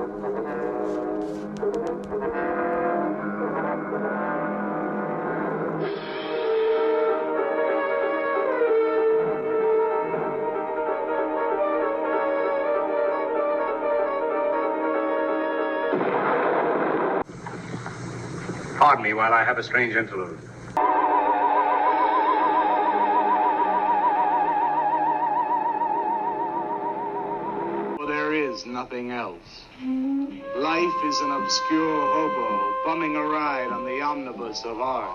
Pardon me while I have a strange interlude. There is nothing else. Life is an obscure hobo bumming a ride on the omnibus of art.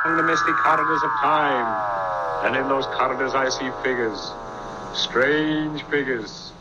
Along the misty corridors of time, and in those corridors I see figures, strange figures.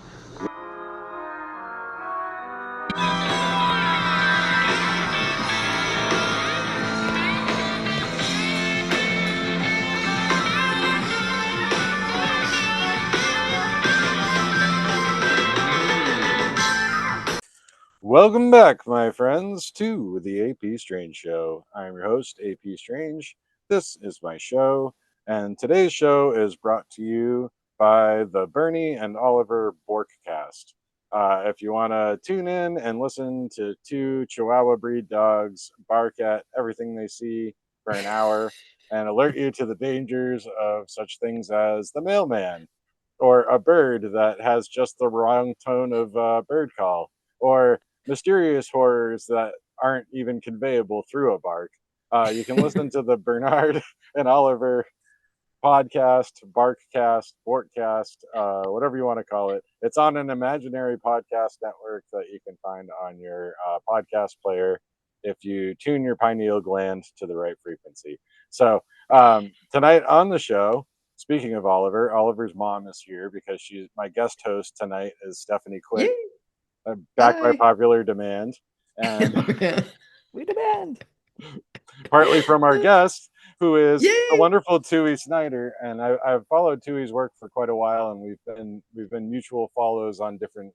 Welcome back, my friends, to the AP Strange Show. I'm your host, AP Strange. This is my show, and today's show is brought to you by the Bernie and Oliver Borkcast. If you want to tune in and listen to two Chihuahua breed dogs bark at everything they see for an hour and alert you to the dangers of such things as the mailman, or a bird that has just the wrong tone of bird call, or mysterious horrors that aren't even conveyable through a bark. You can listen to the Bernard and Oliver podcast, Barkcast, Borkcast, whatever you want to call it. It's on an imaginary podcast network that you can find on your podcast player if you tune your pineal gland to the right frequency. So tonight on the show, speaking of Oliver, Oliver's mom is here because she's my guest host tonight is Stephanie Quick. Back by popular demand, and we demand partly from our guest, who is the wonderful Tui Snider. And I've followed Tui's work for quite a while, and we've been mutual follows on different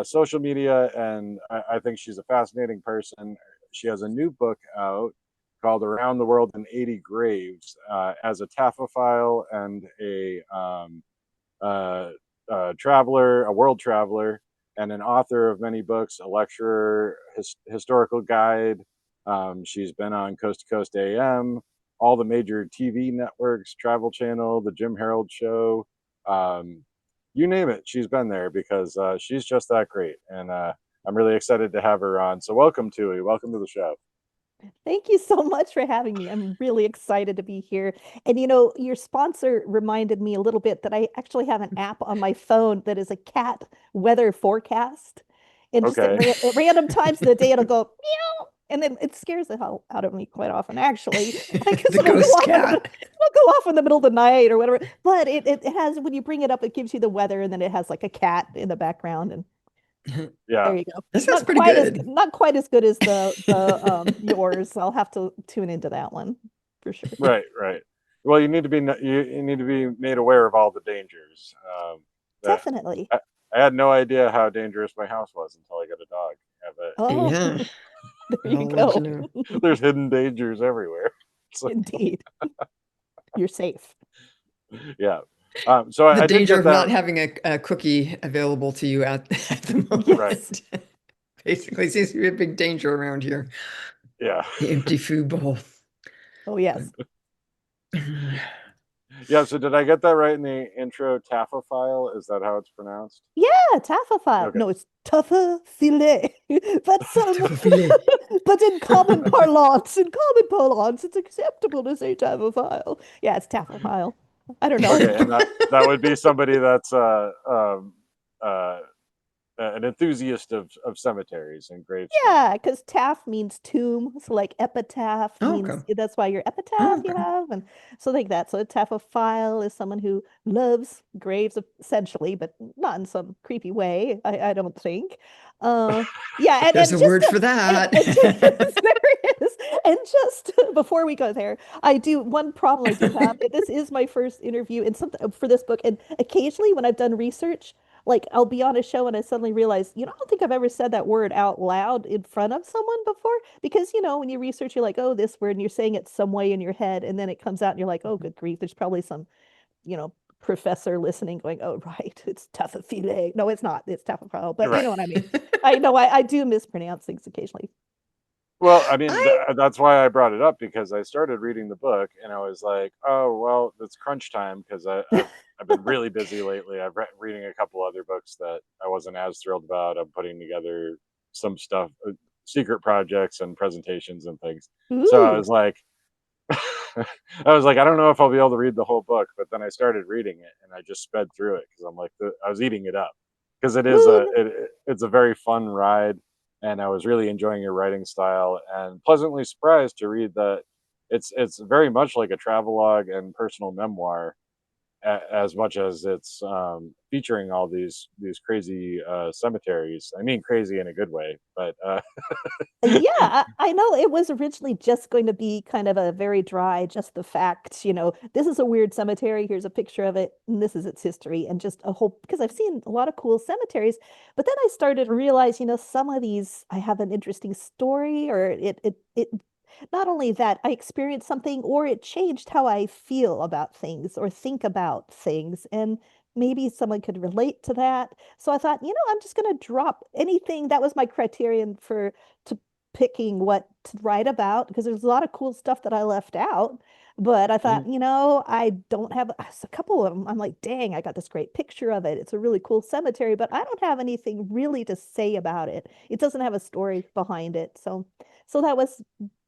social media. And I think she's a fascinating person. She has a new book out called "Around the World in 80 Graves" as a taphophile and a traveler, a world traveler, and an author of many books, a lecturer, historical guide. She's been on Coast to Coast AM, all the major TV networks, Travel Channel, the Jim Harold Show, you name it. She's been there because she's just that great. And I'm really excited to have her on. So welcome, Tui. Welcome to the show. Thank you so much for having me. I'm really excited to be here. And your sponsor reminded me a little bit that I actually have an app on my phone that is a cat weather forecast. And just at random times of the day, it'll go meow. And then it scares the hell out of me quite often, actually. The ghost cat. It'll go off in the middle of the night or whatever. But it has, when you bring it up, it gives you the weather, and then it has like a cat in the background. And yeah, there you go. That sounds pretty good. Not quite as good as the yours. I'll have to tune into that one for sure. Right. Well, you need to be made aware of all the dangers. Definitely. I had no idea how dangerous my house was until I got a dog. Yeah. There you go. There's hidden dangers everywhere. So. Indeed. You're safe. Yeah. So the I danger of not having a cookie available to you at the moment. Right. Basically, seems to be a big danger around here. Yeah. The empty food bowl. Oh, yes. Yeah, so did I get that right in the intro? Taphophile, is that how it's pronounced? Yeah, taphophile. Okay. No, it's taphophile. But in common parlance, it's acceptable to say taphophile. Yeah, it's taphophile. I don't know. Okay, and that would be somebody that's an enthusiast of cemeteries and graves. Yeah, because taph means tomb, so like epitaph means that's why your epitaph you have, and so like that. So a taphophile is someone who loves graves essentially, but not in some creepy way. I don't think. Yeah, there's a word for that. There is. And just before we go there, one problem I do have. This is my first interview and something for this book, and occasionally when I've done research, like I'll be on a show and I suddenly realize, I don't think I've ever said that word out loud in front of someone before, because when you research, you're like, oh, this word, and you're saying it some way in your head, and then it comes out and you're like, oh, good grief, there's probably some professor listening going, oh, right, it's taphophile. No, it's not. It's taphophile, but you Right. know what I mean. I know I do mispronounce things occasionally. Well, I mean, I that's why I brought it up because I started reading the book and I was like, oh, well, it's crunch time because I've been really busy lately. Reading a couple other books that I wasn't as thrilled about. I'm putting together some stuff, secret projects and presentations and things. So I Ooh. was like, I don't know if I'll be able to read the whole book, but then I started reading it and I just sped through it because I'm like, I was eating it up because Ooh. it's a very fun ride, and I was really enjoying your writing style and pleasantly surprised to read that it's very much like a travelogue and personal memoir as much as it's featuring all these crazy cemeteries. I mean, crazy in a good way, but Yeah, I know it was originally just going to be kind of a very dry, just the facts, this is a weird cemetery. Here's a picture of it, and this is its history, and just a whole, because I've seen a lot of cool cemeteries. But then I started to realize, some of these I have an interesting story, or it not only that, I experienced something, or it changed how I feel about things or think about things. And maybe someone could relate to that. So I thought, I'm just going to drop anything. That was my criterion for to picking what to write about because there's a lot of cool stuff that I left out. But I thought, I don't have a couple of them. I'm like, dang, I got this great picture of it. It's a really cool cemetery, but I don't have anything really to say about it. It doesn't have a story behind it. So that was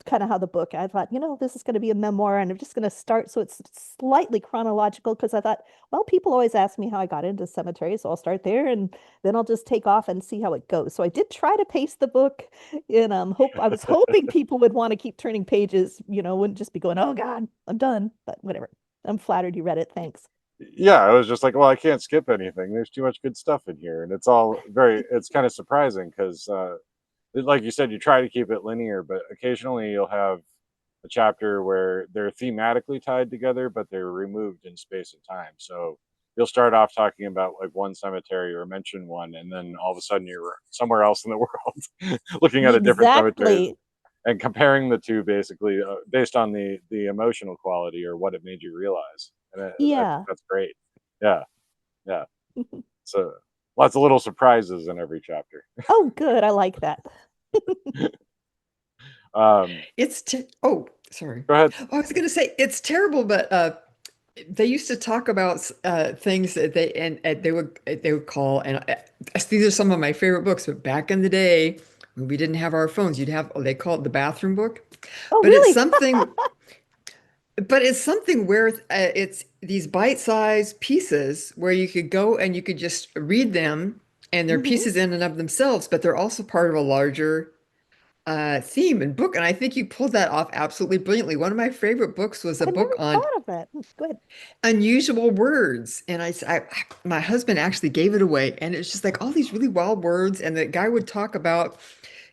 kind of how the book, I thought, this is going to be a memoir and I'm just going to start. So it's slightly chronological because I thought, well, people always ask me how I got into cemeteries. So I'll start there and then I'll just take off and see how it goes. So I did try to pace the book and I was hoping people would want to keep turning pages, wouldn't just be going, oh God, I'm done. But whatever. I'm flattered you read it. Thanks. yeah, I was just like, well, I can't skip anything. There's too much good stuff in here, and it's kind of surprising because, like you said, you try to keep it linear, but occasionally you'll have a chapter where they're thematically tied together, but they're removed in space and time. So you'll start off talking about like one cemetery or mention one, and then all of a sudden you're somewhere else in the world, looking at a different cemetery Exactly. and comparing the two, basically based on the emotional quality or what it made you realize. And I think Yeah. that's great. Yeah, yeah. So lots of little surprises in every chapter. Oh, good. I like that. um, oh, sorry. Go ahead. Oh, I was going to say it's terrible, but they used to talk about things that they would call, and these are some of my favorite books. But back in the day, when we didn't have our phones, they call it the bathroom book. Oh, But it's really? something, but it's something where it's these bite-sized pieces where you could go and you could just read them, and they're Hmm. pieces in and of themselves, but they're also part of a larger theme and book. And I think you pulled that off absolutely brilliantly. One of my favorite books was a I book never on thought of that. Go ahead. unusual words. And my husband actually gave it away. And it's just like all these really wild words. And the guy would talk about,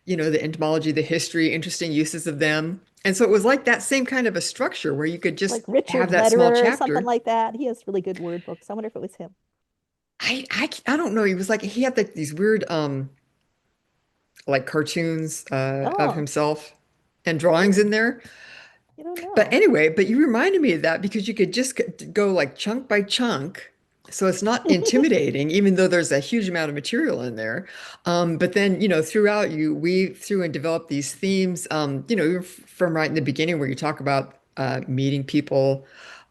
the entomology, the history, interesting uses of them. And so it was like that same kind of a structure where you could Like just Richard have that small Lederer or something chapter. like that. He has really good word books. I wonder if it was him. I don't know. He had like these weird, like cartoons of Oh, himself and drawings hmm. in there. You don't But know. anyway, but you reminded me of that because you could just go like chunk by chunk. So it's not intimidating, even though there's a huge amount of material in there. But then, throughout you weave through and develop these themes, from right in the beginning where you talk about meeting people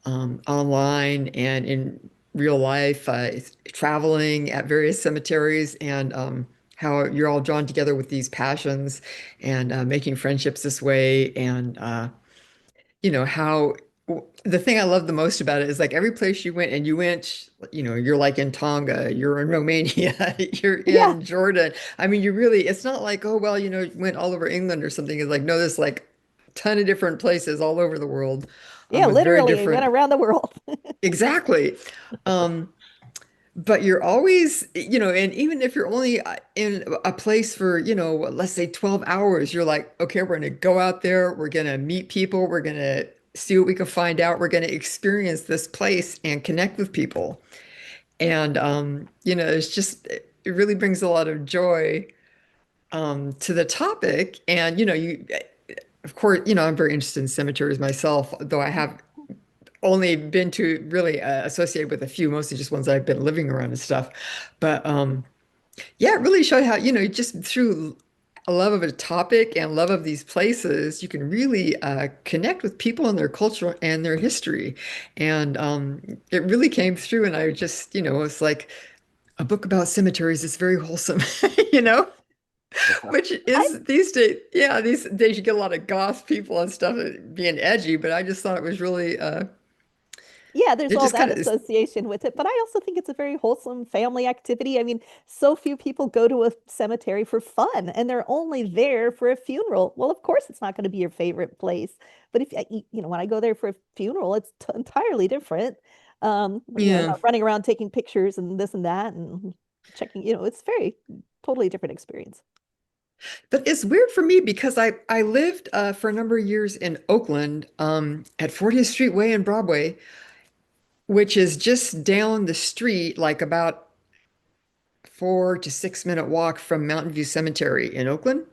online and in real life, traveling at various cemeteries, and how you're all drawn together with these passions and making friendships this way. And how the thing I love the most about it is like every place you went and you went, you're like in Tonga, you're in Romania, you're Yeah. in Jordan. I mean, it's not like, oh, well, you went all over England or something. It's like, no, there's like a ton of different places all over the world, Yeah, with very literally, he went different, around the world. exactly. Um, but you're always, and even if you're only in a place for, let's say 12 hours, you're like, okay, we're going to go out there, we're going to meet people, we're going to see what we can find out, we're going to experience this place and connect with people. And, it's just, it really brings a lot of joy to the topic. And, of course, I'm very interested in cemeteries myself, though I have only been to really associate with a few, mostly just ones I've been living around and stuff. But yeah, it really showed how, just through a love of a topic and love of these places, you can really connect with people and their culture and their history. And it really came through. And I just, it's like a book about cemeteries is very wholesome, you know? Yeah. Which I is these days, yeah, these days you get a lot of goth people and stuff being edgy, but I just thought it was really, Yeah, there's it all just that kind of, association with it, but I also think it's a very wholesome family activity. I mean, so few people go to a cemetery for fun and they're only there for a funeral. Well, of course, it's not going to be your favorite place, but if when I go there for a funeral, it's entirely different. yeah. Not running around taking pictures and this and that and checking, it's very totally different experience. But it's weird for me because I lived for a number of years in Oakland at 40th Street Way and Broadway, which is just down the street, like about 4 to 6 minute walk from Mountain View Cemetery in Oakland,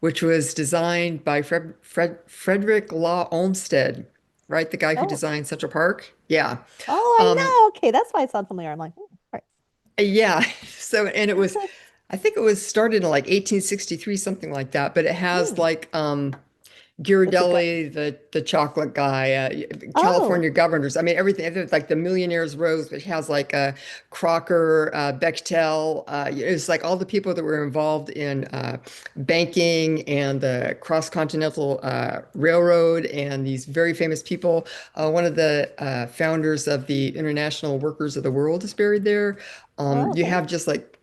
which was designed by Frederick Law Olmsted, right? The guy who Oh, designed Central Park. Yeah. oh, I Um, know. Okay, that's why it sounds familiar. I'm like, all yeah. So, and it was, right. I think it was started in like 1863, something like that, but it has Hmm, like, it's a gut. Ghirardelli, the chocolate guy, Oh, California governors. I mean, everything, like the Millionaire's Rose, which has like Crocker, Bechtel. It's like all the people that were involved in banking and the cross-continental railroad and these very famous people. One of the founders of the International Workers of the World is buried there. oh, You okay. have just like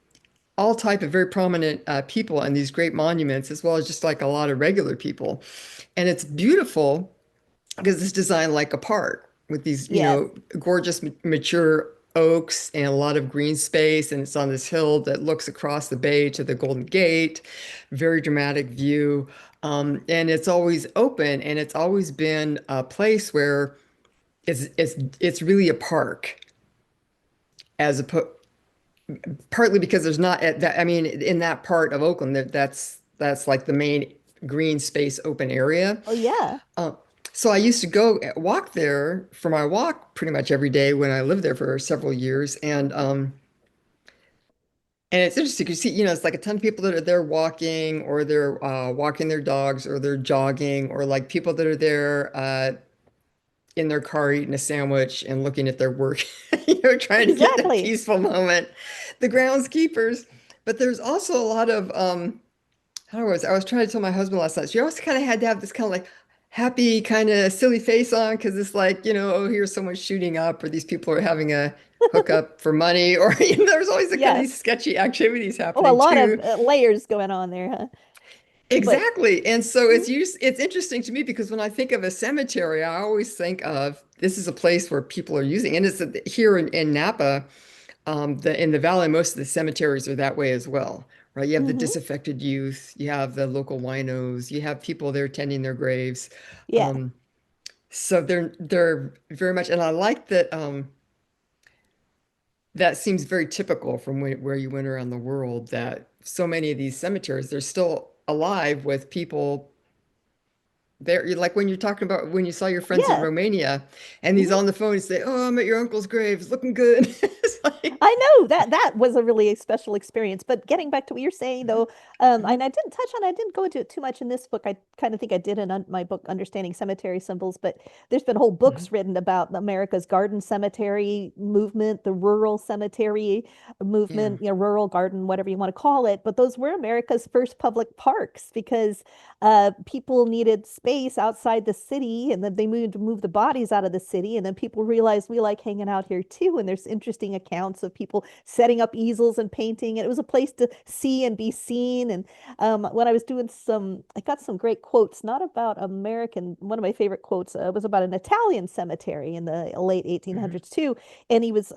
all type of very prominent people and these great monuments, as well as just like a lot of regular people. And it's beautiful because it's designed like a park with these, Yes. gorgeous mature oaks and a lot of green space. And it's on this hill that looks across the bay to the Golden Gate, very dramatic view. And it's always open, and it's always been a place where it's really a park as a partly because there's not at that, I mean, in that part of Oakland, that's like the main green space open area. Oh, yeah. Uh, so I used to go walk there for my walk pretty much every day when I lived there for several years. And it's interesting because you see, it's like a ton of people that are there walking, or they're walking their dogs, or they're jogging, or like people that are there in their car eating a sandwich and looking at their work, trying to get that Exactly. peaceful moment. The groundskeepers. But there's also a lot of I was trying to tell my husband last night. So you always kind of had to have this kind of like happy, kind of silly face on because it's like, oh, here's someone shooting up, or these people are having a hookup for money, or there's always the kind of these Yes. sketchy activities Oh, a happening lot of too. layers going on there, huh? But Exactly. And so mhm, it's interesting to me because when I think of a cemetery, I always think of this is a place where people are using, and it's here in Napa, in the valley, most of the cemeteries are that way as well, right? You have the mhm, disaffected youth, you have the local winos, you have people there tending their graves. yeah. Um, so they're very much, and I like that that seems very typical from where you went around the world, that so many of these cemeteries, they're still alive with people there. Like when you're talking about when you saw your friends in Yeah. Romania and he's Mhm. on the phone and say, "Oh, I'm at your uncle's grave. It's looking good." It's like, I know that was a really special experience. But getting back to what you're saying, though, Mhm, and I didn't touch on, I didn't go into it too much in this book. I kind of think I did in my book, Understanding Cemetery Symbols. But there's been whole mhm, books written about America's garden cemetery movement, the rural cemetery yeah. movement, rural garden, whatever you want to call it. But those were America's first public parks because people needed space outside the city, and then they moved to move the bodies out of the city, and then people realized we like hanging out here too. And there's interesting accounts of people setting up easels and painting, and it was a place to see and be seen. And when I was doing I got some great quotes, not about American. One of my favorite quotes was about an Italian cemetery in the late Mhm, 1800s too, and he was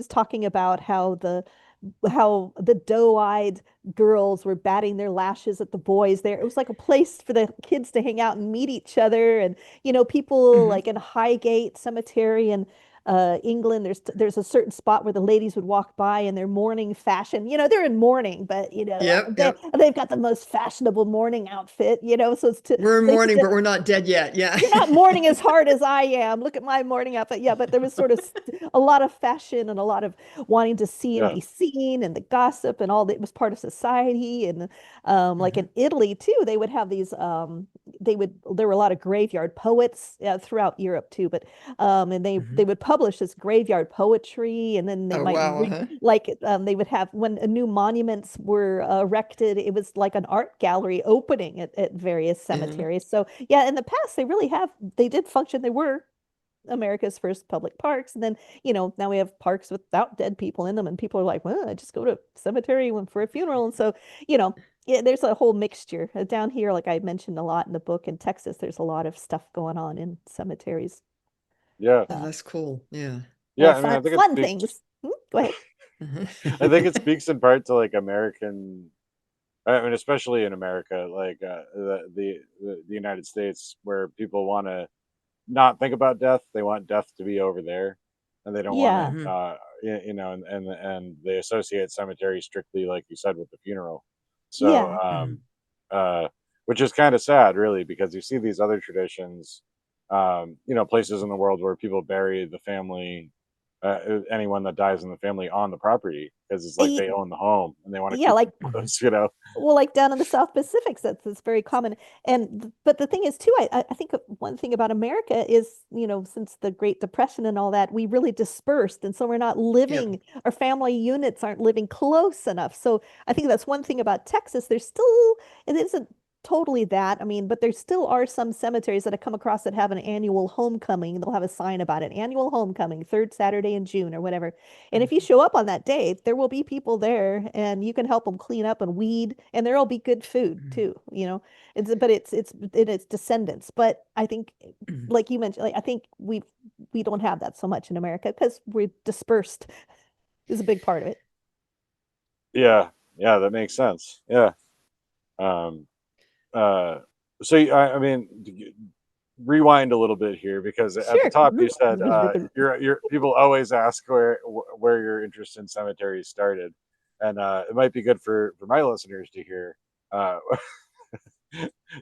talking about how the doe-eyed girls were batting their lashes at the boys there. It was like a place for the kids to hang out and meet each other. And, people mhm, like in Highgate Cemetery and England, there's a certain spot where the ladies would walk by in their morning fashion. They're in mourning, but Yep, they yep. they've got the most fashionable morning outfit. So it's to We're in they mourning, but we're not dead yet. Yeah. you're not mourning as hard as I am. Look at my morning outfit. Yeah, but there was sort of a lot of fashion and a lot of wanting to see and Yeah. be seen and the gossip and all that. It was part of society. And like Mhm, in Italy too, they would have these there were a lot of graveyard poets throughout Europe too, but and they mhm. would publish this graveyard poetry, and then they Oh, might wow. read Uh-huh. like they would have when new monuments were erected, it was like an art gallery opening at various Yeah. cemeteries. So yeah, in the past they did function. They were America's first public parks. And then, now we have parks without dead people in them. And people are like, well, I just go to cemetery for a funeral. And so, you know, yeah, there's a whole mixture. Down here, like I mentioned a lot in the book in Texas, there's a lot of stuff going on in cemeteries. Yeah. Oh, Uh, that's cool. Yeah. Yeah. I mean, fun, I think it fun speaks. things. Go ahead. I think it Uh-huh. speaks in part to like American. I mean, especially in America, like the United States, where people want to not think about death. They want death to be over there, and they don't want it. Yeah. Mhm, And they associate cemetery strictly, like you said, with the funeral. So, Yeah. mhm. uh, which is kind of sad, really, because you see these other traditions, places in the world where people bury the family, anyone that dies in the family on the property because it's like Y- they own the home and they want to Yeah, keep like them Mhm, close. well, like down in the South Pacific, that's very common. But the thing is too, I think one thing about America is, since the Great Depression and all that, we really dispersed, and so we're not Yep. living, our family units aren't living close enough. So I think that's one thing about Texas. There's still, it isn't totally that. I mean, but there still are some cemeteries that I come across that have an annual homecoming. They'll have a sign about it, annual homecoming, third Saturday in June or whatever. And if you Mhm, show up on that day, there will be people there and you can help them clean up and weed, and there'll be good food mhm, too. It's descendants. But I think mhm. like you mentioned, like I think we don't have that so much in America because we're dispersed is a big part of it. Yeah, yeah, that makes sense. Yeah. Um, uh, so I mean, rewind a little bit here because at the Sure. top you said your people always ask where your interest in cemeteries started, and it might be good for my listeners to hear. Uh,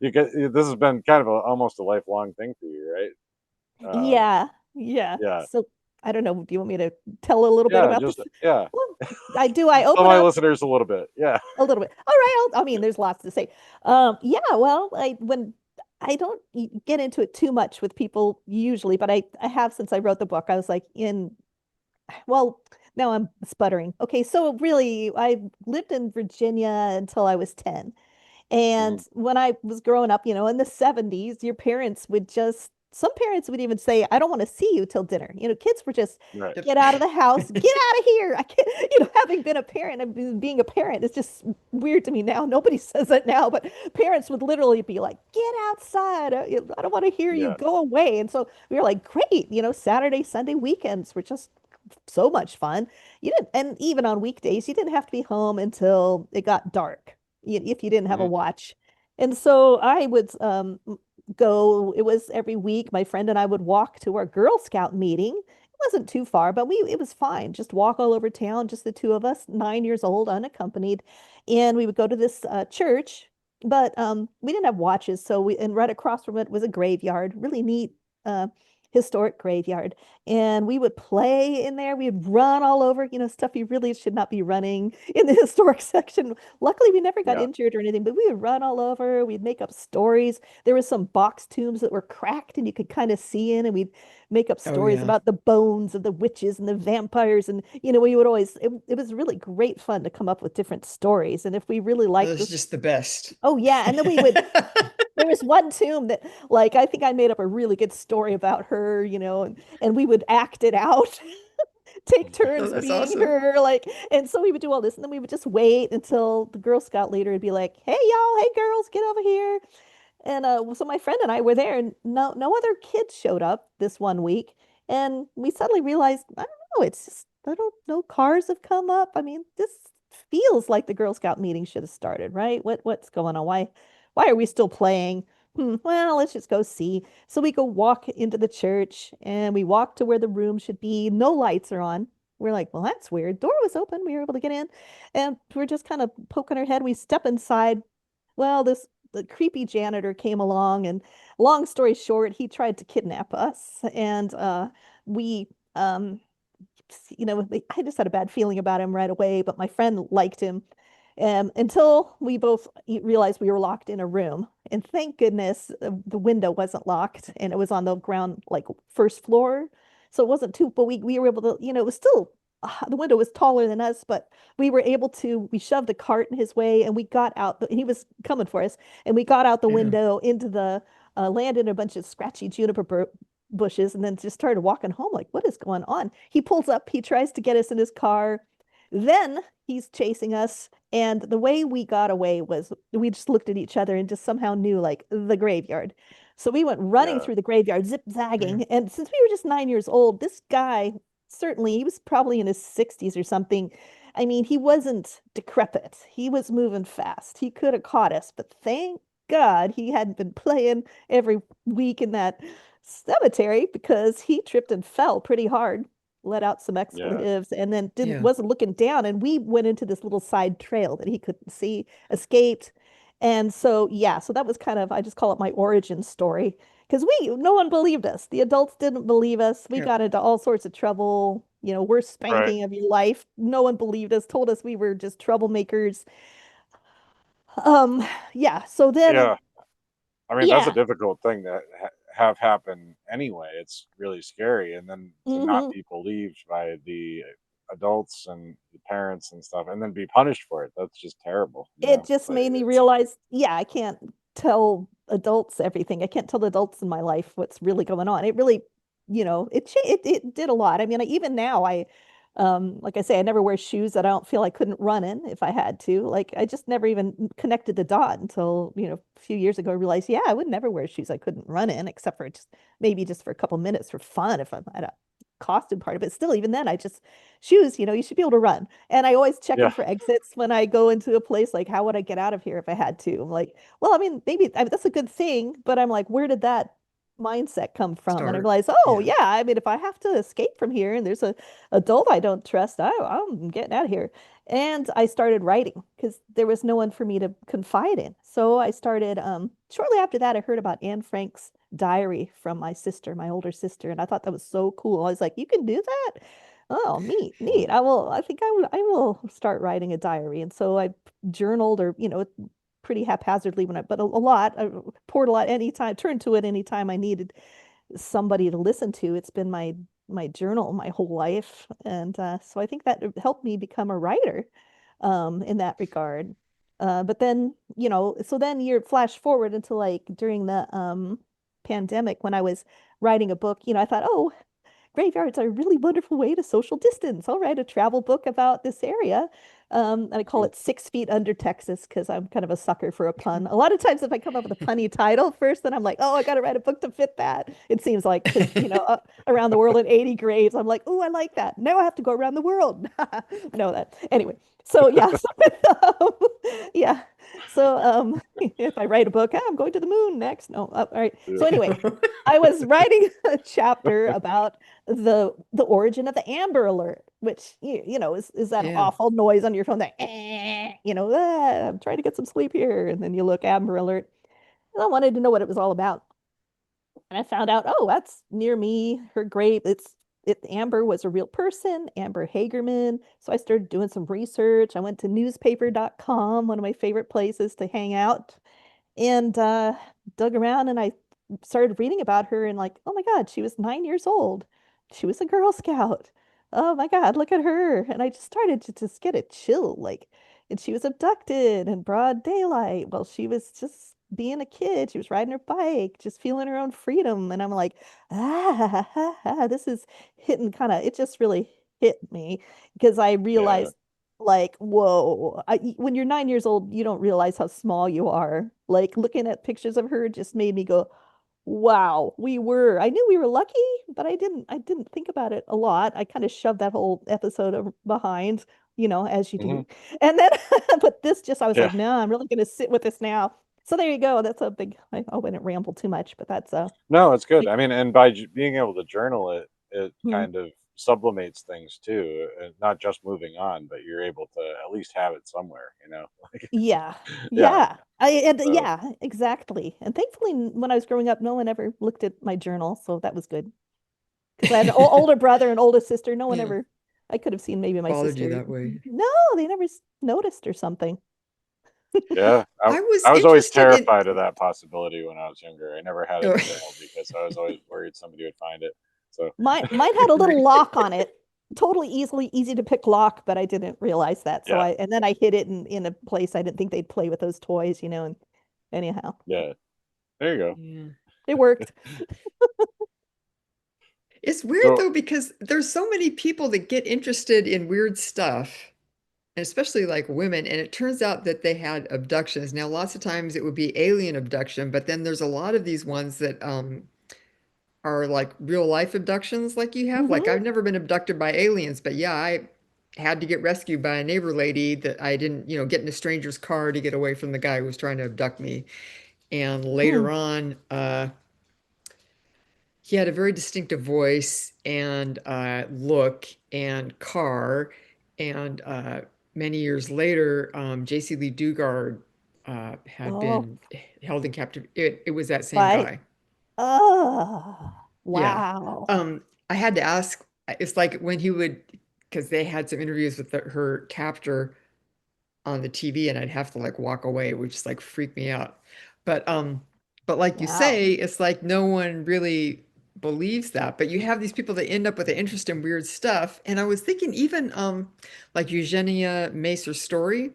you get this has been kind of almost a lifelong thing for you, right? Um, Yeah. Yeah. yeah, So I don't know. Do you want me to tell a little bit yeah, about just this? yeah. Well, I do. I Tell open my up listeners a little bit. Yeah. a little bit. All right. I mean, there's lots to say. Yeah, well, when I don't get into it too much with people usually, but I have since I wrote the book. I was like well, now I'm sputtering. Okay, so really, I lived in Virginia until I was 10. And Mhm. when I was growing up, in the 70s, some parents would even say, I don't want to see you till dinner. Kids were just, Right. Yep. get out of the house, get out of here. I can't, having been a parent and being a parent is just weird to me now. Nobody says that now, but parents would literally be like, get outside. I don't want to hear you, Yeah. go away. And so we were like, great, Saturday, Sunday weekends were just so much fun. And even on weekdays, you didn't have to be home until it got dark if you didn't have a Hmm. watch. And so I would go, it was every week. My friend and I would walk to our Girl Scout meeting. It wasn't too far, but it was fine. Just walk all over town, just the two of us, 9 years old, unaccompanied. And we would go to this church, but we didn't have watches. And right across from it was a graveyard, really neat uh, historic graveyard. And we would play in there. We'd run all over, stuff you really should not be running in the historic section. Luckily, we never got Yeah. injured or anything, but we would run all over. We'd make up stories. There was some box tombs that were cracked and you could kind of see in, and we'd make up Oh, stories yeah. about the bones of the witches and the vampires. And, we would always, it was really great fun to come up with different stories. And if we really liked Those are this, just the best. oh, yeah. And then there was one tomb that, like, I think I made up a really good story about her, and we would act it out, take Oh, turns that's being awesome. her, like, and so we would do all this, and then we would just wait until the Girl Scout leader would be like, "Hey, y'all, hey, girls, get over here." And so my friend and I were there, and no other kids showed up this one week, and we suddenly realized, I don't know, it's just I don't know, cars have come up. I mean, this feels like the Girl Scout meeting should have started, right? What's going on? Why are we still playing? Well, let's just go see. So we go walk into the church and we walk to where the room should be. No lights are on. We're like, well, that's weird. Door was open. We were able to get in and we're just kind of poking our head. We step inside. Well, this the creepy janitor came along and long story short, he tried to kidnap us and we I just had a bad feeling about him right away, but my friend liked him. Until we both realized we were locked in a room. And thank goodness the window wasn't locked and it was on the ground, like first floor. So it wasn't too, but we were able to, it was still, the window was taller than us, but we shoved a cart in his way and we got out, he was coming for us, and we got out the Yeah. window into landed in a bunch of scratchy juniper bushes and then just started walking home like, what is going on? He pulls up, he tries to get us in his car. Then he's chasing us. And the way we got away was we just looked at each other and just somehow knew like the graveyard. So we went running Yeah. through the graveyard, zip Yeah. zagging. And since we were just 9 years old, this guy, certainly, he was probably in his 60s or something. I mean, he wasn't decrepit. He was moving fast. He could have caught us, but thank God he hadn't been playing every week in that cemetery because he tripped and fell pretty hard, let out some Yeah. expletives, and then didn't Yeah. wasn't looking down. And we went into this little side trail that he couldn't see, escaped. And so yeah, so that was kind of, I just call it my origin story. Because no one believed us. The adults didn't believe us. We Yeah. got into all sorts of trouble, worst Right. spanking of your life. No one believed us, told us we were just troublemakers. Yeah, so then, Yeah. I mean, that's a yeah. difficult thing to have happen anyway. It's really scary. And then to not hmm be believed by the adults and the parents and stuff, and then be punished for it. That's just terrible, It just But made me it's, realize, yeah, I can't tell adults everything. I can't tell the adults in my life what's really going on. It really, it did a lot. I mean, even now, like I say, I never wear shoes that I don't feel I couldn't run in if I had to. Like I just never even connected the dot until, a few years ago, I realized, yeah, I would never wear shoes I couldn't run in, except for just for a couple minutes for fun if I'm at a costume party. But still, even then, I just shoes, you should be able to run. And I always check them yeah, for exits when I go into a place. Like, how would I get out of here if I had to? I'm like, well, I mean, maybe that's a good thing, but I'm like, where did that mindset come from? And I Start. realized, oh Yeah. yeah, I mean, if I have to escape from here and there's a adult I don't trust, I'm getting out of here. And I started writing because there was no one for me to confide in. So I started, shortly after that, I heard about Anne Frank's diary from my sister, my older sister, and I thought that was so cool. I was like, you can do that? Oh, neat, neat. I think I will start writing a diary. And so I journaled or, pretty haphazardly but a lot. I poured a lot anytime, turned to it anytime I needed somebody to listen to. It's been my journal my whole life. And so I think that helped me become a writer in that regard. But then, so then you flash forward into like during the pandemic when I was writing a book, I thought, oh, graveyards are a really wonderful way to social distance. I'll write a travel book about this area. And I call cool. it 6 Feet Under Texas because I'm kind of a sucker for a pun. A lot of times, if I come up with a punny title first, then I'm like, oh, I got to write a book to fit that. It seems like because around the world in 80 graves, I'm like, oh, I like that. Now I have to go around the world. Know that anyway. So yeah, um, yeah. So if I write a book, I'm going to the moon next. No, all right. So Yeah. anyway, I was writing a chapter about the origin of the Amber Alert, which is that Yeah. awful noise on your phone that I'm trying to get some sleep here, and then you look Amber Alert. And I wanted to know what it was all about, and I found out, oh, that's near me. Her grave. Amber was a real person, Amber Hagerman. So I started doing some research. I went to newspaper.com, one of my favorite places to hang out, and dug around and I started reading about her and like, oh my God, she was 9 years old. She was a Girl Scout. Oh my God, look at her. And I just started to just get a chill, like, and she was abducted in broad daylight while she was just being a kid. She was riding her bike, just feeling her own freedom. And I'm like, this is hitting kind of, it just really hit me because I Yeah. realized like, whoa, when you're 9 years old, you don't realize how small you are. Like looking at pictures of her just made me go, wow, I knew we were lucky, but I didn't think about it a lot. I kind of shoved that whole episode behind, as you hmm do. And then, but I was Yeah. like, no, I'm really going to sit with this now. So there you go. That's a big, I wouldn't ramble too much, but that's No, it's good. big. I mean, and by being able to journal it, it Mhm. kind of sublimates things too, not just moving on, but you're able to at least have it somewhere, you know? Like, Yeah. yeah. Yeah. And So, yeah, exactly. And thankfully, when I was growing up, no one ever looked at my journal, so that was good. Because I had an older brother and older sister. No one Hmm. ever, I could have seen maybe my Bothered you sister. that way. No, they never noticed or something. yeah, I was I was always interested in. terrified of that possibility when I was younger. I never had a Oh, journal because I was always worried somebody would find it. So, Mine had a little right. lock on it. Totally easy to pick lock, but I didn't realize that. So yeah, and then I hid it in a place I didn't think they'd play with those toys, and anyhow, yeah. There you go. Yeah. it worked. It's weird So, though because there's so many people that get interested in weird stuff, and especially like women, and it turns out that they had abductions. Now, lots of times it would be alien abduction, but then there's a lot of these ones that are like real life abductions like you have. Like Hmm. I've never been abducted by aliens, but yeah, I had to get rescued by a neighbor lady that I didn't, get in a stranger's car to get away from the guy who was trying to abduct me. And later on, he had a very distinctive voice and look and car. And many years later, J.C. Lee Dugard had Oh, been held in captivity. It was that same right. guy. Oh, Yeah. wow. I had to ask, it's like when he would, because they had some interviews with her captor on the TV and I'd have to like walk away, it would just like freak me out. But like you Wow. say, it's like no one really believes that. But you have these people that end up with an interest in weird stuff. And I was thinking even like Eugenia Macer's story,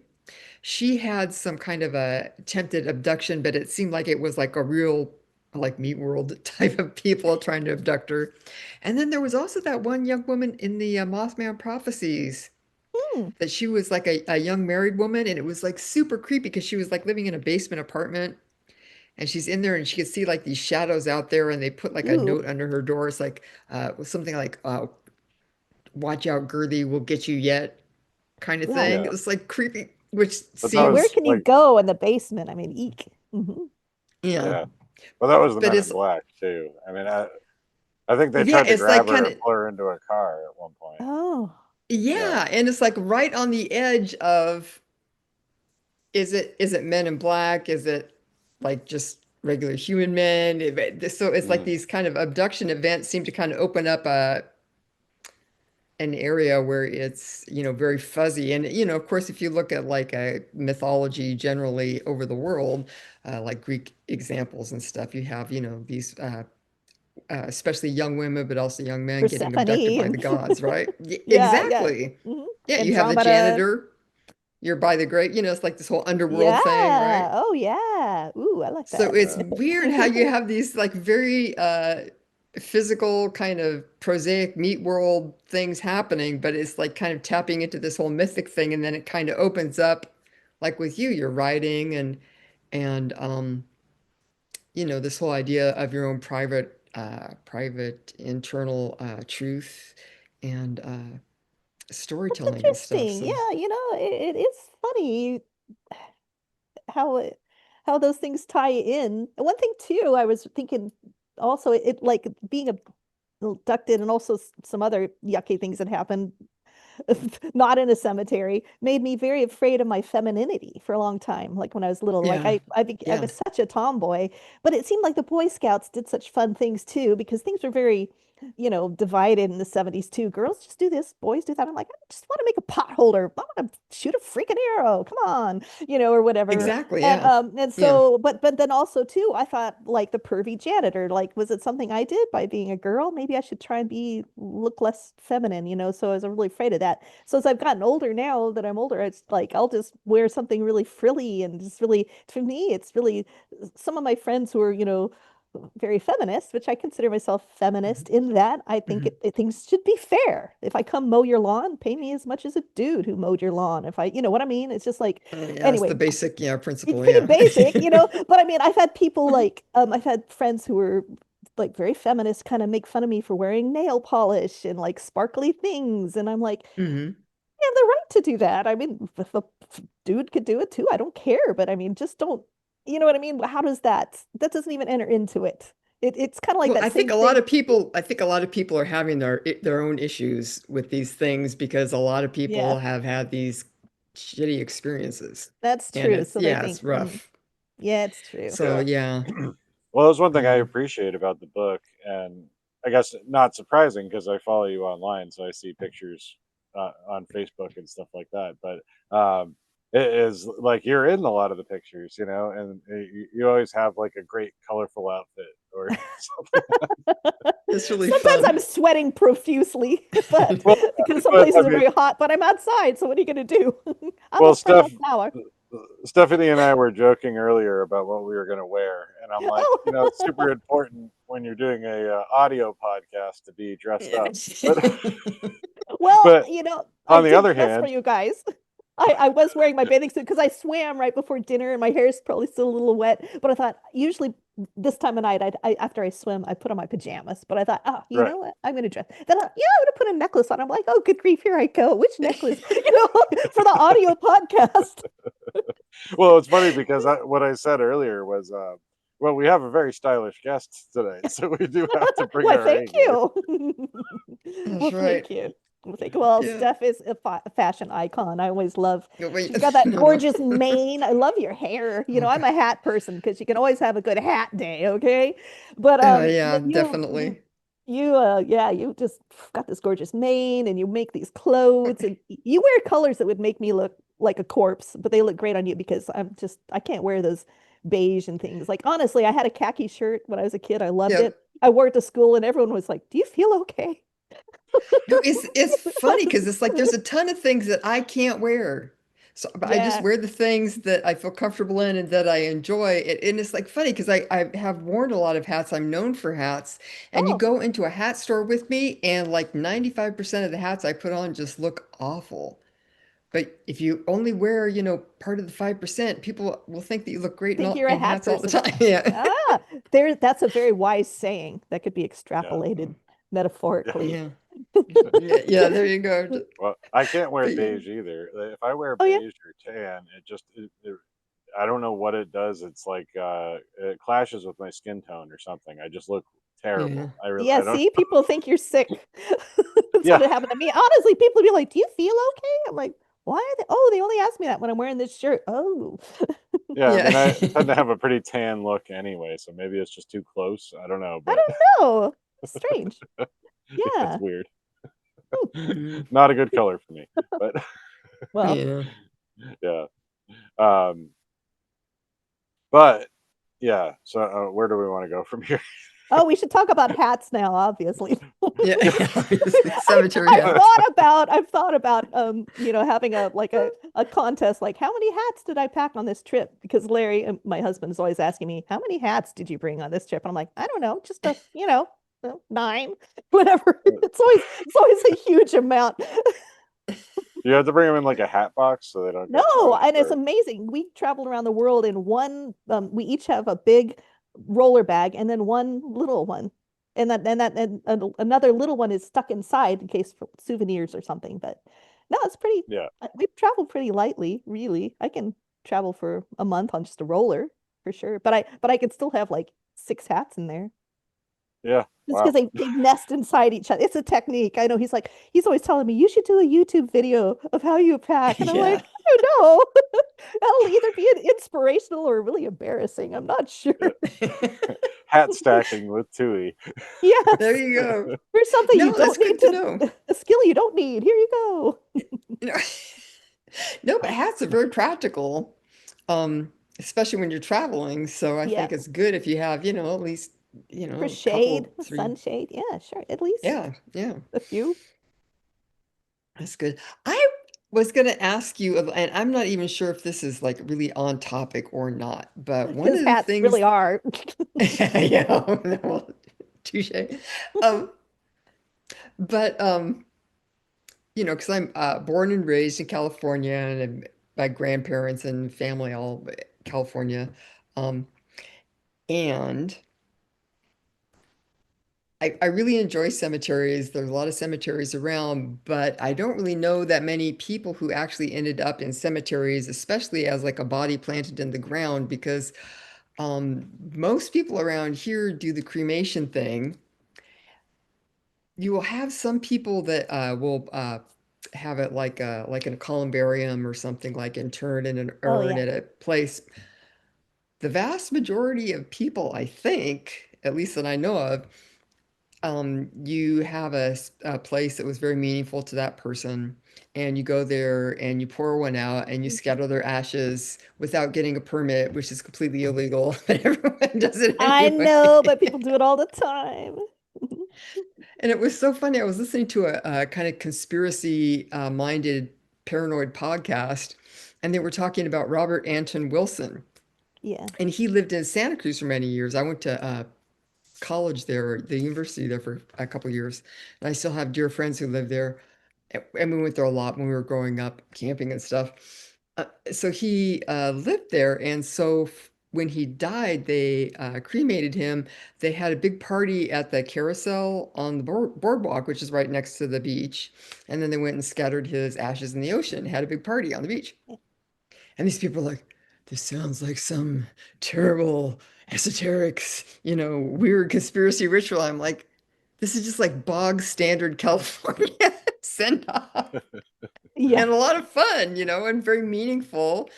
she had some kind of a attempted abduction, but it seemed like it was like a real like meat world type of people trying to abduct her. And then there was also that one young woman in the Mothman prophecies Hmm. that she was like a young married woman, and it was like super creepy because she was like living in a basement apartment and she's in there and she could see like these shadows out there and they put like a Ooh, note under her door. It's like something like watch out, Gertie, we'll get you yet kind of yeah. thing. yeah. It was like creepy, which But that Yeah, where seems, was can you like, go in the basement? I mean, eek. yeah. yeah. Well, that was the But Men in it's, Black too. I mean, I think they yeah, tried to it's like grab kind her of, and pull her into a car at one point. Oh, Yeah. yeah. And it's like right on the edge of, is it Men in Black? Is it like just regular human men? So it's like Mm, these kind of abduction events seem to kind of open up an area where it's, very fuzzy. And, of course, if you look at like a mythology generally over the world, like Greek examples and stuff, you have, these especially young women, but also young men getting Persephone abducted by the and gods, right? yeah. Exactly. Hmm. Yeah, you have the Andromeda. janitor, you're by the great, it's like this whole underworld thing, Yeah. right? Oh, yeah. Ooh, I like So that. it's yeah. weird how you have these like very physical kind of prosaic meat world things happening, but it's like kind of tapping into this whole mythic thing, and then it kind of opens up, like with you, you're writing and this whole idea of your own private internal truth and That's storytelling and stuff. interesting. So Yeah, it is funny how how those things tie in. And one thing too, I was thinking also it like being abducted and also some other yucky things that happened not in a cemetery, made me very afraid of my femininity for a long time. Like when I was little, like yeah, I yeah, was such a tomboy, but it seemed like the Boy Scouts did such fun things too, because things were very, divided in the 70s too. Girls just do this, boys do that. I'm like, I just want to make a pot holder. I want to shoot a freaking arrow. Come on, or whatever. exactly, And yeah, yeah. so, but then also too, I thought like the pervy janitor, like was it something I did by being a girl? Maybe I should try and look less feminine, So I was really afraid of that. So as I've gotten older now that I'm older, it's like I'll just wear something really frilly and just really, for me, it's really some of my friends who are, very feminist, which I consider myself feminist in that I think Mhm. things should be fair. If I come mow your lawn, pay me as much as a dude who mowed your lawn. If I, you know what I mean? It's just like, Yeah, it's the anyway, basic, yeah, it's principle, pretty yeah. basic, but I mean, I've had people like, I've had friends who were like very feminist kind of make fun of me for wearing nail polish and like sparkly things. And I'm like, Hmm. you have the right to do that. I mean, if a dude could do it too, I don't care. But I mean, just don't You know what I mean? How does that doesn't even enter into it. It's kind of like Well, that same thing. I think a lot of people are having their own issues with these things because a lot of Yeah, people have had these shitty experiences. that's And true. it's So they yeah, think, it's rough. yeah, it's true. So Yeah. yeah. Well, there's one thing I Yeah. appreciate about the book, and I guess not surprising because I follow you online, so I see pictures on Facebook and stuff like that. But it is like you're in a lot of the pictures, and you always have like a great colorful outfit or something. It's really Sometimes I'm fun. sweating profusely, but Well, because some but I places are mean, very hot, but I'm outside, so what are you going to do? I'm well, outside all flower. Stephanie and I were joking earlier about what we were going to wear, and I'm like, it's Oh. super important when you're doing a audio podcast to be dressed Yeah. up. But Well, but I on the did other dress for hand, you guys. I was wearing my bathing suit because I swam right before dinner and my hair is probably still a little wet. But I thought usually this time of night, after I swim, I put on my pajamas. But I thought, oh, you right. know what? I'm going to dress. Then, I'm going to put a necklace on. I'm like, oh, good grief, here I go. Which necklace? For the audio podcast. Well, it's funny because what I said earlier was, well, we have a very stylish guest today, so we do have to bring Why, our thank A game. you. That's Well, thank right. you. Well, Yeah. Steph is a fashion icon. I always love. No, wait. She's got that No, no. gorgeous mane. I love your hair. Oh I'm God. a hat person because you can always have a good hat day, okay? But Oh yeah, you you definitely. you yeah, you just got this gorgeous mane and you make these clothes and you wear colors that would make me look like a corpse, but they look great on you because I can't wear those beige and things. Like honestly, I had a khaki shirt when I was a kid. I loved Yeah. it. I wore it to school and everyone was like, "Do you feel okay?" No, it's funny because it's like there's a ton of things that I can't wear. So but I just Yeah. wear the things that I feel comfortable in and that I enjoy. And it's like funny because I have worn a lot of hats. I'm known for hats. And you Oh, go into a hat store with me, and like 95% of the hats I put on just look awful. But if you only wear, part of the 5%, people will think that you look great think you're a in hat hats all the person. time. Yeah. Ah, that's a very wise saying that could be Yeah, extrapolated yeah. metaphorically. Yeah. Yeah, yeah, there you go. Well, I can't wear But yeah. beige either. If I wear Oh yeah. beige or tan, I don't know what it does. It's like it clashes with my skin tone or something. I just look Yeah. terrible. Yeah, I don't. see, people think you're sick. That's what Yeah, happened to me. Honestly, people be like, "Do you feel okay?" I'm like, "Why are they? Oh, they only ask me that when I'm wearing this shirt." Oh, yeah. I Yeah. mean, I tend to have a pretty tan look anyway, so maybe it's just too close. I don't know, I but don't know. Strange. it's Yeah. weird. Hmm. Mm. Not a good color for me, but Well, Yeah. yeah. Um, but yeah. So where do we want to go from here? oh, we should talk about hats now, obviously. Yeah. Obviously, cemetery I've hats. thought about having a contest like how many hats did I pack on this trip? Because Larry, my husband, is always asking me, how many hats did you bring on this trip? And I'm like, I don't know, just 9, whatever. It's always a huge amount. You have to bring them in like a hat box so they don't get No, crushed. and it's Or amazing. We traveled around the world in one, we each have a big roller bag and then one little one. And another little one is stuck inside in case for souvenirs or something. But no, it's pretty, yeah, we've traveled pretty lightly, really. I can travel for a month on just a roller for sure. But I could still have like 6 hats in there. yeah. Just because Wow. they nest inside each other. It's a technique. I know he's always telling me you should do a YouTube video of how you pack. And I'm Yeah. like, I don't know. That'll either be inspirational or really embarrassing. I'm not Yeah. sure. Hat stacking with Tui. There Yes. you go. Here's something you No, that's don't need good to know. a skill you don't need. Here you go. You know, no, but hats are very practical, especially when you're traveling. So I Yeah. think it's good if you have, at least, For a shade, couple, three. sunshade. Yeah, sure. At least Yeah, yeah, a few. that's good. I was going to ask you, and I'm not even sure if this is like really on topic or not, but one His of the hats really things, are. yeah, well, touche. Um, but because I'm born and raised in California, and my grandparents and family all California, um, and I really enjoy cemeteries. There's a lot of cemeteries around, but I don't really know that many people who actually ended up in cemeteries, especially as like a body planted in the ground, because most people around here do the cremation thing. You will have some people that will have it like in a columbarium or something, like interred in an Oh urn yeah. at a place. The vast majority of people, I think, at least that I know of, you have a place that was very meaningful to that person, and you go there and you pour one out and you scatter their ashes without getting a permit, which is completely illegal, but everyone does it I know, but anyway. people do it all the time. And it was so funny. I was listening to a kind of conspiracy minded paranoid podcast, and they were talking about Robert Anton Wilson. Yeah. And he lived in Santa Cruz for many years. I went to college there, the university there for a couple of years. And I still have dear friends who live there. And we went there a lot when we were growing up, camping and stuff. So he lived there. And so when he died, they cremated him. They had a big party at the carousel on the boardwalk, which is right next to the beach. And then they went and scattered his ashes in the ocean, had a big party on the beach. And these people are like, this sounds like some terrible, esoteric, weird conspiracy ritual. I'm like, this is just like bog standard California send off. Yeah. And a lot of fun, and very meaningful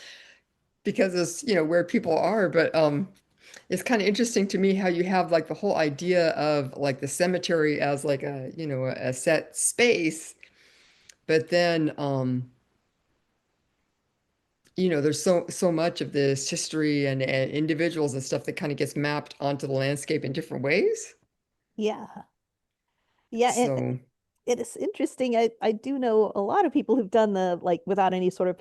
because it's, where people are. But it's kind of interesting to me how you have like the whole idea of like the cemetery as like a set space, but then there's so much of this history and individuals and stuff that kind of gets mapped onto the landscape in different ways. Yeah. Yeah. And So it is interesting. I do know a lot of people who've done the like without any sort of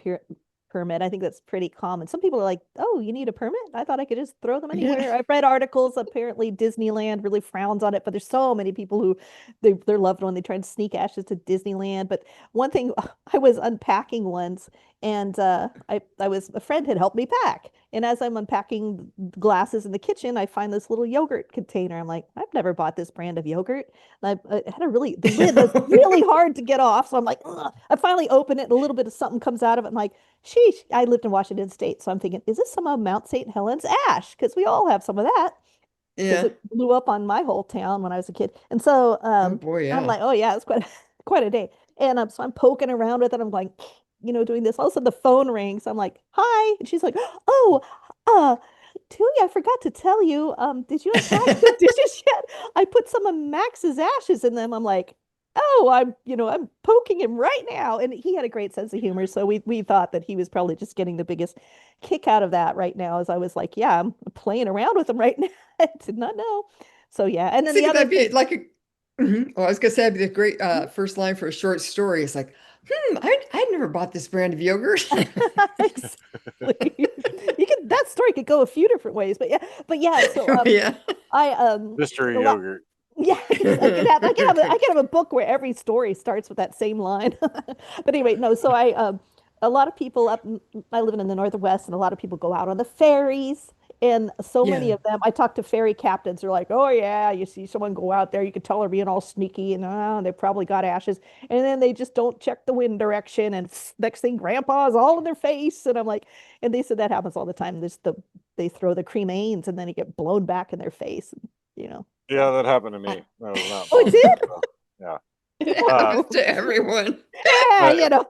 permit. I think that's pretty common. Some people are like, "Oh, you need a permit? I thought I could just throw them yeah, anywhere." I've read articles. Apparently, Disneyland really frowns on it, but there's so many people who their loved one they try and sneak ashes to Disneyland. But one thing, I was unpacking once, and I was a friend had helped me pack, and as I'm unpacking glasses in the kitchen, I find this little yogurt container. I'm like, I've never bought this brand of yogurt. I had a really, the lid was really hard to get off. So I'm like, ugh. I finally open it and a little bit of something comes out of it. I'm like, sheesh. I lived in Washington State. So I'm thinking, is this some of Mount St. Helens ash? Because we all have some of that because yeah. it blew up on my whole town when I was a kid. And so Oh boy, I'm yeah. like, oh yeah, it's quite, quite a day. And so I'm poking around with it. I'm like, doing this. All of a sudden the phone rings. I'm like, hi. And she's like, oh, uh, Tui, I forgot to tell you, did you unpack the dishes yet? I put some of Max's ashes in them. I'm like, oh, I'm poking him right now. And he had a great sense of humor. So we thought that he was probably just getting the biggest kick out of that right now. As I was like, yeah, I'm playing around with him right now. I did not know. So yeah. And then the Think other that'd be thing, like a. Mhm. Oh, I was gonna say that'd be a great hmm, first line for a short story. It's like, I'd never bought this brand of yogurt. exactly. You can that story could go a few different ways, but yeah, so Oh, yeah. I Mystery a lot yogurt. yeah, I could have a book where every story starts with that same line. But anyway, no, so a lot of people I live in the Northwest and a lot of people go out on the ferries and so many Yeah. of them I talk to ferry captains are like, "Oh yeah, you see someone go out there, you could tell they're being all sneaky and they probably got ashes." And then they just don't check the wind direction and next thing grandpa's all in their face and I'm like and they said that happens all the time. They throw the cremains and then you get blown back in their face, Yeah, so that happened to I- me. That was not oh, it fun. did? So, yeah. It Uh, happens to everyone. Yeah, my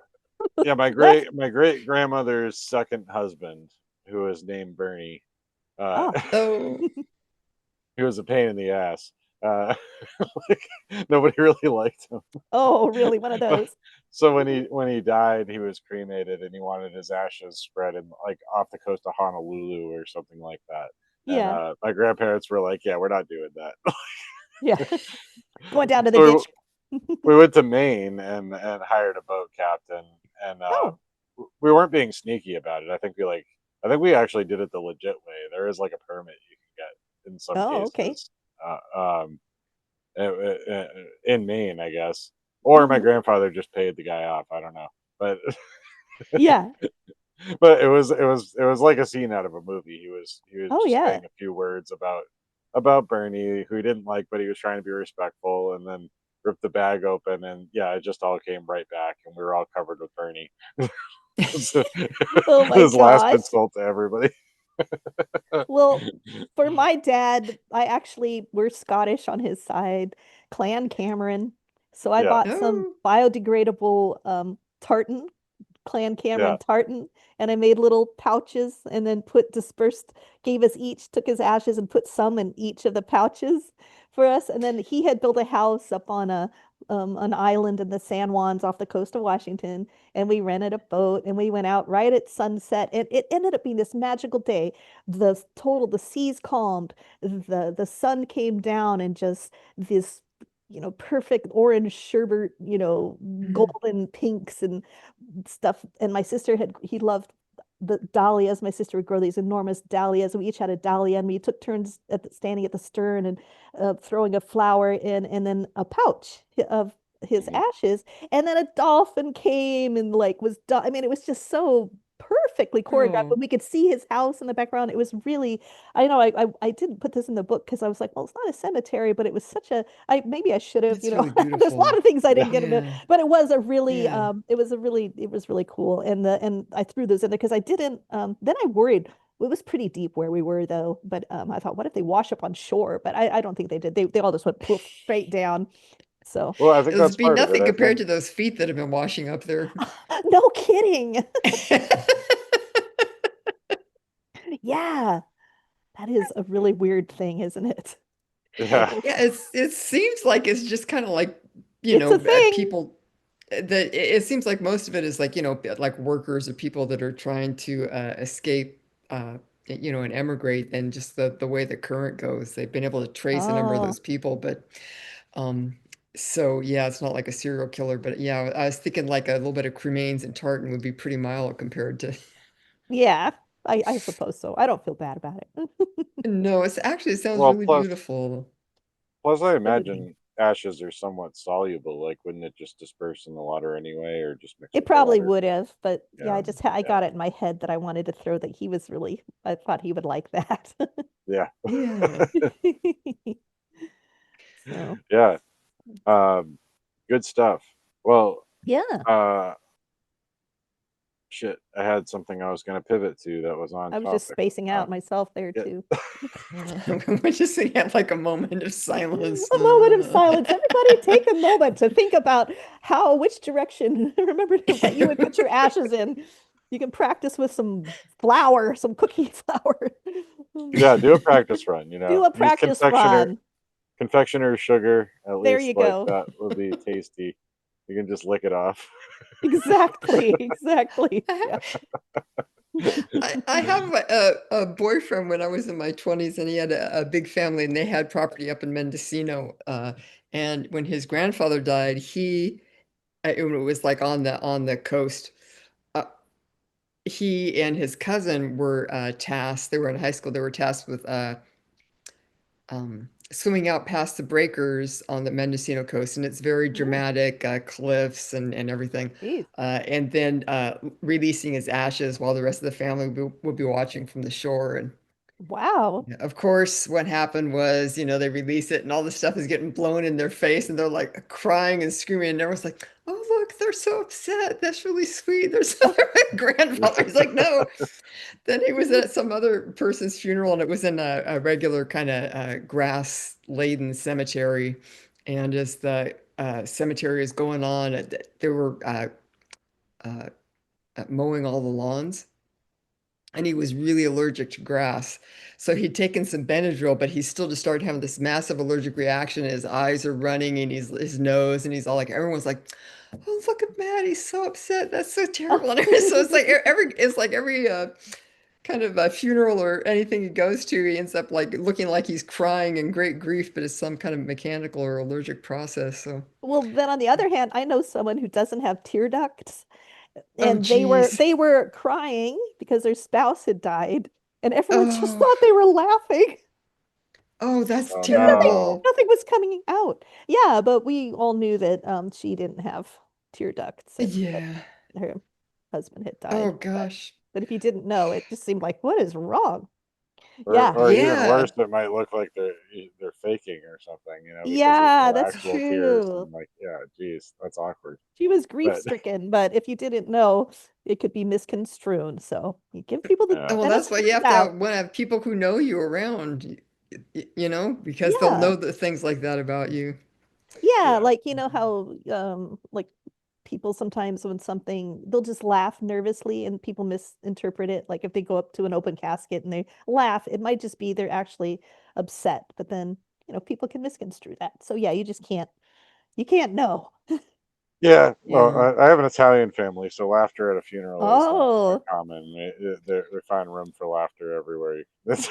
yeah, my that's great grandmother's second husband, who was named Bernie, uh, oh, Oh, he was a pain in the ass. Uh, like, nobody really liked him. oh, really one of those. So when he died, he was cremated, and he wanted his ashes spread in like off the coast of Honolulu or something like that. And Yeah, my grandparents were like, "Yeah, we're not doing that." yeah. Going down to the So ditch. we went to Maine and hired a boat captain, and Oh, we weren't being sneaky about it. I think we actually did it the legit way. There is like a permit you can get in some oh, okay. cases, in Maine, I guess, or my Hmm. grandfather just paid the guy off. I don't know, but Yeah. but it was like a scene out of a movie. He was Oh, just yeah. saying a few words about about Bernie, who he didn't like, but he was trying to be respectful, and then ripped the bag open, and yeah, it just all came right back, and we were all covered with Bernie. So, Oh my his last gosh. insult to everybody. Well, for my dad, I actually, we're Scottish on his side, Clan Cameron. So I Yeah, bought some Oh, biodegradable tartan, Clan yeah. Cameron tartan, and I made little pouches and then put dispersed, gave us each, took his ashes and put some in each of the pouches for us. And then he had built a house up on a an island in the San Juans off the coast of Washington, and we rented a boat and we went out right at sunset. And it ended up being this magical day. The seas calmed, the sun came down, and just this perfect orange sherbet, mhm. golden pinks and stuff. And my sister he loved the dahlias. My sister would grow these enormous dahlias. We each had a dahlia, and we took turns standing at the stern and throwing a flower in, and then a pouch of his Mhm. ashes. And then a dolphin came and like I mean, it was just so perfectly choreographed, but Oh, we could see his house in the background. It was really, I know I didn't put this in the book because I was like, well, it's not a cemetery, but it was such a, I maybe I should have, it's really there's a lot beautiful. of things I Yeah. didn't get into, Yeah, but it was a really, yeah. it was really cool. And I threw those in there because I didn't, then I worried. It was pretty deep where we were though, but I thought, what if they wash up on shore? But I don't think they did. They all just went poof straight down. So Well, I think It'll that's be part of it. nothing I compared think, to those feet that have been washing up there. no kidding. Yeah, that is a really weird thing, isn't it? yeah, It's Yeah, it seems like it's just kind of like, it's a thing. people that it seems like most of it is like, like workers or people that are trying to escape, and emigrate, and just the way the current goes. They've been able to trace a number of Oh, those people, but um, so yeah, it's not like a serial killer, but yeah, I was thinking like a little bit of cremains and tartan would be pretty mild compared to. yeah, I suppose so. I don't feel bad about it. No, it sounds well, really plus beautiful. I Absolutely. imagine ashes are somewhat soluble. Like, wouldn't it just disperse in the water anyway, or just mix It with the probably water? would have, but yeah, Yeah, I yeah, got it in my head that I wanted to throw that he was really, I thought he would like that. yeah, Yeah. So, yeah. Um, good stuff. Well, yeah, uh, shit, I had something I was going to pivot to that was on I was just topic. spacing out Um, myself there yeah, too. We're just gonna have like a moment of silence. A moment of silence. Everybody take a moment to think about which direction. Remember what you would put your ashes in. You can practice with some flour, some cookie flour. yeah, do a practice run. Do a Use practice run. confectioner sugar. At There least you like go. that would be tasty. You can just lick it off. Exactly. Exactly. I, Yeah. I have a boyfriend when I was in my 20s, and he had a big family, and they had property up in Mendocino. And when his grandfather died, it was like on the coast. Uh, he and his cousin were tasked. They were in high school. They were tasked with swimming out past the breakers on the Mendocino coast, and it's very Oh, dramatic, cliffs and everything. geez. And then releasing his ashes while the rest of the family will be watching from the shore. And Wow. yeah, of course, what happened was, they release it, and all the stuff is getting blown in their face, and they're like crying and screaming, and everyone's like, "Oh, look, they're so upset. That's really sweet." There's their grandfather. He's like, "No." Then he was at some other person's funeral, and it was in a regular kind of grass-laden cemetery. And as the cemetery is going on, they were uh, mowing all the lawns, and he was really allergic to grass. So he'd taken some Benadryl, but he still just started having this massive allergic reaction. His eyes are running, and his nose, and he's all like, everyone's like, "Oh, look at Matt, he's so upset. That's so terrible." And so it's like every kind of a funeral or anything he goes to, he ends up like looking like he's crying in great grief, but it's some kind of mechanical or allergic process. So, Well, then on the other hand, I know someone who doesn't have tear ducts, oh and geez. they were crying because their spouse had died, and everyone just Oh, thought they were laughing. oh, that's Oh no. terrible. Nothing was coming out. Yeah, but we all knew that she didn't have tear ducts and that Yeah. her husband had Oh died. gosh. But if you didn't know, it just seemed like, what is wrong? Yeah. Or even Yeah. worse, it might look like they're faking or something, because there's Yeah, no that's actual tears true. and like, yeah, geez, that's awkward. She was But grief-stricken, but if you didn't know, it could be misconstrued. So you give people the yeah, Well, that's benefit why of you the have to doubt. want to have people who know you around, because they'll Yeah. know the things like that about you. Yeah, yeah, like you know how like people sometimes when something they'll just laugh nervously and people misinterpret it. Like if they go up to an open casket and they laugh, it might just be they're actually upset, but then, people can misconstrue that. So yeah, you can't know. yeah. Well, Yeah. I have an Italian family, so laughter at a funeral is not Oh, uncommon. They find room for laughter everywhere. It's,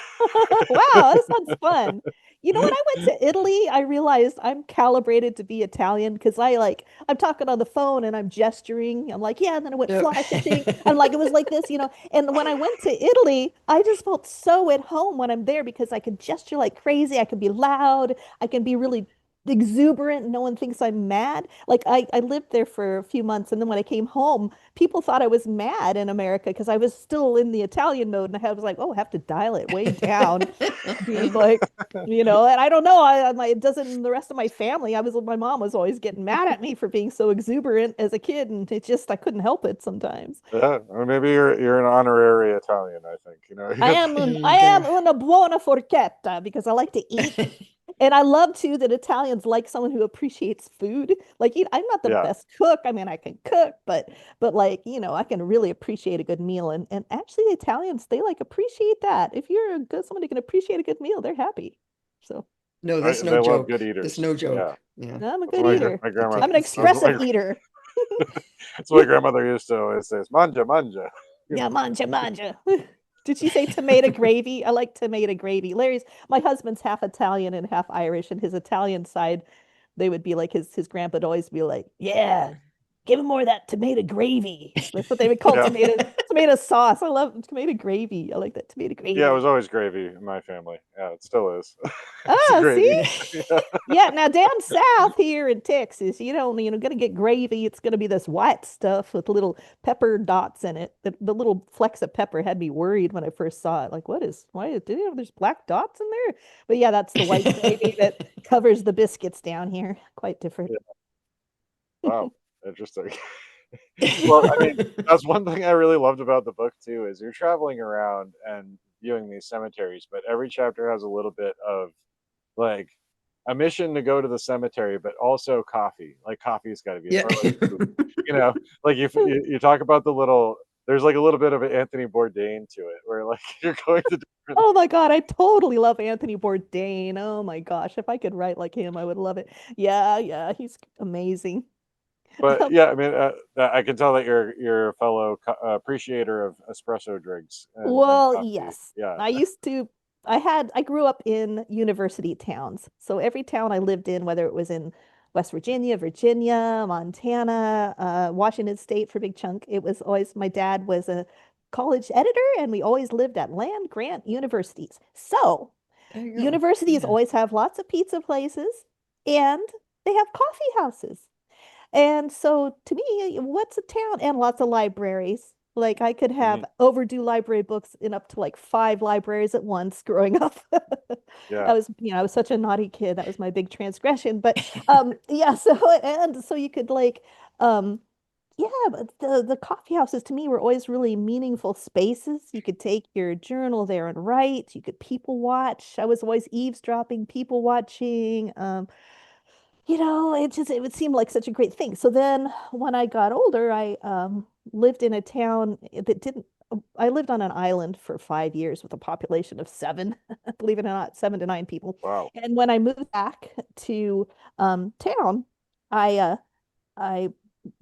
wow, that sounds fun. You know, when I went to Italy, I realized I'm calibrated to be Italian because I'm talking on the phone and I'm gesturing. I'm like, yeah, and then I went Yep. fly fishing. I'm like, it was like this. And when I went to Italy, I just felt so at home when I'm there because I could gesture like crazy. I can be loud. I can be really exuberant. No one thinks I'm mad. Like I lived there for a few months, and then when I came home, people thought I was mad in America because I was still in the Italian mode, and I was like, oh, I have to dial it way down, be like, and I don't know, it doesn't. The rest of my family, my mom was always getting mad at me for being so exuberant as a kid, and it just I couldn't help it sometimes. yeah, or maybe you're an honorary Italian. I think I am There un, you I go. am una buona forchetta because I like to eat. And I love too that Italians like someone who appreciates food. Like, I'm not the yeah, best cook. I mean, I can cook, but like, I can really appreciate a good meal. And actually the Italians, they like appreciate that. If you're a good someone who can appreciate a good meal, they're happy. So No, that's no they love good joke. That's eaters. no Yeah, joke. Yeah. I'm a that's good eater. my They grandma. take I'm an it That's expressive my seriously. eater. that's my grandmother used to always say, "Manja, manja." Yeah, manja, manja. Did she say tomato gravy? I like tomato gravy. My husband's half Italian and half Irish, and his Italian side, they would be like his grandpa would always be like, yeah, give him more of that tomato gravy. That's what they would call Yeah, tomato sauce. I love tomato gravy. I like that tomato yeah. It was gravy. always gravy in my family. Yeah, it still is. It's a Ah, see? gravy. Yeah. Yeah, Yeah, now down south here in Texas, you don't, gonna get gravy. It's gonna be this white stuff with little pepper dots in it. The little flecks of pepper had me worried when I first saw it. Like, there's black dots in there? But yeah, that's the white gravy that covers the biscuits down here. Quite different. yeah. Wow, interesting. Well, I mean, that's one thing I really loved about the book too, is you're traveling around and viewing these cemeteries, but every chapter has a little bit of like a mission to go to the cemetery, but also coffee. Like coffee's got to be there, Yeah. or like food. You know, like you talk about the little. There's like a little bit of an Anthony Bourdain to it, where like you're going to different. Oh my God, I totally love Anthony Bourdain. Oh my gosh, if I could write like him, I would love it. Yeah, yeah, he's amazing. But yeah, I mean, I can tell that you're a fellow appreciator of espresso drinks and Well, coffee. yes. Yeah, I grew up in university towns. So every town I lived in, whether it was in West Virginia, Virginia, Montana, Washington State for a big chunk, it was always my dad was a college editor and we always lived at land grant universities. So There you go. universities Yeah. always have lots of pizza places and they have coffee houses. And so to me, what's a town? And lots of libraries. Like I could hmm have overdue library books in up to like 5 libraries at once growing up. yeah. I was such a naughty kid. That was my big transgression. But yeah, so you could um yeah, but the coffee houses to me were always really meaningful spaces. You could take your journal there and write. You could people watch. I was always eavesdropping, people watching. It would seem like such a great thing. So then when I got older, I lived in a town that didn't, I lived on an island for 5 years with a population of seven, believe it or not, 7 to 9 people. Wow. And when I moved back to town, I, uh, I,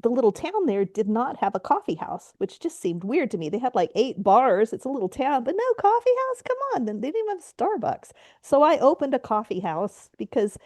the little town there did not have a coffee house, which just seemed weird to me. They had like 8 bars. It's a little town, but no coffee house. Come on. And they didn't even have Starbucks. So I opened a coffee house because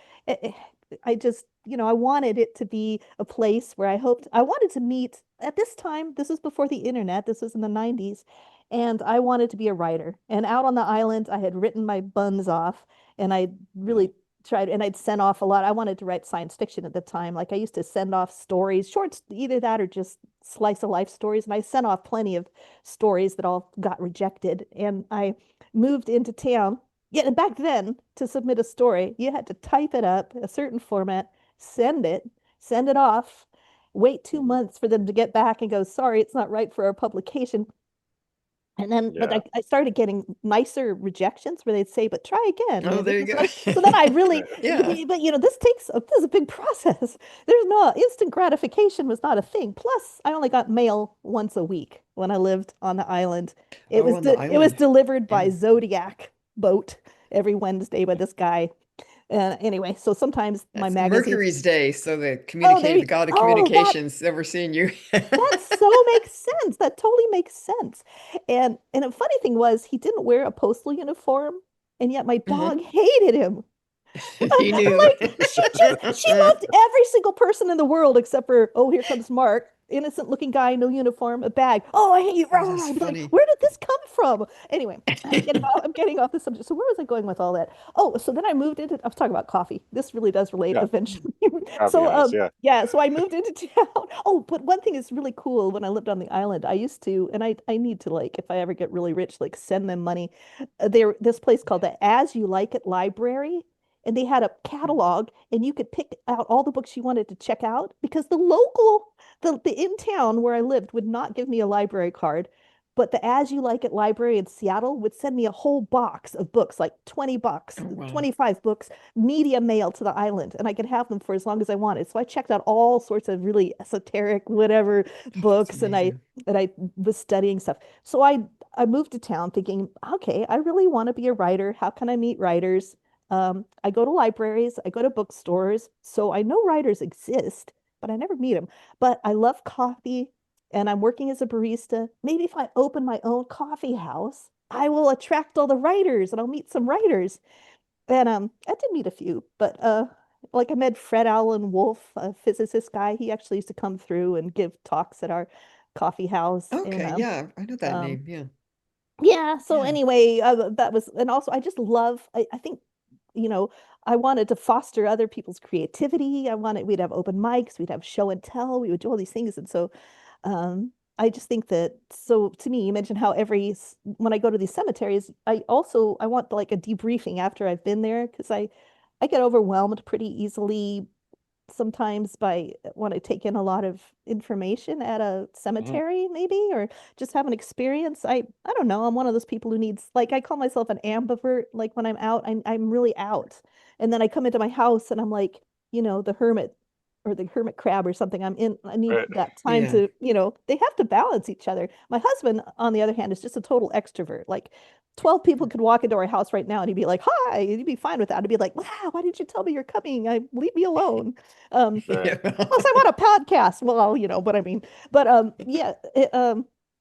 I just, I wanted it to be a place where I wanted to meet at this time. This was before the internet. This was in the 90s. And I wanted to be a writer. And out on the island, I had written my buns off and I Mhm. really tried, and I'd send off a lot. I wanted to write science fiction at the time. Like I used to send off stories, shorts, either that or just slice of life stories. And I sent off plenty of stories that all got rejected. And I moved into town. Yeah, and back then to submit a story, you had to type it up, a certain format, send it off, wait 2 months for them to get back and go, sorry, it's not right for our publication. And then, but Yeah. I started getting nicer rejections where they'd say, but try again. Oh, there you go. So then I really, Yeah. but this is a big process. There's no instant gratification was not a thing. Plus, I only got mail once a week when I lived on the island. Oh, on the It was island. delivered by Yeah. Zodiac boat every Wednesday by this guy. Anyway, so sometimes my That's magazines, Mercury's day, so the oh, the god of that communications overseeing you. that so makes sense. That totally makes sense. And a funny thing was he didn't wear a postal uniform, and yet my Uh-huh. dog hated him. He I'm knew. like, she loved every single person in the world except for, oh, here comes Mark, innocent looking guy, no uniform, a bag. Oh, I hate you. Oh, Rah. that's I'd be like, funny. where did this come from? Anyway, I'm getting off the subject. So where was I going with all that? Oh, so then I moved into, I was talking about coffee. This really does relate Yeah. eventually. Coffee So house. Yeah. yeah, so I moved into town. Oh, but one thing is really cool when I lived on the island, I used to, and I need to, like, if I ever get really rich, like send them money. This place called the As You Like It Library, and they had a catalog, and you could pick out all the books you wanted to check out because the in town where I lived would not give me a library card, but the As You Like It library in Seattle would send me a whole box of books, like 20 bucks, Oh, wow. 25 books, media mail to the island, and I could have them for as long as I wanted. So I checked out all sorts of really esoteric whatever That's books, amazing. and I was studying stuff. So I moved to town thinking, okay, I really want to be a writer. How can I meet writers? I go to libraries, I go to bookstores, so I know writers exist, but I never meet them. But I love coffee, and I'm working as a barista. Maybe if I open my own coffee house, I will attract all the writers and I'll meet some writers. And I did meet a few, but like I met Fred Allen Wolf, a physicist guy. He actually used to come through and give talks at our coffee house. And Okay, yeah, I know that um name. Yeah. yeah, so Yeah. anyway, that was, and also I just love, I think, you know, I wanted to foster other people's creativity. We'd have open mics, we'd have show and tell, we would do all these things. And so I just think that, so to me, you mentioned how when I go to these cemeteries, I want like a debriefing after I've been there because I get overwhelmed pretty easily sometimes by when I take in a lot of information at a Mhm. cemetery, maybe, or just have an experience. I don't know. I'm one of those people who needs, like, I call myself an ambivert. Like when I'm out, I'm really out. And then I come into my house and I'm like, the hermit or the hermit crab or something. I need Right. that time Yeah. to, they have to balance each other. My husband, on the other hand, is just a total extrovert. Like 12 people could walk into our house right now and he'd be like, hi, and he'd be fine with that. I'd be like, wow, why didn't you tell me you're coming? Leave me alone. Um, Right. Yeah. Plus, I want a podcast. Well, you know what I mean. But yeah.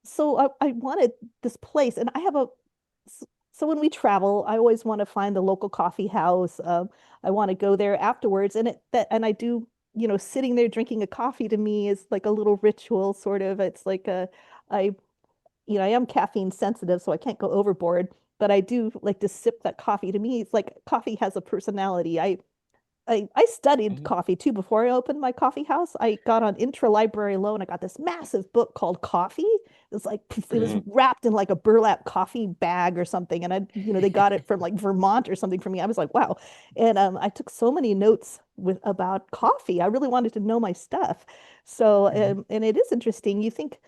So I wanted this place, and so when we travel, I always want to find the local coffee house. I want to go there afterwards, and I do. Sitting there drinking a coffee to me is like a little ritual, sort of. It's like I, I am caffeine sensitive, so I can't go overboard. But I do like to sip that coffee. To me, it's like coffee has a personality. I studied Mhm. coffee too before I opened my coffee house. I got on intralibrary loan. I got this massive book called Coffee. It was Mhm. wrapped in like a burlap coffee bag or something, and they got it from like Vermont or something for me. I was like, wow. And I took so many notes about coffee. I really wanted to know my stuff. So Mhm. and it is interesting. You think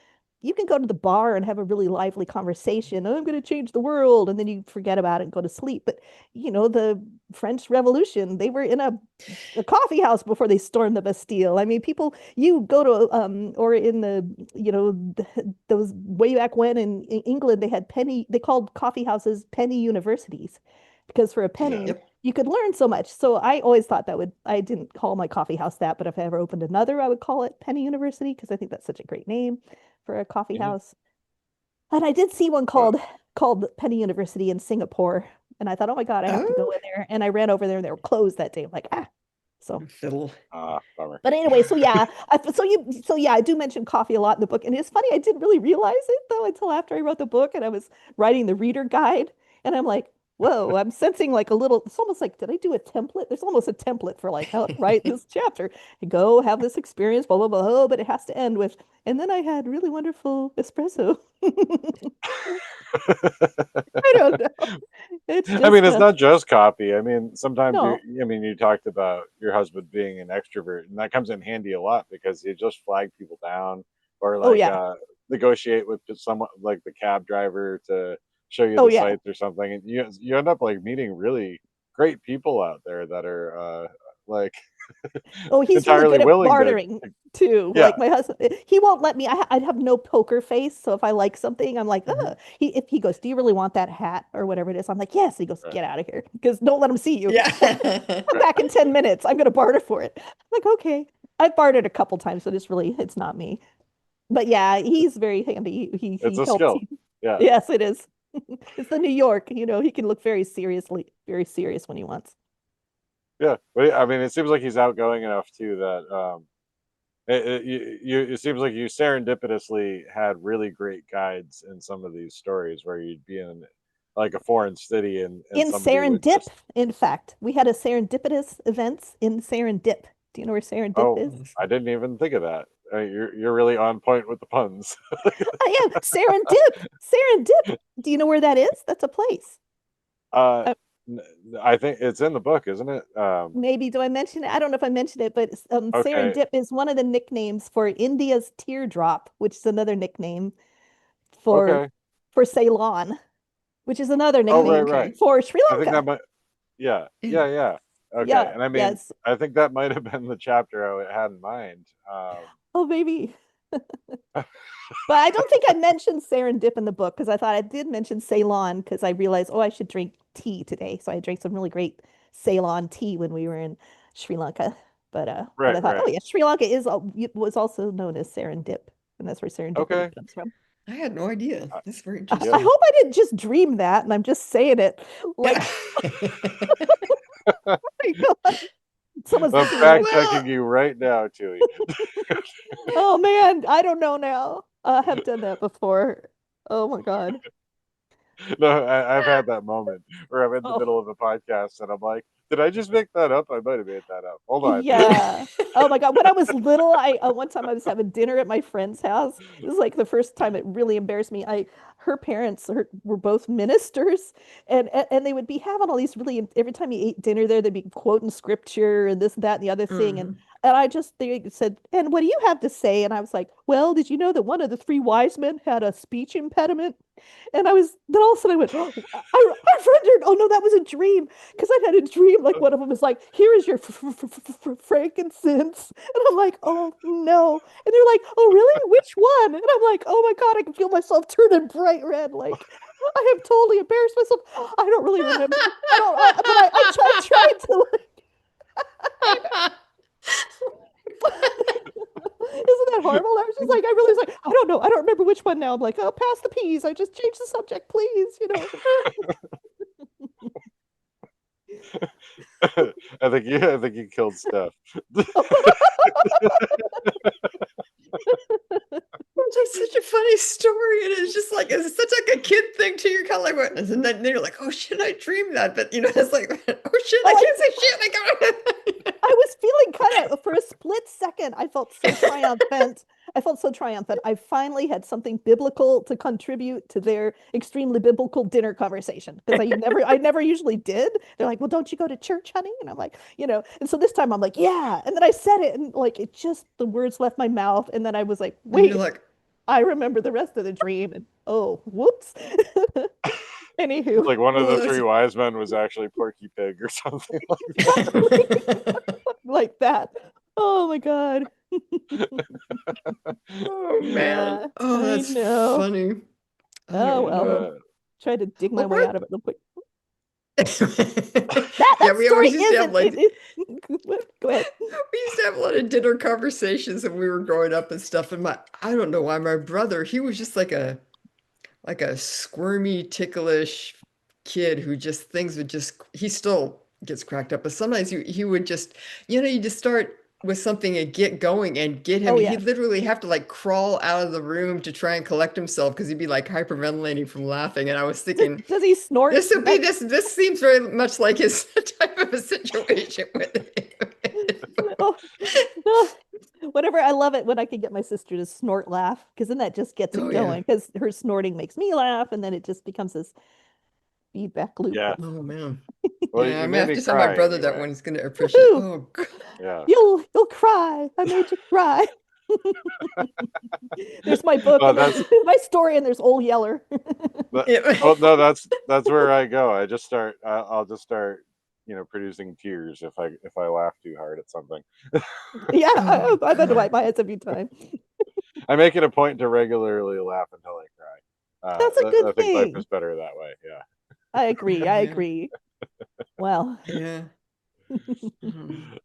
you can go to the bar and have a really lively conversation. Oh, I'm going to change the world, and then you forget about it and go to sleep. But the French Revolution, they were in a coffee house before they stormed the Bastille. I mean, people, you go to or in those way back when in England, they called coffee houses penny universities because for a Yeah. penny Yep. you could learn so much. So I always thought I didn't call my coffee house that, but if I ever opened another, I would call it Penny University because I think that's such a great name for a coffee Mhm. house. And I did see one Well, called Penny University in Singapore. And I thought, oh my God, I have to go Oh, in there. And I ran over there and they were closed that day. I'm like, ah. So, fiddle. bummer. but anyway, so yeah, so yeah, I do mention coffee a lot in the book. And it's funny, I didn't really realize it though until after I wrote the book and I was writing the reader guide. And I'm like, whoa, I'm sensing like a little, it's almost like, did I do a template? There's almost a template for like how to write this chapter. Go have this experience, blah, blah, blah, oh, but it has to end with, and then I had really wonderful espresso. I don't know. It's I mean, just, it's not just copy. I mean, sometimes no. you talked about your husband being an extrovert, and that comes in handy a lot because you just flag people down or Oh, like yeah. negotiate with someone like the cab driver to show you Oh, the yeah. sights or something. And you end up like meeting really great people out there that are like Oh, he's really entirely good at willing to, bartering too. yeah, Like my husband, he won't let me. I'd have no poker face. So if I like something, I'm like, Mhm. If he goes, "Do you really want that hat or whatever it is?" I'm like, "Yes." He goes, right, "Get out of here," because don't let him see you. Yeah. Come right. back in 10 minutes. I'm gonna barter for it. I'm like, okay. I've bartered a couple times, but it's not me. But yeah, he's very handy. It's He a helps. skill. Yeah. Yes, it is. It's the New York. He can look very serious when he wants. Yeah, but I mean, it seems like he's outgoing enough too that it seems like you serendipitously had really great guides in some of these stories where you'd be in like a foreign city and In somebody would Serendip, just, in fact, we had a serendipitous events in Serendip. Do you know where Serendip oh, is? I didn't even think of that. You're really on point with the puns. I am Serendip. Serendip. Do you know where that is? That's a place. uh, Uh, n- I think it's in the book, isn't it? maybe do I mention it? I don't know if I mentioned it, but Okay, Serendip is one of the nicknames for India's teardrop, which is another nickname for okay. Ceylon, which is another Oh, Oh, right, nickname right. okay. for Sri I think that Lanka. might, yeah, Yeah. yeah, yeah. Okay, Yeah, and I mean, yes. I think that might have been the chapter I had in mind. Oh, maybe. But I don't think I mentioned Serendip in the book because I thought I did mention Ceylon because I realized, oh, I should drink tea today. So I drank some really great Ceylon tea when we were in Sri Lanka. But Right, I thought, oh right. yeah, Sri Lanka was also known as Serendip, and that's where serendipity Okay. comes from. I had no idea. Uh, That's very I yep. interesting. hope I didn't just dream that, and I'm just saying it Yeah. like, oh my God, someone's I'm listening fact like, Well, checking you right now, Tui. oh man, I don't know now. I have done that before. Oh my God. No, I've had that moment where I'm in the middle Oh. of a podcast and I'm like, did I just make that up? I might have made that up. Hold on. Yeah. Oh my God. When I was little, I one time I was having dinner at my friend's house. It was like the first time it really embarrassed me. Her parents were both ministers, and they would be having all these really every time you ate dinner there, they'd be quoting scripture and this, that, and the other thing. And mhm. and I just they said, and what do you have to say? And I was like, well, did you know that one of the three wise men had a speech impediment? And then all of a sudden I went, oh, I rendered, oh no, that was a dream. Because I had a dream, like one of them is like, here is your frankincense. And I'm like, oh no. And they're like, oh really? Which one? And I'm like, oh my God, I can feel myself turning bright red. Like, I have totally embarrassed myself. I don't really remember. I don't, but I tried to like, isn't that horrible? I was just like, I really was like, I don't know. I don't remember which one now. I'm like, oh, pass the peas. I just changed the subject, please. I think you killed Steph. It's just such a funny story, and it's just like it's such like a kid thing too. You're kind of like, what? And then you're like, oh shit, I dreamed that, but it's like, oh shit, I Oh, can't say shit. I was feeling kind of for a split second, I felt so triumphant. I felt so triumphant. I finally had something biblical to contribute to their extremely biblical dinner conversation because I never usually did. They're like, "Well, don't you go to church, honey?" And I'm like. And so this time I'm like, "Yeah." And then I said it, and like it just the words left my mouth, and then I was like, And you're "Wait, like, I remember the rest of the dream." And oh, whoops. Anywho, Like one of well, the it three was. wise men was actually Porky Pig or something exactly like that. Oh my God. Oh man. Yeah, Oh, I that's know. funny. I Oh don't well, know. like tried to dig my Well, way out of it real quick. that. That yeah, we story always used to have isn't like it. Go ahead. we used to have a lot of dinner conversations when we were growing up and stuff. And I don't know why my brother, he was just like a squirmy, ticklish kid who just things would just he still gets cracked up, but sometimes he would just you just start with something and get going and get him. Oh He'd yeah. literally have to like crawl out of the room to try and collect himself because he'd be like hyperventilating from laughing. And I was thinking, Does he snort? this would be this seems very much like his type of a situation with No, no. Whatever. I love it when I can get my sister to snort laugh because then that just gets Oh it yeah. going because her snorting makes me laugh and then it just becomes this feedback loop. Yeah. Oh man. Well, Yeah, you I'm gonna made have me to tell my cry brother that anyway. one. He's gonna appreciate. Woohoo! Oh God. Yeah. You'll cry. I made you cry. There's my book Well, and there's that's my story and there's Old Yeller. that. Yeah. Well, no, that's where I go. I just start. I'll just start, producing tears if I laugh too hard at something. Yeah, Oh I've had to wipe God. my eyes every time. I make it a point to regularly laugh until I cry. That's a good I think life thing. is better that way. Yeah. I agree. I Yeah. agree. Well, Yeah. Mhm.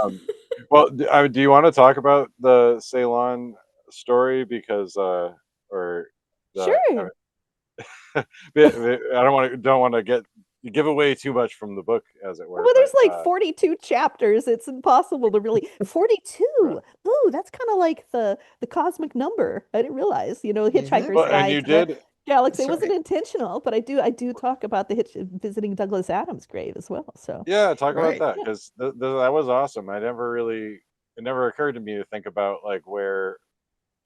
um, well, do you want to talk about the Ceylon story because or the sure. I don't want to give away too much from the book, as it were, Well, but there's like 42 chapters. It's impossible to really 42. right. Ooh, that's kind of like the cosmic number. I didn't realize, Is it? Hitchhiker's Well, and Guide you to the did. Galaxy. It wasn't Sorry. intentional, but I do talk about the visiting Douglas Adams' grave as well. So, Yeah, talk about Right. that yeah. because that was awesome. It never occurred to me to think about like where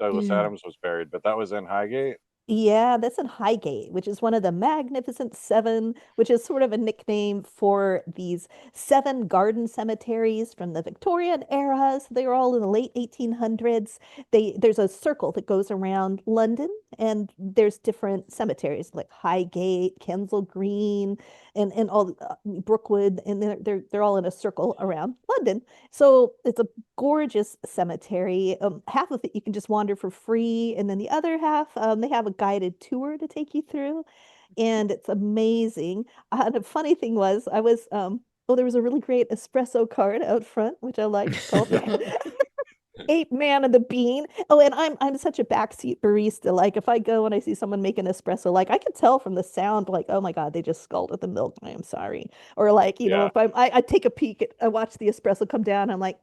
Douglas Yeah. Adams was buried, but that was in Highgate. Yeah, that's in Highgate, which is one of the Magnificent Seven, which is sort of a nickname for these seven garden cemeteries from the Victorian era. So they were all in the late 1800s. There's a circle that goes around London, and there's different cemeteries like Highgate, Kensal Green, and all Brookwood, and they're all in a circle around London. So it's a gorgeous cemetery. Half of it you can just wander for free, and then the other half, they have a guided tour to take you through, and it's amazing. The funny thing was, oh, there was a really great espresso cart out front, which I liked. It's called the Ape Man and the Bean. Oh, and I'm such a backseat barista. Like if I go and I see someone making espresso, like I can tell from the sound, like, oh my God, they just scalded the milk. I am sorry. Or like, Yeah, if I take a peek I watch the espresso come down, I'm like,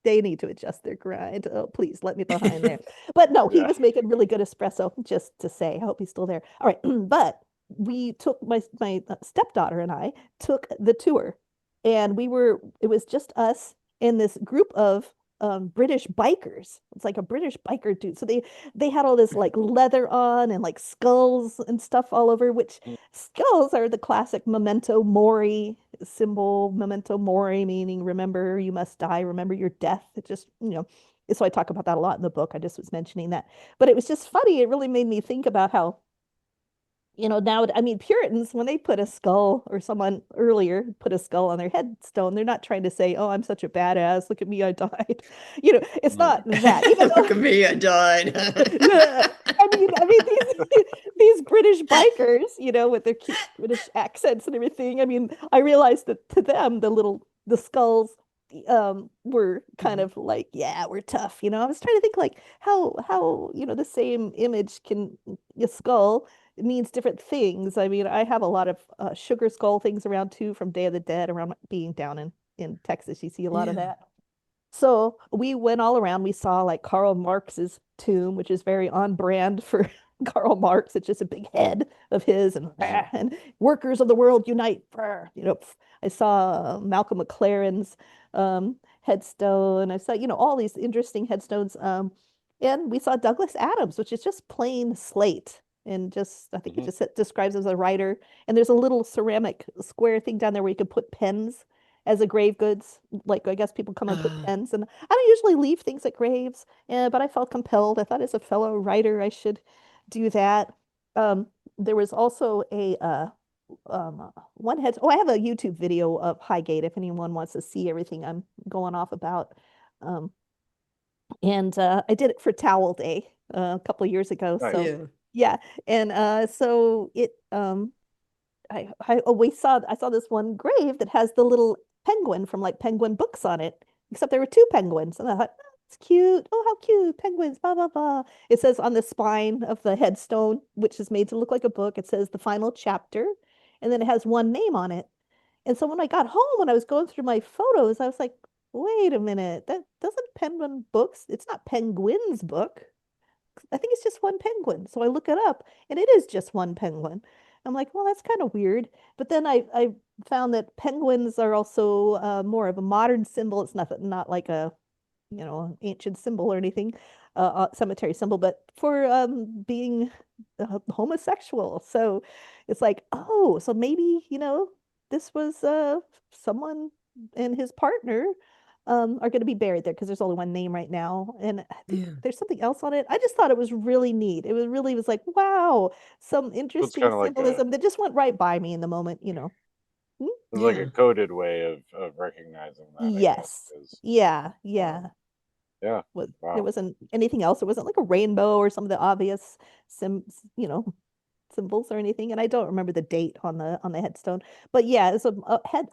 they need to adjust their grind. Oh, please let me behind there. But no, he yeah. was making really good espresso, just to say. I hope he's still there. All right. But we took my stepdaughter and I took the tour, and it was just us and this group of British bikers. It's like a British biker dude. So they had all this like leather on and like skulls and stuff all over, which Mm. skulls are the classic memento mori symbol. Memento mori meaning remember you must die, remember your death. It just, so I talk about that a lot in the book. I just was mentioning that. But it was just funny. It really made me think about how now, I mean, Puritans, when they put a skull, or someone earlier put a skull on their headstone, they're not trying to say, oh, I'm such a badass. Look at me, I died. It's Mhm. not that. Even Look at me, I died. though, I mean, these British bikers, with their cute British accents and everything. I mean, I realized that to them, the skulls, were kind Mhm. of like, yeah, we're tough. I was trying to think like how the same image can a skull it means different things. I mean, I have a lot of sugar skull things around too from Day of the Dead around being down in Texas. You see a lot of Yeah. that. So we went all around. We saw like Karl Marx's tomb, which is very on brand for Karl Marx. It's just a big head of his, and Mhm. and workers of the world unite. I saw Malcolm McLaren's headstone. I saw, all these interesting headstones. And we saw Douglas Adams, which is just plain slate. And just, I think it Mhm. just describes as a writer. And there's a little ceramic square thing down there where you could put pens as a grave goods. Like I guess people come and put Uh, pens, and I don't usually leave things at graves, but I felt compelled. I thought as a fellow writer, I should do that. There was also a one head. Oh, I have a YouTube video of Highgate if anyone wants to see everything I'm going off about. Um, and I did it for Towel Day a couple of years ago. So Nice. yeah. yeah, and so it I saw this one grave that has the little penguin from like Penguin Books on it, except there were two penguins, and I thought, "Oh, it's cute. Oh, how cute penguins!" Blah blah blah. It says on the spine of the headstone, which is made to look like a book, it says the final chapter, and then it has one name on it. And so when I got home, when I was going through my photos, I was like, wait a minute, that doesn't Penguin Books, it's not Penguin's book. I think it's just one penguin. So I look it up and it is just one penguin. I'm like, well, that's kind of weird. But then I found that penguins are also more of a modern symbol. It's not like a ancient symbol or anything, cemetery symbol, but for being homosexual. So it's like, oh, so maybe, this was someone and his partner are going to be buried there because there's only one name right now. And I think Yeah. there's something else on it. I just thought it was really neat. It was like, wow, some So it's interesting kind of like a symbolism that just went right by me in the moment. Hmm? it's like a Yeah. coded way of recognizing that, I guess. Yes. Is Yeah. um, Yeah. yeah, There wow. wasn't anything else. It wasn't like a rainbow or some of the obvious sim, symbols or anything. And I don't remember the date on the headstone. But yeah, it's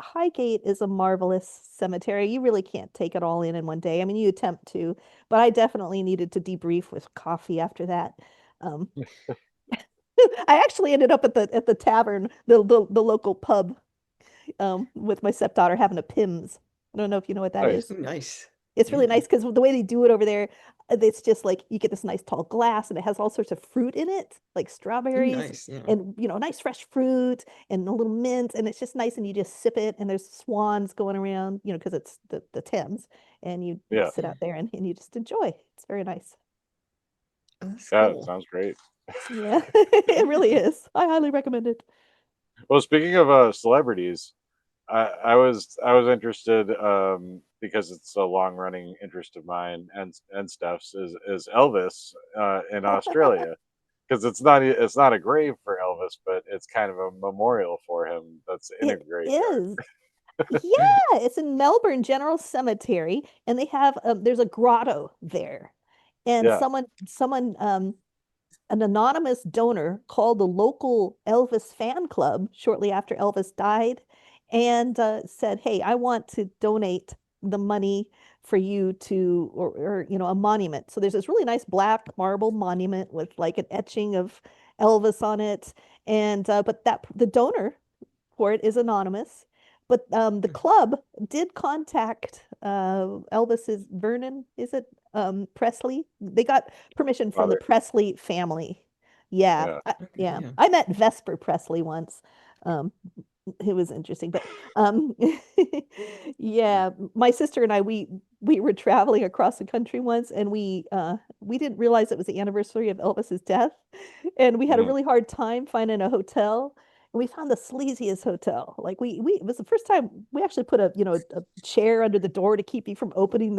Highgate is a marvelous cemetery. You really can't take it all in one day. I mean, you attempt to, but I definitely needed to debrief with coffee after that. Um, I actually ended up at the tavern, the local pub, with my stepdaughter having a Pimm's. I don't know if you know what that is. Nice. Oh, nice. It's really Yeah. nice because the way they do it over there, it's just like you get this nice tall glass and it has all sorts of fruit in it, like Oh, strawberries nice. Yeah. and nice fresh fruit and a little mint, and it's just nice and you just sip it and there's swans going around, because it's the Thames, and you Yeah, sit Yeah. out there and you just enjoy. It's very nice. Oh, that's yeah, it cool. sounds great. Yeah, it really is. I highly recommend it. Well, speaking of celebrities, I was interested because it's a long running interest of mine and Steph's is Elvis in Australia, because it's not a grave for Elvis, but it's kind of a memorial for him that's in a It graveyard. is. Yeah, it's in Melbourne General Cemetery, and they have there's a grotto there, and Yeah. someone an anonymous donor called the local Elvis fan club shortly after Elvis died, and said, "Hey, I want to donate the money for you to or a monument." So there's this really nice black marble monument with like an etching of Elvis on it, and but that the donor for it is anonymous. But the club did contact Elvis's Vernon, is it Presley? They got permission from the Father. Presley family. Yeah, Yeah. Okay. yeah. Yeah. I met Vesper Presley once. Um, it was interesting, but yeah, my sister and I we were traveling across the country once, and we didn't realize it was the anniversary of Elvis's death, and we had a Mhm. really hard time finding a hotel. And we found the sleaziest hotel. Like we it was the first time we actually put a chair under the door to keep you from opening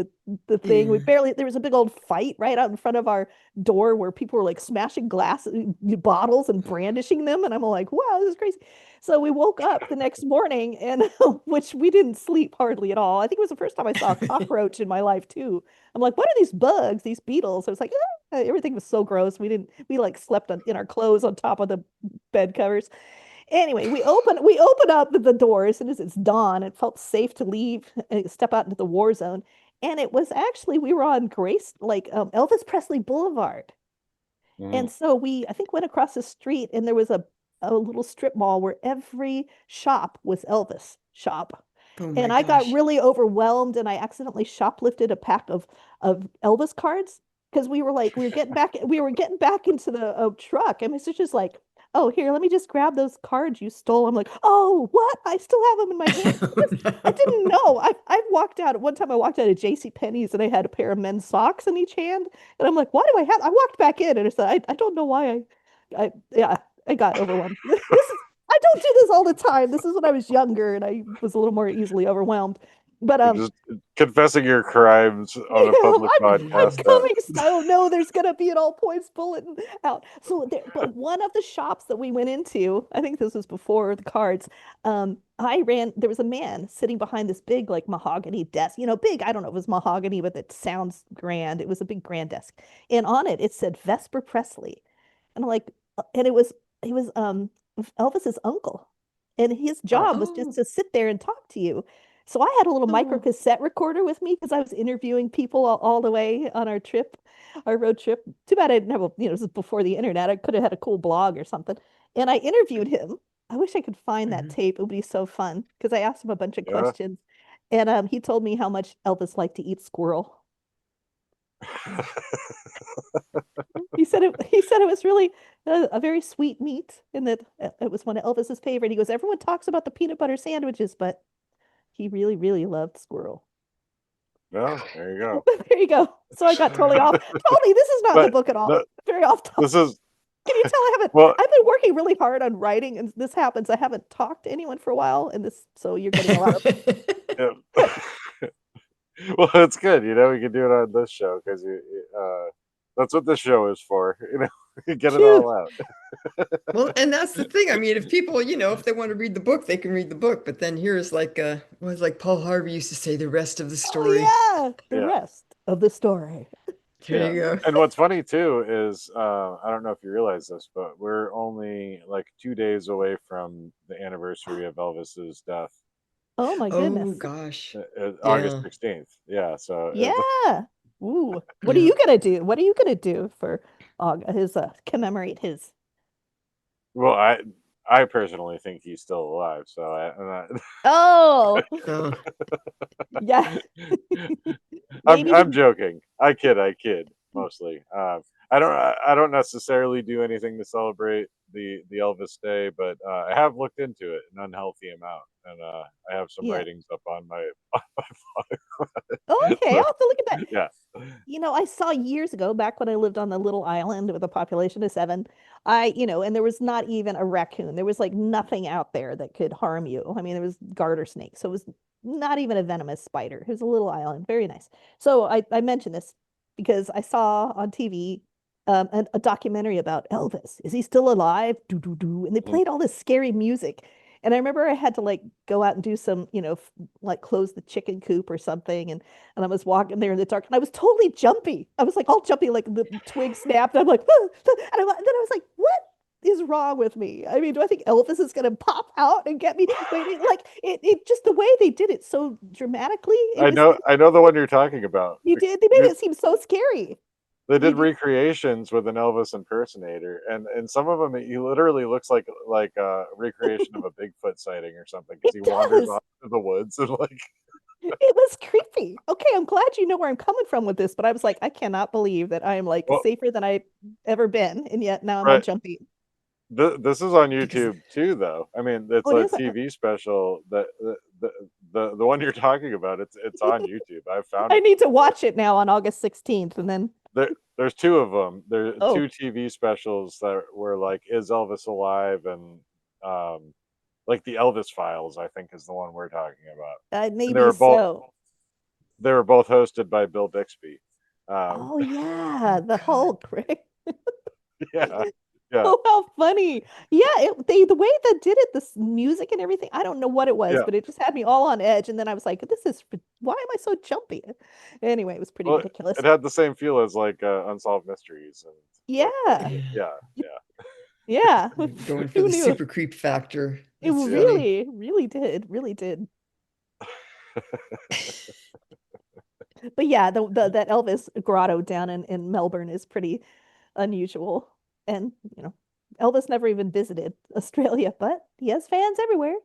the thing. We Yeah. barely there was a big old fight right out in front of our door where people were like smashing glass bottles and brandishing them, and I'm like, wow, this is crazy. So we woke up the next morning, and which we didn't sleep hardly at all. I think it was the first time I saw a cockroach in my life too. I'm like, what are these bugs, these beetles? I was like, everything was so gross. We like slept in our clothes on top of the bed covers. Anyway, we open up the door as soon as it's dawn. It felt safe to leave and step out into the war zone. And it was actually we were on Grace, like Elvis Presley Boulevard. Mhm. And so I think, went across the street, and there was a little strip mall where every shop was Elvis shop. Oh my And I got gosh. really overwhelmed, and I accidentally shoplifted a pack of Elvis cards because we were getting back into the truck, and my sister's like, "Oh, here, let me just grab those cards you stole." I'm like, "Oh, what? I still have them in my hand." Oh Because I didn't no. know. I walked out at one time. I walked out of J.C. Penney's, and I had a pair of men's socks in each hand. And I'm like, why do I have? I walked back in and I said, I don't know why yeah, I got overwhelmed. I don't do this all the time. This is when I was younger and I was a little more easily overwhelmed. But You're just confessing your crimes on a public I'm podcast. coming. Oh no, there's gonna be an all points bulletin out. So there, but one of the shops that we went into, I think this was before the cards. There was a man sitting behind this big like mahogany desk. Big. I don't know if it was mahogany, but it sounds grand. It was a big grand desk, and on it said Vesper Presley, and I'm like, and it was Elvis's uncle, and his Oh, job was just Oh. to sit there and talk to you. So I had a little micro Oh. cassette recorder with me because I was interviewing people all the way on our trip, our road trip. Too bad I didn't have this is before the internet. I could have had a cool blog or something. And I interviewed him. I wish I could find that Mhm. tape. It would be so fun because I asked him a bunch of Yeah. questions, and he told me how much Elvis liked to eat squirrel. He said it was really a very sweet meat, and that it was one of Elvis's favorite. He goes, everyone talks about the peanut butter sandwiches, but he really, really loved squirrel. Well, there you go. There you go. So I got totally off. Totally, this is not the But book at all. no, Very off topic. this is Can you tell well, I've been working really hard on writing, and this happens. I haven't talked to anyone for a while, and this, so you're getting a lot of yeah. good. Well, it's good. We can do it on this show because that's what this show is for. You get it Phew. all out. Well, and that's the thing. I mean, if people, if they want to read the book, they can read the book. But then here's like, was like Paul Harvey used to say, the rest of the story. Oh yeah, the Yeah, rest of the story. There yeah. you go. And what's funny too is I don't know if you realize this, but we're only like 2 days away from the anniversary of Elvis's death, Oh my Oh goodness. gosh. August Yeah. 16th. Yeah, so Yeah. Ooh. What are Yeah. you gonna do? What are you gonna do for his commemorate his? well, I personally think he's still alive. So Oh, Oh. yeah. I'm Maybe I'm he. joking. I kid mostly. I don't necessarily do anything to celebrate the Elvis Day, but I have looked into it an unhealthy amount, and I have some Yeah. writings up on my on my Oh, blog. okay. I'll So have to look at that. yeah, I saw years ago, back when I lived on the little island with a population of seven, and there was not even a raccoon. There was like nothing out there that could harm you. I mean, there was garter snakes, so it was not even a venomous spider. It was a little island, very nice. So I mentioned this because I saw on TV a documentary about Elvis. Is he still alive? Do do do, and they mm, played all this scary music. And I remember I had to like go out and do some, like close the chicken coop or something, and I was walking there in the dark, and I was totally jumpy. I was like all jumpy, like the twig snapped. And I'm like, "Ah, ah," and then I was like, what is wrong with me? I mean, do I think Elvis is gonna pop out and get me? But it just the way they did it so dramatically, it was I know the one you're talking about. they made it seem so scary. They They did did, recreations with an Elvis impersonator, and some of them he literally looks like a recreation of a Bigfoot sighting or something because it he wanders does. off into the woods and like It was creepy. Okay, I'm glad you know where I'm coming from with this, but I was like, I cannot believe that I am like well, safer than I've ever been, and yet now I'm all right. jumpy. This is on Because YouTube too, though. I mean, it's Oh, it a is. TV special that the one you're talking about. It's on YouTube. I found I it need to before. watch it now on August 16th, and then There's two of them. There are oh, two TV specials that were like, "Is Elvis alive?" and um, like the Elvis Files. I think is the one we're talking about. And maybe so. they were both hosted by Bill Bixby. Um, Oh yeah, oh the God. Hulk, right? yeah, yeah, Oh, how funny. Yeah, the way that did it, this music and everything, I don't know what it was, yeah. but it just had me all on edge. And then I was like, why am I so jumpy? Anyway, it was pretty Well, ridiculous. it had the same feel as like Unsolved Mysteries and like Yeah, Yeah. yeah, yeah. yeah. Going for Who the knew? super creep factor. It That's Yeah. funny. really, really did. But yeah, the that Elvis grotto down in Melbourne is pretty unusual. And, Elvis never even visited Australia, but he has fans everywhere.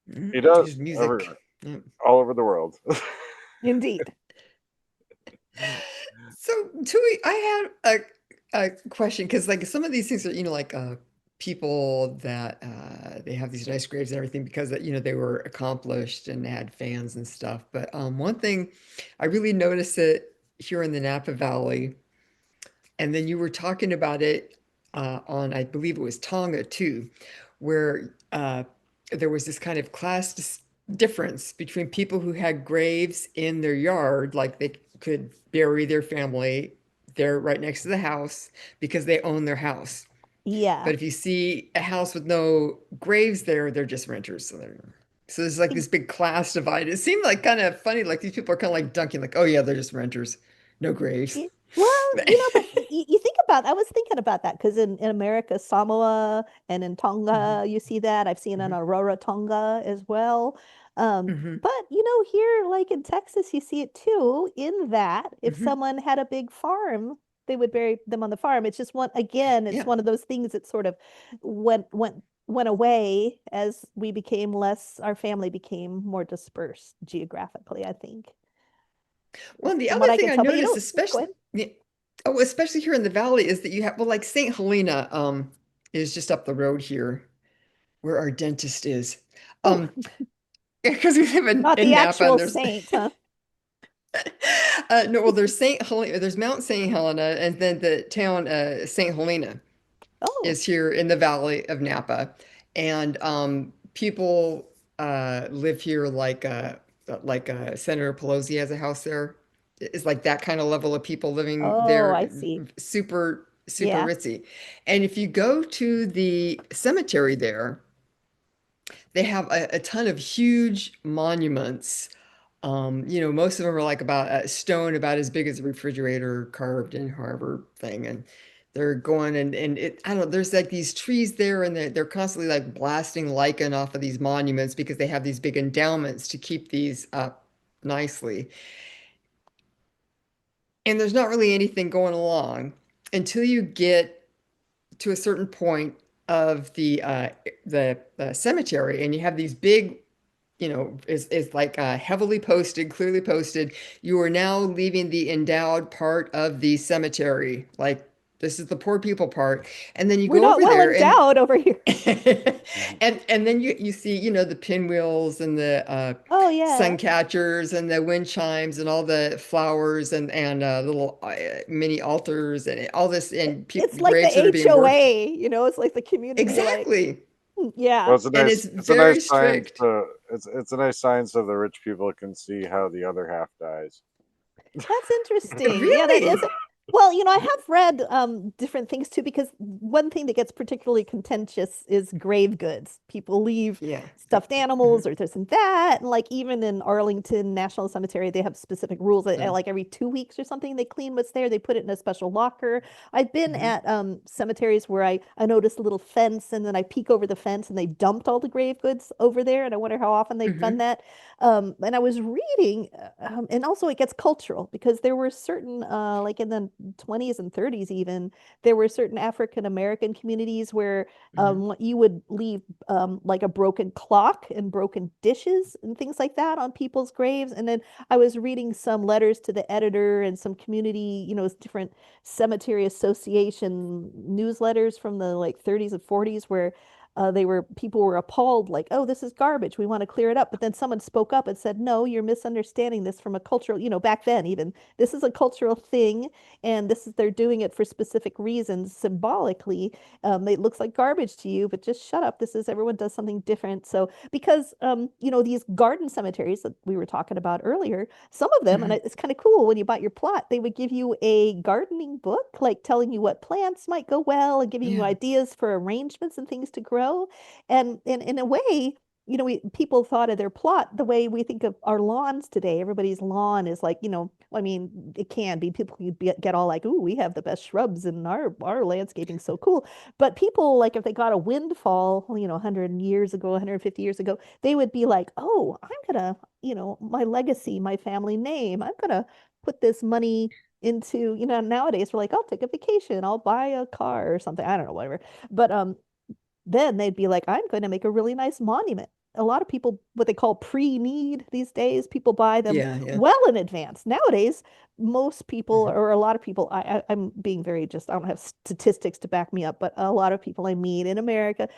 He His does everywhere, music. Yeah. all over the world. Indeed. So, Tui, I had a question because, like, some of these things are, like, people that they have these nice graves and everything because that, they were accomplished and had fans and stuff. But one thing I really noticed it here in the Napa Valley, and then you were talking about it on, I believe it was Tonga too, where there was this kind of difference between people who had graves in their yard, like they could bury their family there right next to the house because they own their house. Yeah. But if you see a house with no graves there, they're just renters. So there's like this big class divide. It seemed like kind of funny, like these people are kind of like dunking, like, oh yeah, they're just renters, no graves. Well, but you think about, I was thinking about that because in America, Samoa and in Mhm, Tonga, you see that. I've seen in mhm, Aurora, Tonga as well. mhm, But here, like in Texas, you see it too, in that if mhm. someone had a big farm, they would bury them on the farm. It's just it's Yeah. one of those things that sort of went went away as we became less, our family became more dispersed geographically, I think, Well, the from other what I thing can I tell. But noticed, go especially, ahead. yeah, oh, especially here in the valley, is that you have, well, like St. Helena, is just up the road here where our dentist is. Oh, Um, because we live not in the Napa and actual there's saint, huh? no, well, there's St. Helena, there's Mount St. Helena, and then the town St. Helena Oh, is here in the valley of Napa, and people live here like Senator Pelosi has a house there. It's like that kind of level of people living oh, there, I see. super Yeah. ritzy. And if you go to the cemetery there, they have a ton of huge monuments. Most of them are like about a stone about as big as a refrigerator carved in Harvard thing. And they're going and it, I don't know, there's like these trees there and they're constantly like blasting lichen off of these monuments because they have these big endowments to keep these up nicely. And there's not really anything going along until you get to a certain point of the cemetery and you have these big is like heavily posted, clearly posted. You are now leaving the endowed part of the cemetery. Like this is the poor people part. And then you We're go not over well there and endowed over here. Mhm. and then you see, the pinwheels and the Oh, sun yeah. catchers and the wind chimes and all the flowers and little mini altars and all this and It's like the graves that are being worked. HOA, it's like the community, like, Exactly. yeah. Well, And it's it's a nice very sign strict. to it's a nice sign so the rich people can see how the other half dies. That's interesting. Yeah, that is. Really? Well, I have read different things too, because one thing that gets particularly contentious is grave goods. People leave Yeah. stuffed animals Mhm. or this and that. And like even in Arlington National Cemetery, they have specific rules that Yeah. like every 2 weeks or something, they clean what's there. They put it in a special locker. I've been Mhm. at cemeteries where I noticed a little fence and then I peek over the fence and they dumped all the grave goods over there. And I wonder how often they've done Mhm. that. And I was reading, and also it gets cultural because there were certain, like in the 20s and 30s, even, there were certain African American communities where Mhm. you would leave like a broken clock and broken dishes and things like that on people's graves. And then I was reading some letters to the editor and some community, different cemetery association newsletters from the like 30s and 40s where people were appalled, like, oh, this is garbage. We want to clear it up. But then someone spoke up and said, no, you're misunderstanding this from a cultural, back then even, this is a cultural thing, and they're doing it for specific reasons symbolically. It looks like garbage to you, but just shut up. Everyone does something different. So because these garden cemeteries that we were talking about earlier, some of them, and Mhm. it's kind of cool, when you bought your plot, they would give you a gardening book, like telling you what plants might go well and giving you Yeah. ideas for arrangements and things to grow. And in a way, people thought of their plot the way we think of our lawns today. Everybody's lawn is like, I mean, it can be, people can get all like, ooh, we have the best shrubs and our landscaping's so cool. But people, like, if they got a windfall, 100 years ago, 150 years ago, they would be like, oh, I'm gonna, my legacy, my family name, I'm gonna put this money into, nowadays we're like, I'll take a vacation, I'll buy a car or something. I don't know, whatever. But then they'd be like, I'm going to make a really nice monument. A lot of people, what they call pre-need these days, people buy them Yeah. Yeah. well in advance. Nowadays, most people, Mhm. or a lot of people, I'm being very just, I don't have statistics to back me up, but a lot of people I meet in America,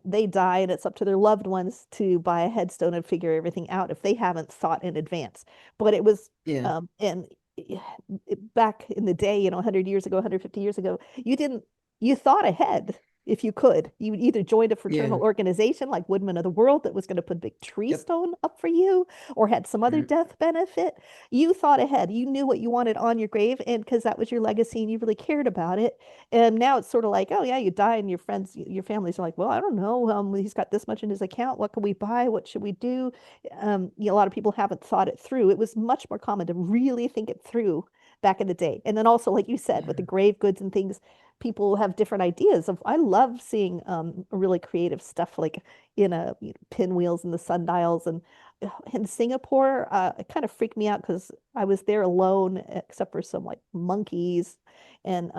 they die and it's up to their loved ones to buy a headstone and figure everything out if they haven't thought in advance. But it was, Yeah. and back in the day, 100 years ago, 150 years ago, you thought ahead if you could. You either joined a Yeah. fraternal organization like Woodmen of the World that was going to put a big tree Yep. stone up for you, or had some other Mhm. death benefit. You thought ahead. You knew what you wanted on your grave, and because that was your legacy and you really cared about it. And now it's sort of like, oh yeah, you die, and your friends, your families are like, well, I don't know. He's got this much in his account. What can we buy? What should we do? A lot of people haven't thought it through. It was much more common to really think it through back in the day. And then also, like you said, with the Yeah. grave goods and things, people have different ideas of. I love seeing really creative stuff like in pinwheels and the sundials, and in Singapore, it kind of freaked me out because I was there alone, except for some like monkeys, and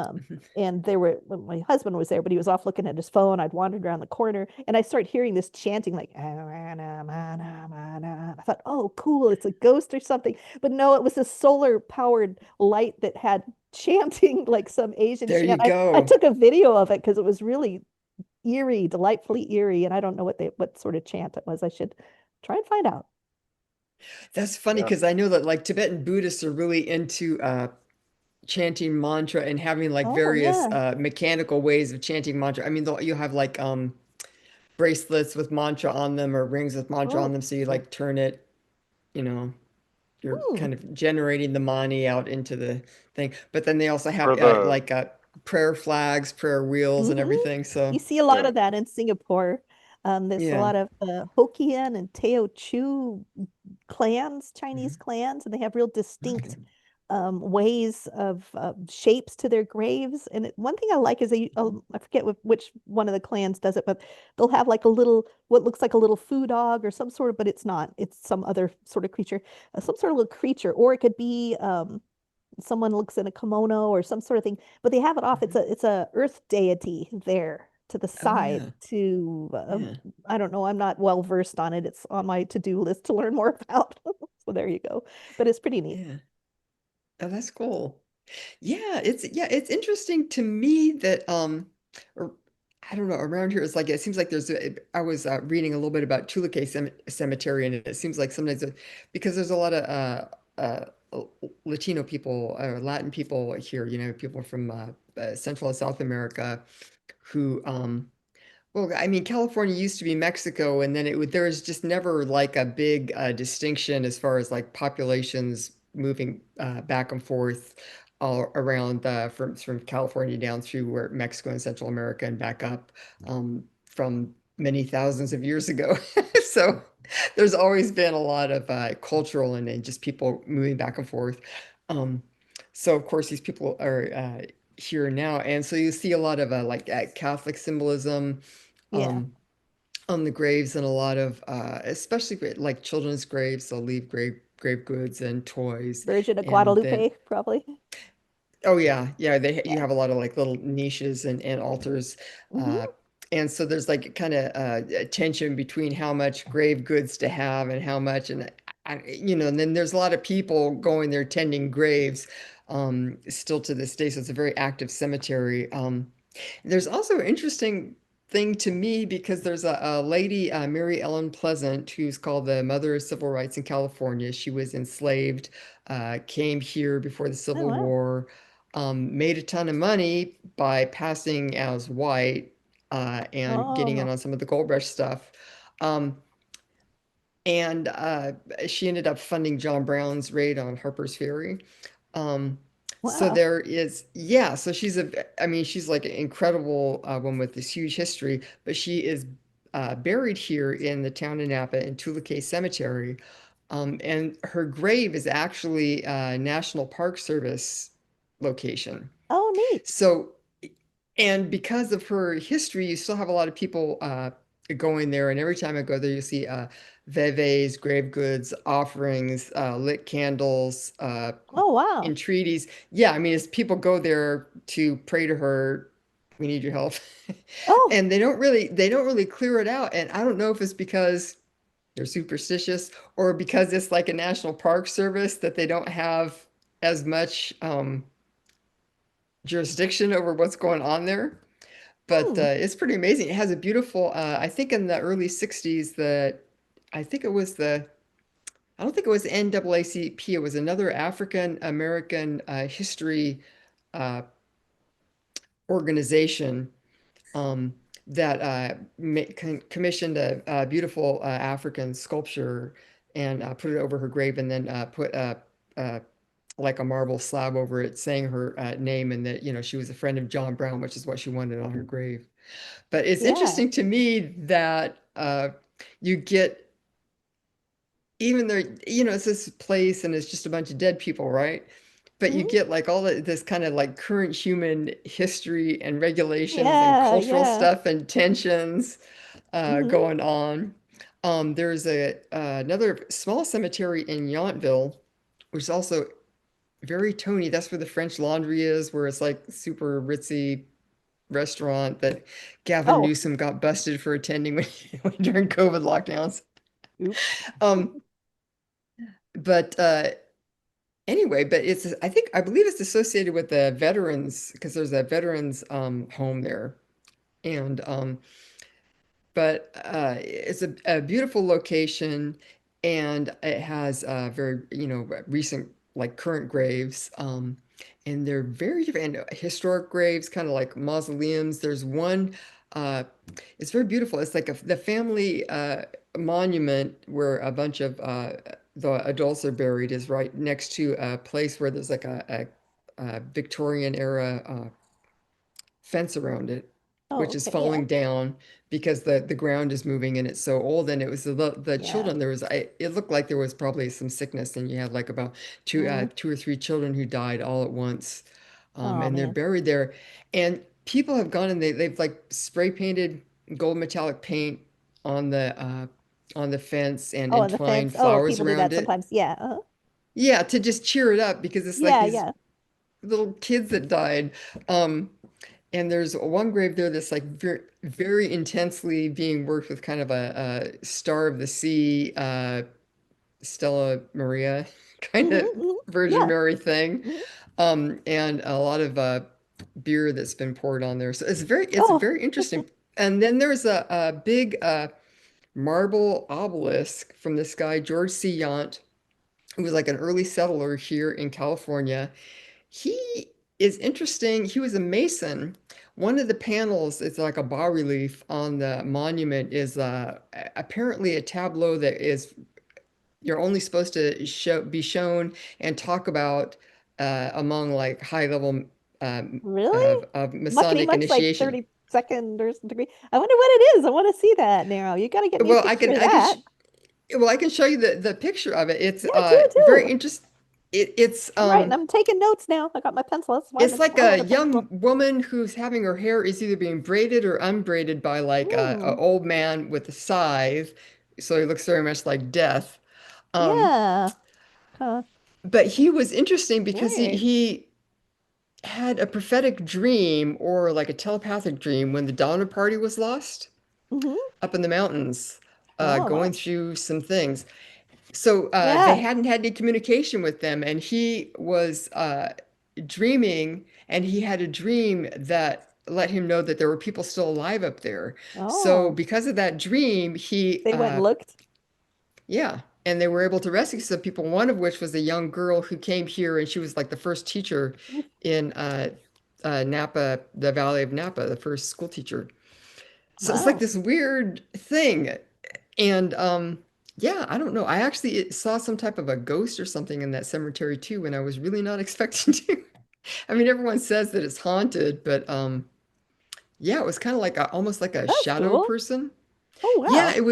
there were well, my husband was there, but he was off looking at his phone. I'd wandered around the corner, and I started hearing this chanting like, I thought, oh, cool, it's a ghost or something. But no, it was a solar powered light that had chanting like some Asian There you chant. I go. took a video of it because it was really eerie, delightfully eerie, and I don't know what sort of chant it was. I should try and find out. That's funny Yeah. because I know that like Tibetan Buddhists are really into chanting mantra and having like Oh various yeah. mechanical ways of chanting mantra. I mean, you have like bracelets with mantra on them or rings with mantra on Oh, them, so you like turn it, you know, you're hmm. kind of generating the mani out into the thing. But then they also have For the like prayer flags, prayer wheels, and Hmm. everything. You So see a lot yeah, of that in Singapore. There's a yeah. lot of Hokkien and Teochew clans, Chinese Mhm. clans, and they have real Okay. distinct ways of shapes to their graves. And one thing I like is I forget which one of the clans does it, but they'll have like a little, what looks like a little foo dog or some sort of, but it's not. It's some other sort of creature, some sort of little creature, or it could be someone looks in a kimono or some sort of thing, but they have it off. Mhm. It's a earth deity there to the Oh side yeah. to Yeah. I don't know, I'm not well versed on it. It's on my to-do list to learn more about. So there you go. But it's pretty neat. Yeah. Oh, that's cool. Yeah, it's interesting to me that or, I don't know, around here it's like it seems like I was reading a little bit about Cemetery, and it seems like sometimes because there's a lot of Latino people or Latin people here, people from Central and South America who well, I mean, California used to be Mexico, and then there was just never like a big distinction as far as like populations moving back and forth all around from California down through where Mexico and Central America and back up from many thousands of years ago. So there's always been a lot of cultural and just people moving back and forth. Um, so of course these people are here now, and so you see a lot of like Catholic symbolism Yeah. um, on the graves and a lot of especially like children's graves, they'll leave grave goods and toys. Virgin of And then Guadalupe, probably. oh yeah, you Yeah. have a lot of like little niches and altars. Uh, Hmm. and so there's like kind of a tension between how much grave goods to have and how much and then there's a lot of people going there tending graves still to this day. So it's a very active cemetery. There's also an interesting thing to me because there's a lady, Mary Ellen Pleasant, who's called the Mother of Civil Rights in California. She was enslaved, came here before the Oh Civil wow. War, made a ton of money by passing as white and getting in Oh on some of the gold rush stuff. Um, and she ended up funding John Brown's raid on Harper's Ferry. Um, so wow. so I mean, she's like an incredible woman with this huge history, but she is buried here in the town of Napa in Tule Cemetery. And her grave is actually a National Park Service location. Oh neat. So, and because of her history, you still have a lot of people going there. And every time I go there, you see veves, grave goods, offerings, lit candles, Oh wow. entreaties. Yeah, I mean, as people go there to pray to her, we need your help. Oh. And they don't really clear it out. And I don't know if it's because they're superstitious or because it's like a national park service that they don't have as much jurisdiction over what's going on there. But Hmm. it's pretty amazing. It has a beautiful, I think in the early 60s, I think it was I don't think it was NAACP, it was another African American history uh, organization um, that commissioned a beautiful African sculpture and put it over her grave and then put uh, like a marble slab over it saying her name and that, she was a friend of John Brown, which is what she wanted on her grave. But it's Yeah. interesting to me that you get, even though, it's this place and it's just a bunch of dead people, right? But you Hmm. get like all this kind of like current human history and regulations and Yeah, cultural yeah. stuff and tensions Hmm. going on. There's a another small cemetery in Yountville, which is also very Tony. That's where the French Laundry is, where it's like super ritzy restaurant that Gavin Oh, Newsom got busted for attending during COVID lockdowns. oops. Um, but anyway, but I believe it's associated with the veterans because there's a veterans home there. And but it's a beautiful location and it has very, recent like current graves. And they're very different and historic graves, kind of like mausoleums. There's one, uh, it's very beautiful. It's like the family monument where a bunch of the adults are buried is right next to a place where there's like a Victorian era fence around it, Oh, which is okay. Yeah. falling down because the ground is moving and it's so old. And it was the Yeah. children. It looked like there was probably some sickness, and you had like about Mm. two or three children who died all at once, Oh, and they're man. buried there. And people have gone and they've like spray painted gold metallic paint on the fence and Oh, and the fence. entwined Oh, flowers people do around that it. sometimes. Yeah. Yeah, to just cheer it up because it's like Yeah. these Yeah. little kids that died. Um, And there's one grave there that's like very, very intensely being worked with kind of a Star of the Sea, Stella Maria kind Hmm. of Hmm. Virgin Yeah. Mary thing. Hmm. And a lot of beer that's been poured on there. So it's Oh, very interesting. And then there's a big marble obelisk from this guy, George C. Yount, who was like an early settler here in California. He is interesting. He was a Mason. One of the panels, it's like a bas relief on the monument, is apparently a tableau that is you're only supposed to be shown and talk about among like high level really? of Muckety Masonic muck's like initiation. 32nd or degree. I wonder what it is. I want to see that now. You got to get me a Well, picture of I can that. well I can show you the picture of it. It's Yeah, do very too. interesting. It's I'm writing. I'm taking notes now. I got my pencil. That's why It's like I a want a pencil. young woman who's having her hair is either being braided or unbraided by like a Hmm. old man with a scythe. So he looks very much like death. Um, Yeah. Huh. but he was interesting because Weird. he had a prophetic dream or like a telepathic dream when the Donner Party was lost Hmm. up in the mountains, Oh, going wow. through some things. So they Yeah. hadn't had any communication with them, and he was dreaming, and he had a dream that let him know that there were people still alive up there. So Oh, because of that dream, they went and looked. yeah, and they were able to rescue some people. One of which was a young girl who came here, and she was like the first teacher in Napa, the Valley of Napa, the first school teacher. So it's like Wow. this weird thing. And yeah, I don't know. I actually saw some type of a ghost or something in that cemetery too, when I was really not expecting to. I mean, everyone says that it's haunted, but yeah, it was kind of like almost like a That's shadow cool. person. Oh, Yeah, wow. it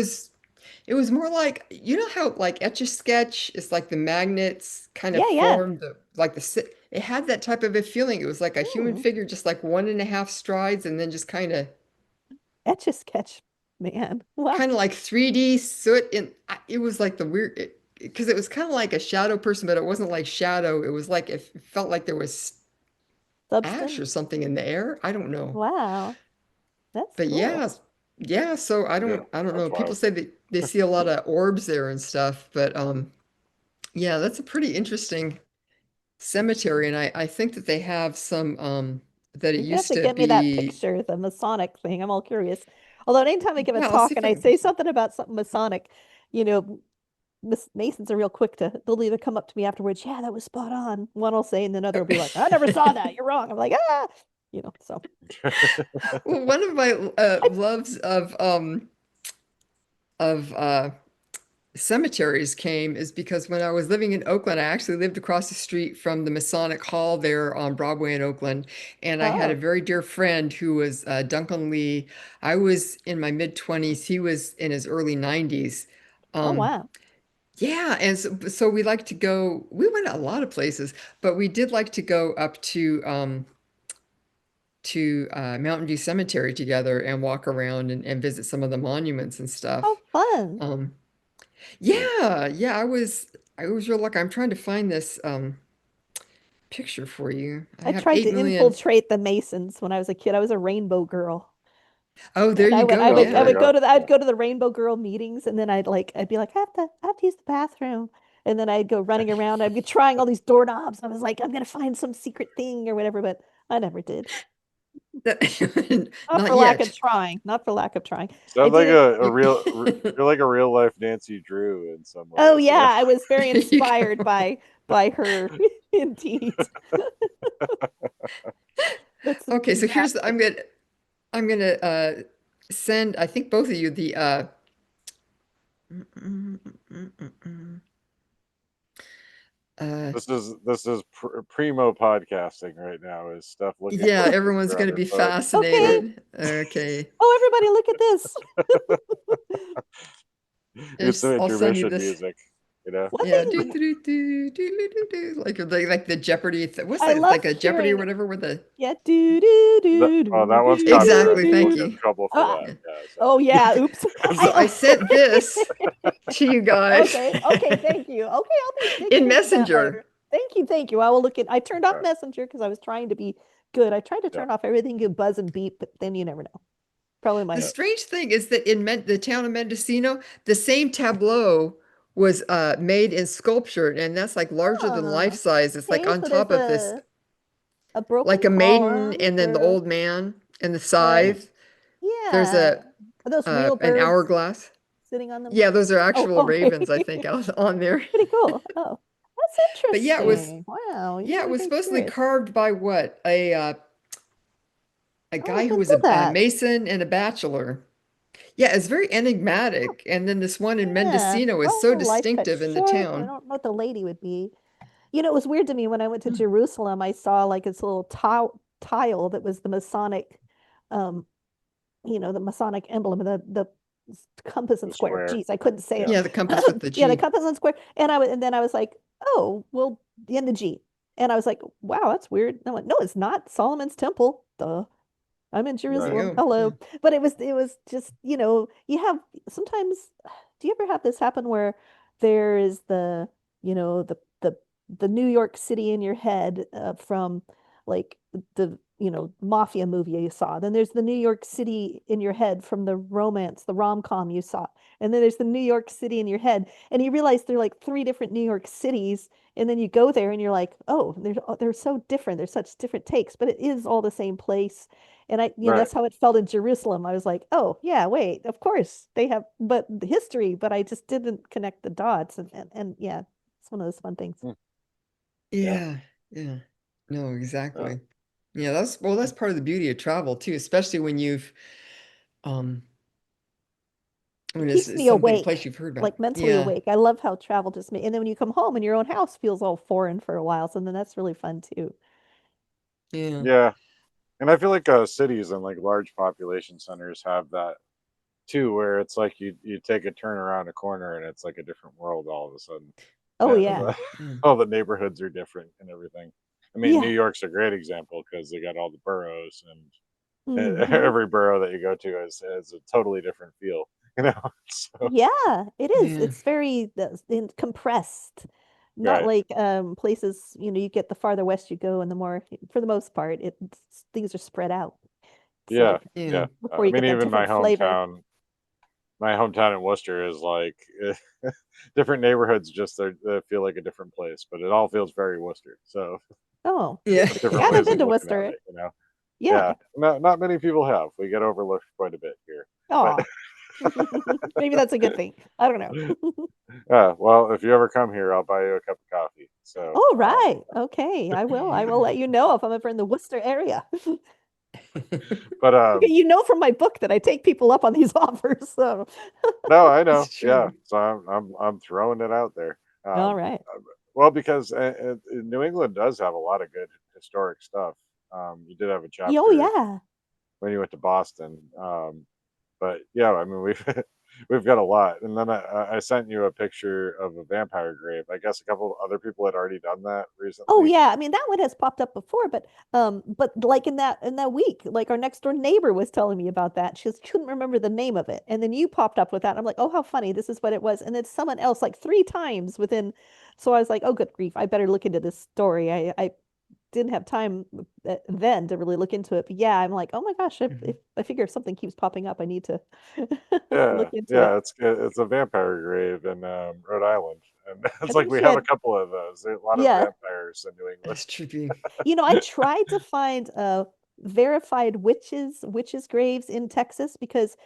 was more like you know how like Etch a Sketch is like the magnets kind of Yeah, yeah. formed like it had that type of a feeling. It was like a human Hmm. figure, just like 1.5 strides, and then just Etch a sketch, man. Wow. kind of like 3D soot in it was like the weird because it was kind of like a shadow person, but it wasn't like shadow. It was like it felt like there was ash or Substance. something in the air. I don't know. Wow. That's But cool. yeah, yeah, so Yeah, I don't that's know. People wild. say that they see a lot of orbs there and stuff, but yeah, that's a pretty interesting cemetery, and I think that they have some that it You're gonna have used to to get me that be picture, the Masonic thing. I'm all curious. Although anytime I give a yeah, I'll see talk if and I I can say something about something Masonic, you know, Miss Masons are real quick to, they'll either come up to me afterwards, yeah, that was spot on. One will say, and another will be like, I never saw that. You're wrong. I'm like, ah, so Well, one of my I, loves of cemeteries came is because when I was living in Oakland, I actually lived across the street from the Masonic Hall there on Broadway in Oakland. And I had a oh, very dear friend who was Duncan Lee. I was in my mid 20s. He was in his early 90s. oh, Um, wow. yeah, and so we like to go, we went a lot of places, but we did like to go up to to Mountain View Cemetery together and walk around and visit some of the monuments and How stuff. fun. Yeah, I was real lucky. I'm trying to find this picture for you. I I have tried 8 to million. infiltrate the Masons when I was a kid. I was a rainbow girl. Oh, there And you go. I There you would Yeah. go. go to I'd go to the Rainbow Girl meetings, and then I'd be like, I have to use the bathroom. And then I'd go running around. I'd be trying all these doorknobs. I was like, I'm gonna find some secret thing or whatever, but I never did. Not Not for lack of yet. trying. Not for lack of trying. I Sounds like did it. you're like a real life Nancy Drew in some Oh ways, you know? yeah, I was very You go. inspired by her, indeed. That's Okay, so here's fantastic. I'm gonna send, I think, both of you the mm, mm, mm, mm, mm, uh This is primo podcasting right now. Is stuff looking yeah, at things everyone's around gonna their be phone. Okay. fascinated. Okay. Oh, everybody, look at this. It's some I'll send you intermission this. music, you know. One Yeah, thing like the Jeopardy what's I that? love Like a Jeopardy or hearing, whatever with the yeah, do do do Oh, do that one's do do exactly, copyrighted. We'll thank get do. in you. trouble for Uh, that. Yeah, so oh yeah, oops. So I sent this to you guys Okay, thank you. Okay, I'll be in digging into that Messenger. later. Thank you. I will look at. I turned off uh, Messenger because I was trying to be good. I tried to yeah, turn off everything you buzz and beep, but then you never know. Probably The my. yeah, strange thing is that in the town of Mendocino, the same tableau was made in sculpture, and that's like larger than life Huh. size. It's like Okay, on so there's top of this, a like broken a maiden, column and then the for old man and the mm, scythe. There's yeah. Are those real an birds hourglass. sitting on them? Yeah, those are Oh, actual okay. ravens, I think, out on there. Pretty cool. Oh, that's But interesting. Wow, you yeah, made it me was very supposedly curious. carved by what? A Oh, I guy who didn't was know a that. mason and a bachelor. Yeah, it's very enigmatic. And then this one in Yeah. Mendocino is so Oh, life cut distinctive in the short. I town. don't know what the lady would be. You know, it was weird to me when I went to Jerusalem. I saw like this little tile that was the Masonic, um, the Masonic emblem, the compass and the square. square. Geez, I couldn't say Yeah, it. Yeah, the compass with the Yeah, the G. compass and square. And then I was like, oh, well, in the G. And I was like, wow, that's weird. And I went, no, it's not Solomon's temple. Duh. I'm in There you right. Jerusalem. go. Yeah. Hello. But it was just, you have sometimes, do you ever have this happen where there is you know, the New York City in your head from like the mafia movie you saw. Then there's the New York City in your head from the romance, the rom-com you saw. And then there's the New York City in your head. And you realize they're like three different New York cities. And then you go there and you're like, oh, they're so different. They're such different takes, but it is all the same place. And Right. that's how it felt in Jerusalem. I was like, oh, yeah, wait, of course they have, but the history, but I just didn't connect the dots. And yeah, it's one of those fun things. Mm, yeah. Yeah. Yeah. No, Uh, exactly. Yeah, that's part of the beauty of travel too, especially um It when keeps it's me something awake, place you've heard about. like mentally Yeah. awake. I love how travel just me. And then when you come home and your own house feels all foreign for a while, so then that's really fun too. Yeah. yeah, and I feel like cities and like large population centers have that too, where it's like you take a turn around a corner and it's like a different world all of a sudden. Oh And yeah. Yeah. all the neighborhoods are different and everything. I mean, New Yeah. York's a great example because they got all the boroughs, and Hmm. every borough that you go to has a totally different feel, you know. So Yeah, it is. Yeah. It's very compressed. Not right, like places, you get the farther west you go and the more, for the most part, things are spread out. yeah, So yeah. Yeah. before I you mean, get that even different flavor. my hometown in Worcester is like different neighborhoods. Just they feel like a different place, but it all feels very Worcester. So Oh, Yeah. different I haven't ways been of to looking at Worcester. it, you know. Yeah. Yeah, not many people have. We get overlooked quite a bit here, but Oh, maybe that's a good thing. I don't know. well, if you ever come here, I'll buy you a cup of coffee. So, Oh, right. Okay. I will. I will let you know if I'm ever in the Worcester area. but Okay, you know from my book that I take people up on these offers. So, no, I know. It's Yeah, true. so I'm throwing it out there. all Um, right. well, because New England does have a lot of good historic stuff. You did have a Oh, chapter yeah. when you went to Boston, but yeah, I mean we've we've got a lot. And then I sent you a picture of a vampire grave. I guess a couple other people had already done that Oh recently. yeah, I mean that one has popped up before, but like in that week, like our next door neighbor was telling me about that. She couldn't remember the name of it, and then you popped up with that. And I'm like, oh, how funny! This is what it was, and then someone else like three times within. So I was like, oh, good grief! I better look into this story. I didn't have time then to really look into it, but yeah, I'm like, oh my gosh! If Mhm. I figure if something keeps popping up, I need to look Yeah, into yeah, it. it's a vampire grave in Rhode Island, and I it's like think we she have a had, couple of those. There's a lot of yeah. vampires in New England. That's trippy. I tried to find verified witches graves in Texas because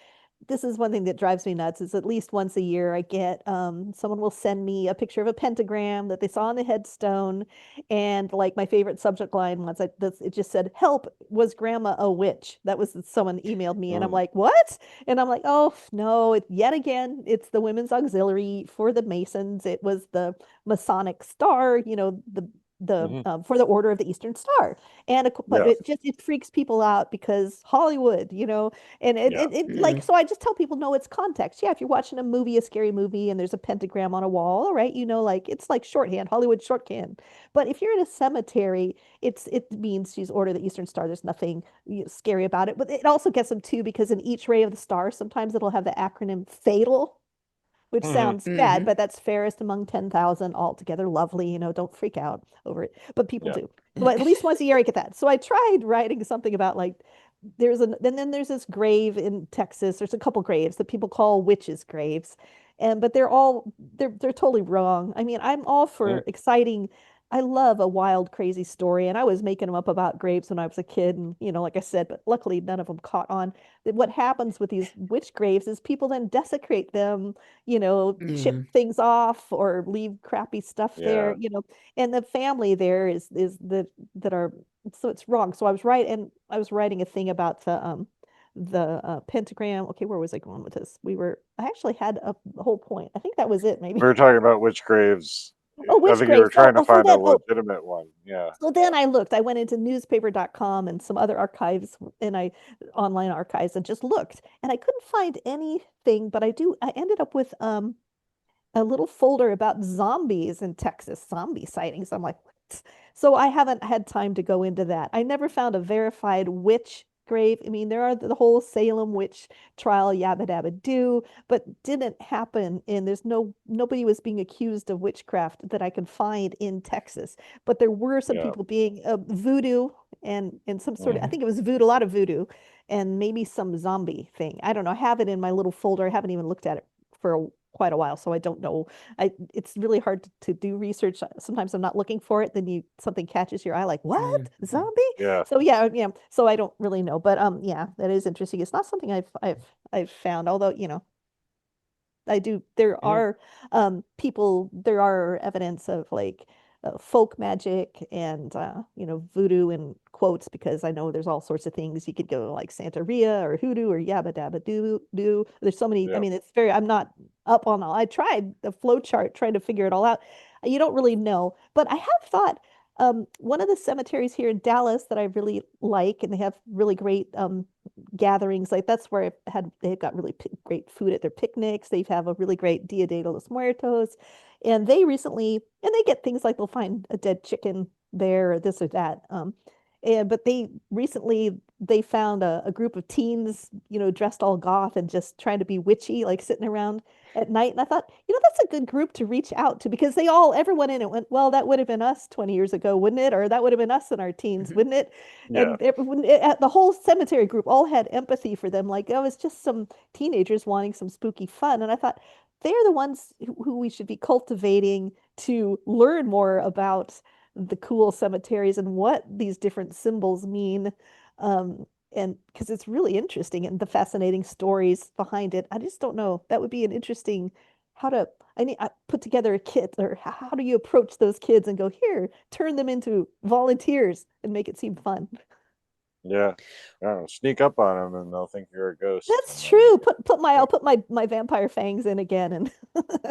this is one thing that drives me nuts is at least once a year I get someone will send me a picture of a pentagram that they saw on the headstone, and like my favorite subject line once it just said, help, was grandma a witch? That was someone emailed me, and I'm Mm, like, what? And I'm like, oh no, yet again it's the women's auxiliary for the Masons. It was the Masonic star, the hmm. for the Order of the Eastern Star. But Yeah, it freaks people out because Hollywood, and yeah, like, Mm. so I just tell people, no, it's context. Yeah, if you're watching a movie, a scary movie, and there's a pentagram on a wall, all right, like it's like shorthand, Hollywood shorthand. But if you're in a cemetery, it means she's Order of the Eastern Star. There's nothing scary about it. But it also gets them too, because in each ray of the star, sometimes it'll have the acronym FATAL, which hmm, sounds bad, Hmm. but that's fairest among 10,000, altogether lovely. Don't freak out over it, but people yeah. do. But at least once a year I get that. So I tried writing something about like and then there's this grave in Texas. There's a couple graves that people call witches' graves. But they're totally wrong. I mean, I'm all Hmm. for exciting. I love a wild, crazy story, and I was making them up about graves when I was a kid, and like I said, but luckily none of them caught on. That what happens with these witch graves is people then desecrate them, chip Yeah. things off or leave crappy stuff there, Yeah. and the family there is that are, so it's wrong. So I was writing a thing about the pentagram. Okay, where was I going with this? I actually had a whole point. I think that was it, We maybe. were talking about which graves. Oh, I which think you were grave? trying to find a Oh, legitimate one. Yeah, so then I looked. I went into newspaper.com and some other archives, and I online archives, and just looked, and I couldn't find anything, but I ended up with a little folder about zombies in Texas, zombie sightings. I'm like, what? So I haven't had time to go into that. I never found a verified witch grave. I mean, there are the whole Salem witch trial, yabba dabba do, but didn't happen. And nobody was being accused of witchcraft that I could find in Texas. But there were some yeah. people being voodoo and some sort of, I Hmm. think it was voodoo, a lot of voodoo, and maybe some zombie thing. I don't know. I have it in my little folder. I haven't even looked at it for quite a while, so I don't know. It's really hard to do research. Sometimes I'm not looking for it, then something catches your eye, like, what? Mhm. Zombie? Yeah. So yeah, yeah. So I don't really know, but yeah, that is interesting. It's not something I've found, although I do. Hmm. There are evidence of like folk magic and voodoo in quotes, because I know there's all sorts of things you could go like Santeria or hoodoo or yabba dabba doo. There's so many. I Yeah. mean, I'm not up on all. I tried the flow chart trying to figure it all out. You don't really know, but I have thought one of the cemeteries here in Dallas that I really like, and they have really great gatherings. Like that's where they've got really great food at their picnics. They have a really great Dia de los Muertos, and they get things like they'll find a dead chicken there or this or that. But they found a group of teens, dressed all goth and just trying to be witchy, like sitting around at night. And I thought, that's a good group to reach out to, because everyone in it went, well, that would have been us 20 years ago, wouldn't it? Or that would have been us in our teens, Mhm. wouldn't it? Yeah. And the whole cemetery group all had empathy for them. Like, oh, it's just some teenagers wanting some spooky fun. And I thought, they're the ones who we should be cultivating to learn more about the cool cemeteries and what these different symbols mean. And because it's really interesting and the fascinating stories behind it. I just don't know. That would be an interesting how to I put together a kit, or how do you approach those kids and go, here, turn them into volunteers and make it seem fun. Yeah. I don't know, sneak up on them and they'll think you're a ghost, and That's then true. I'll yeah, put my vampire fangs in again and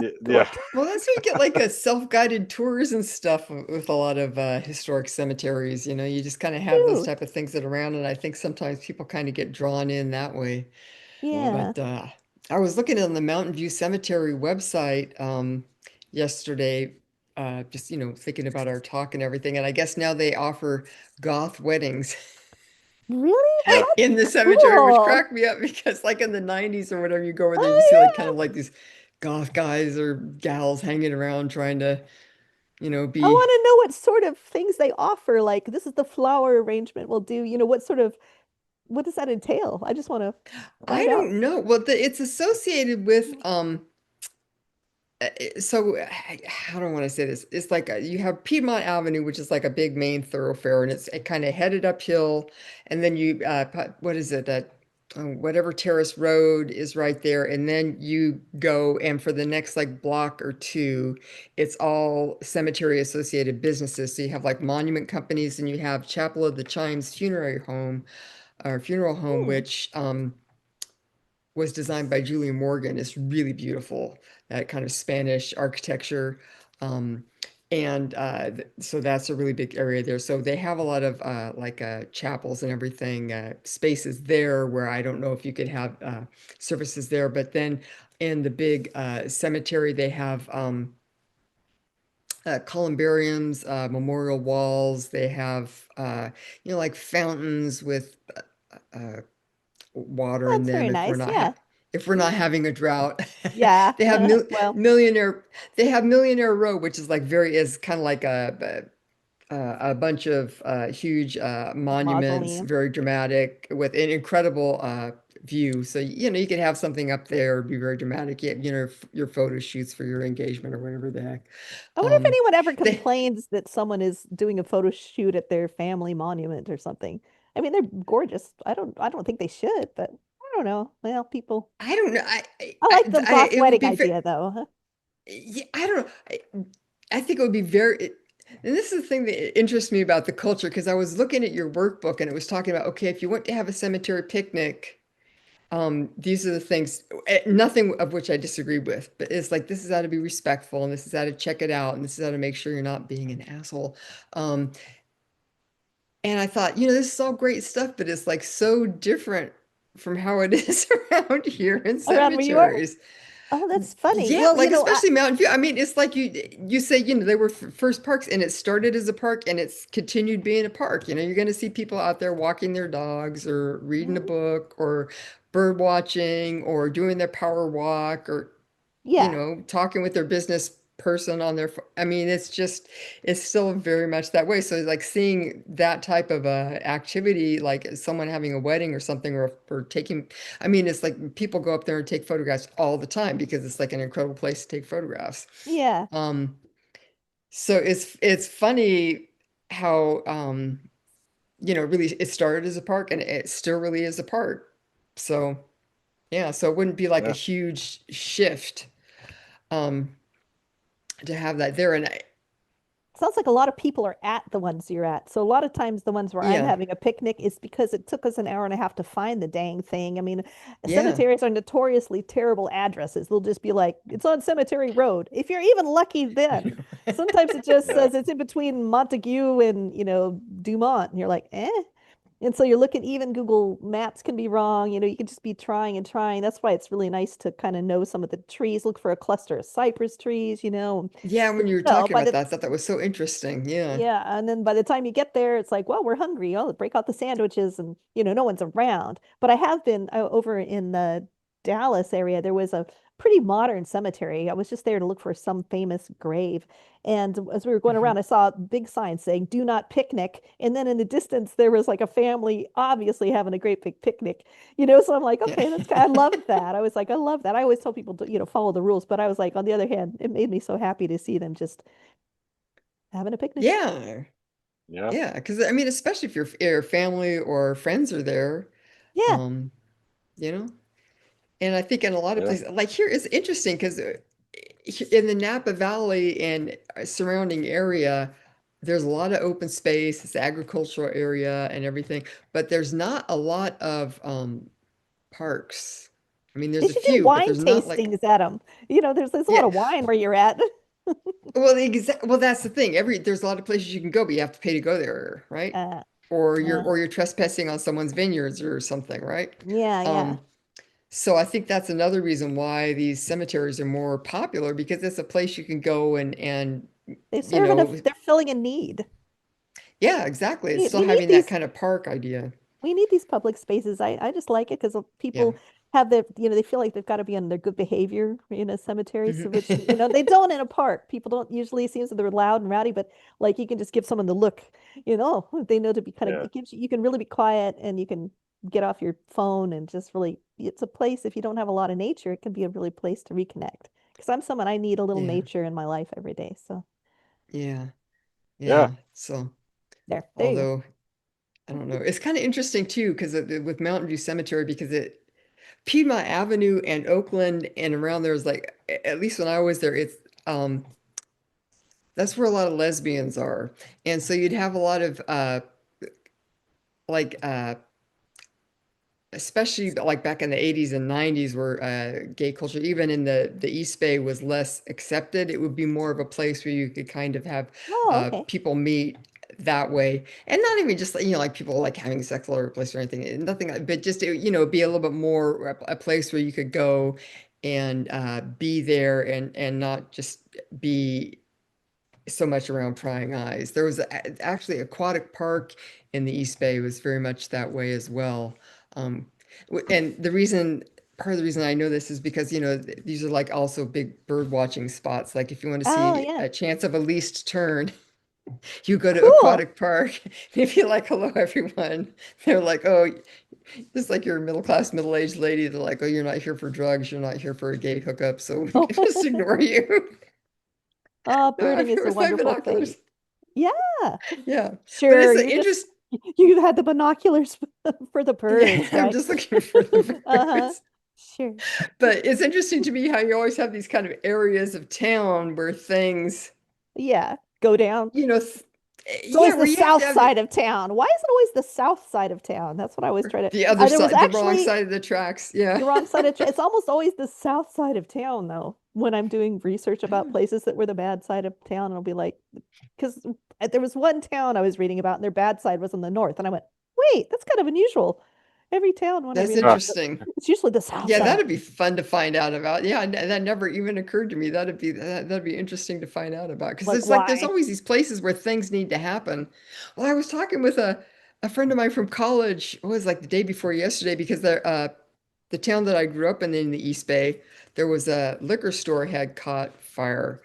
yeah. collect. Well, that's where you get like a self-guided tours and stuff with a lot of historic cemeteries. You just kind of have those True. type of things that are around, and I think sometimes people kind of get drawn in that way. Mhm. Yeah. But I was looking on the Mountain View Cemetery website yesterday, just thinking about our talk and everything, and I guess now they offer goth weddings Really? Oh, Yeah. in that's the cemetery, which cool. cracked me up because like in the 90s or whatever, you go over there, you see like kind Oh of like these goth guys or gals hanging around trying to, I be. want to know what sort of things they offer. Like, this is the flower arrangement we'll do. What does that entail? I just want to I find out. don't know. Well, it's associated with so how do I want to say this? It's like you have Piedmont Avenue, which is like a big main thoroughfare, and it kind of headed uphill, and then you what is it that whatever Terrace Road is right there, and then you go and for the next like block or two, it's all cemetery associated businesses. So you have like monument companies, and you have Chapel of the Chimes funerary home or funeral home, Hmm. which was designed by Julia Morgan. It's really beautiful, that kind of Spanish architecture. Um, and so that's a really big area there. So they have a lot of like chapels and everything, spaces there where I don't know if you could have services there. But then in the big cemetery, they have columbariums, memorial walls. They have, like fountains with uh, water in That's them very if we're nice. not Yeah. having a drought. Yeah. They have Well, millionaire row, which is like is kind of like a bunch of huge monuments, mausoleum. very dramatic with an incredible view. So you could have something up there be very dramatic. Your photo shoots for your engagement or whatever the heck. I wonder if Um, anyone ever they complains that someone is doing a photo shoot at their family monument or something. I mean, they're gorgeous. I don't think they should, but I don't know. Well, people. I don't know. I like the goth It would wedding be very. idea though. Yeah, I don't know. I think it would be and this is the thing that interests me about the culture, because I was looking at your workbook and it was talking about, okay, if you want to have a cemetery picnic, these are the things, nothing of which I disagree with, but it's like, this is how to be respectful and this is how to check it out and this is how to make sure you're not being an asshole. Um, and I thought, this is all great stuff, but it's like so different from how it is around here in Around where you are. cemeteries. Oh, that's funny. Yeah, Well, like especially Mountain View. I mean, it's like you say, they were first parks and it started as a park and it's continued being a park. You're going to see people out there walking their dogs or reading a Mhm. book or bird watching or doing their power walk or Yeah. talking with their business person on their I mean, it's still very much that way. So like seeing that type of activity, like someone having a wedding or something, or taking, I mean, it's like people go up there and take photographs all the time because it's like an incredible place to take photographs. Yeah. Um, so it's funny how really it started as a park and it still really is a park. So yeah, so it wouldn't be like a Yeah. huge shift um to have that there. And Sounds like a lot of people are at the ones you're at. So a lot of times the ones where I'm yeah, having a picnic is because it took us an hour and a half to find the dang thing. I mean, yeah, cemeteries are notoriously terrible addresses. They'll just be like, it's on Cemetery Road. If you're even lucky then. Sometimes it just Yeah. says it's in between Montague and, Dumont. And you're like, eh? And so you're looking, even Google Maps can be wrong. You can just be trying and trying. That's why it's really nice to kind of know some of the trees. Look for a cluster of cypress trees, yeah. When but you were no, talking by about the that, I thought that was so interesting. Yeah, yeah, and then by the time you get there, it's like, well, we're hungry. Oh, break out the sandwiches, and no one's around. But I have been over in the Dallas area. There was a pretty modern cemetery. I was just there to look for some famous grave, and as we were going mhm, around, I saw a big sign saying "Do not picnic." And then in the distance, there was like a family obviously having a great big picnic. So I'm like, yeah, okay, that's kind. I love that. I was like, I love that. I always tell people to follow the rules, but I was like, on the other hand, it made me so happy to see them just having a picnic. yeah, Yeah. yeah. Because I mean, especially if your family or friends are there, Yeah. um, you know. And I think in a lot of Yeah. places, like here, it's interesting because in the Napa Valley and surrounding area, there's a lot of open space. It's agricultural area and everything, but there's not a lot of parks. I mean, They there's a should do few, but wine there's not like, tastings at them. There's a lot yeah. of wine where you're at. Well, that's the thing. There's a lot of places you can go, but you have to pay to go there, right? Uh, Or you're uh, or you're trespassing on someone's vineyards or something, right? yeah, yeah. Um, So I think that's another reason why these cemeteries are more popular because it's a place you can go and They you serve know, they're filling a need. yeah, exactly. It's still We need having that these kind of park idea. public spaces. I just like it because Yeah. people have they feel like they've got to be on their good behavior in a cemetery, so which, Mhm. they don't in a park. People don't usually seems that they're loud and rowdy, but like you can just give someone the look, they know to be kind of, Yeah. it gives you can really be quiet and you can get off your phone and just really, it's a place, if you don't have a lot of nature, it can be a really place to reconnect. Because I'm someone, I need a little Yeah. nature in my life every day. So Yeah. Yeah. Yeah. So, there you go. although I don't know, it's kind of interesting too, because with Mountain View Cemetery, because Piedmont Avenue and Oakland and around there is like, at least when I was there, um, that's where a lot of lesbians are. And so you'd have a lot of like especially like back in the 80s and 90s where gay culture even in the East Bay was less accepted. It would be more of a place where you could kind of have Oh, okay. people meet that way, and not even just like people like having sex all over the place or anything, nothing but just be a little bit more a place where you could go and be there and not just be so much around prying eyes. There was actually aquatic park in the East Bay was very much that way as well. Um, and part of the reason I know this is because, these are like also big bird watching spots. Like if you want to Oh, see yeah. a chance of a least turn, you go to Cool. aquatic park. If you like, hello everyone, they're like, oh, it's like you're a middle class, middle-aged lady. They're like, oh, you're not here for drugs. You're not here for a gay hookup. So we Oh, can just ignore you. birding is a With my wonderful thing. binoculars. Yeah, Yeah, but sure. it's an You're just, interest. you had the binoculars for the Yeah, birds, I'm right? just looking for the Uh-huh. birds. Sure. But it's interesting to me how you always have these kind of areas of town where things, Yeah. Go down. you know, It's always yeah, the where you have to south have side of town. Why is it always the south side of town? That's what I always try to. the other There was side, the wrong actually side of the tracks. Yeah. the wrong side of. It's almost always the south side of town, though. When I'm doing research about places that were the bad side of town, I'll be like, because there was one town I was reading about, and their bad side was in the north, and I went, wait, that's kind of unusual. Every town, when I That's read Huh. about, interesting. it's usually the south Yeah, side. that'd be fun to find out about. Yeah, that never even occurred to me. That'd be interesting to find out about because Like, there's why? always these places where things need to happen. Well, I was talking with a friend of mine from college. It was like the day before yesterday because the town that I grew up in the East Bay, there was a liquor store had caught fire,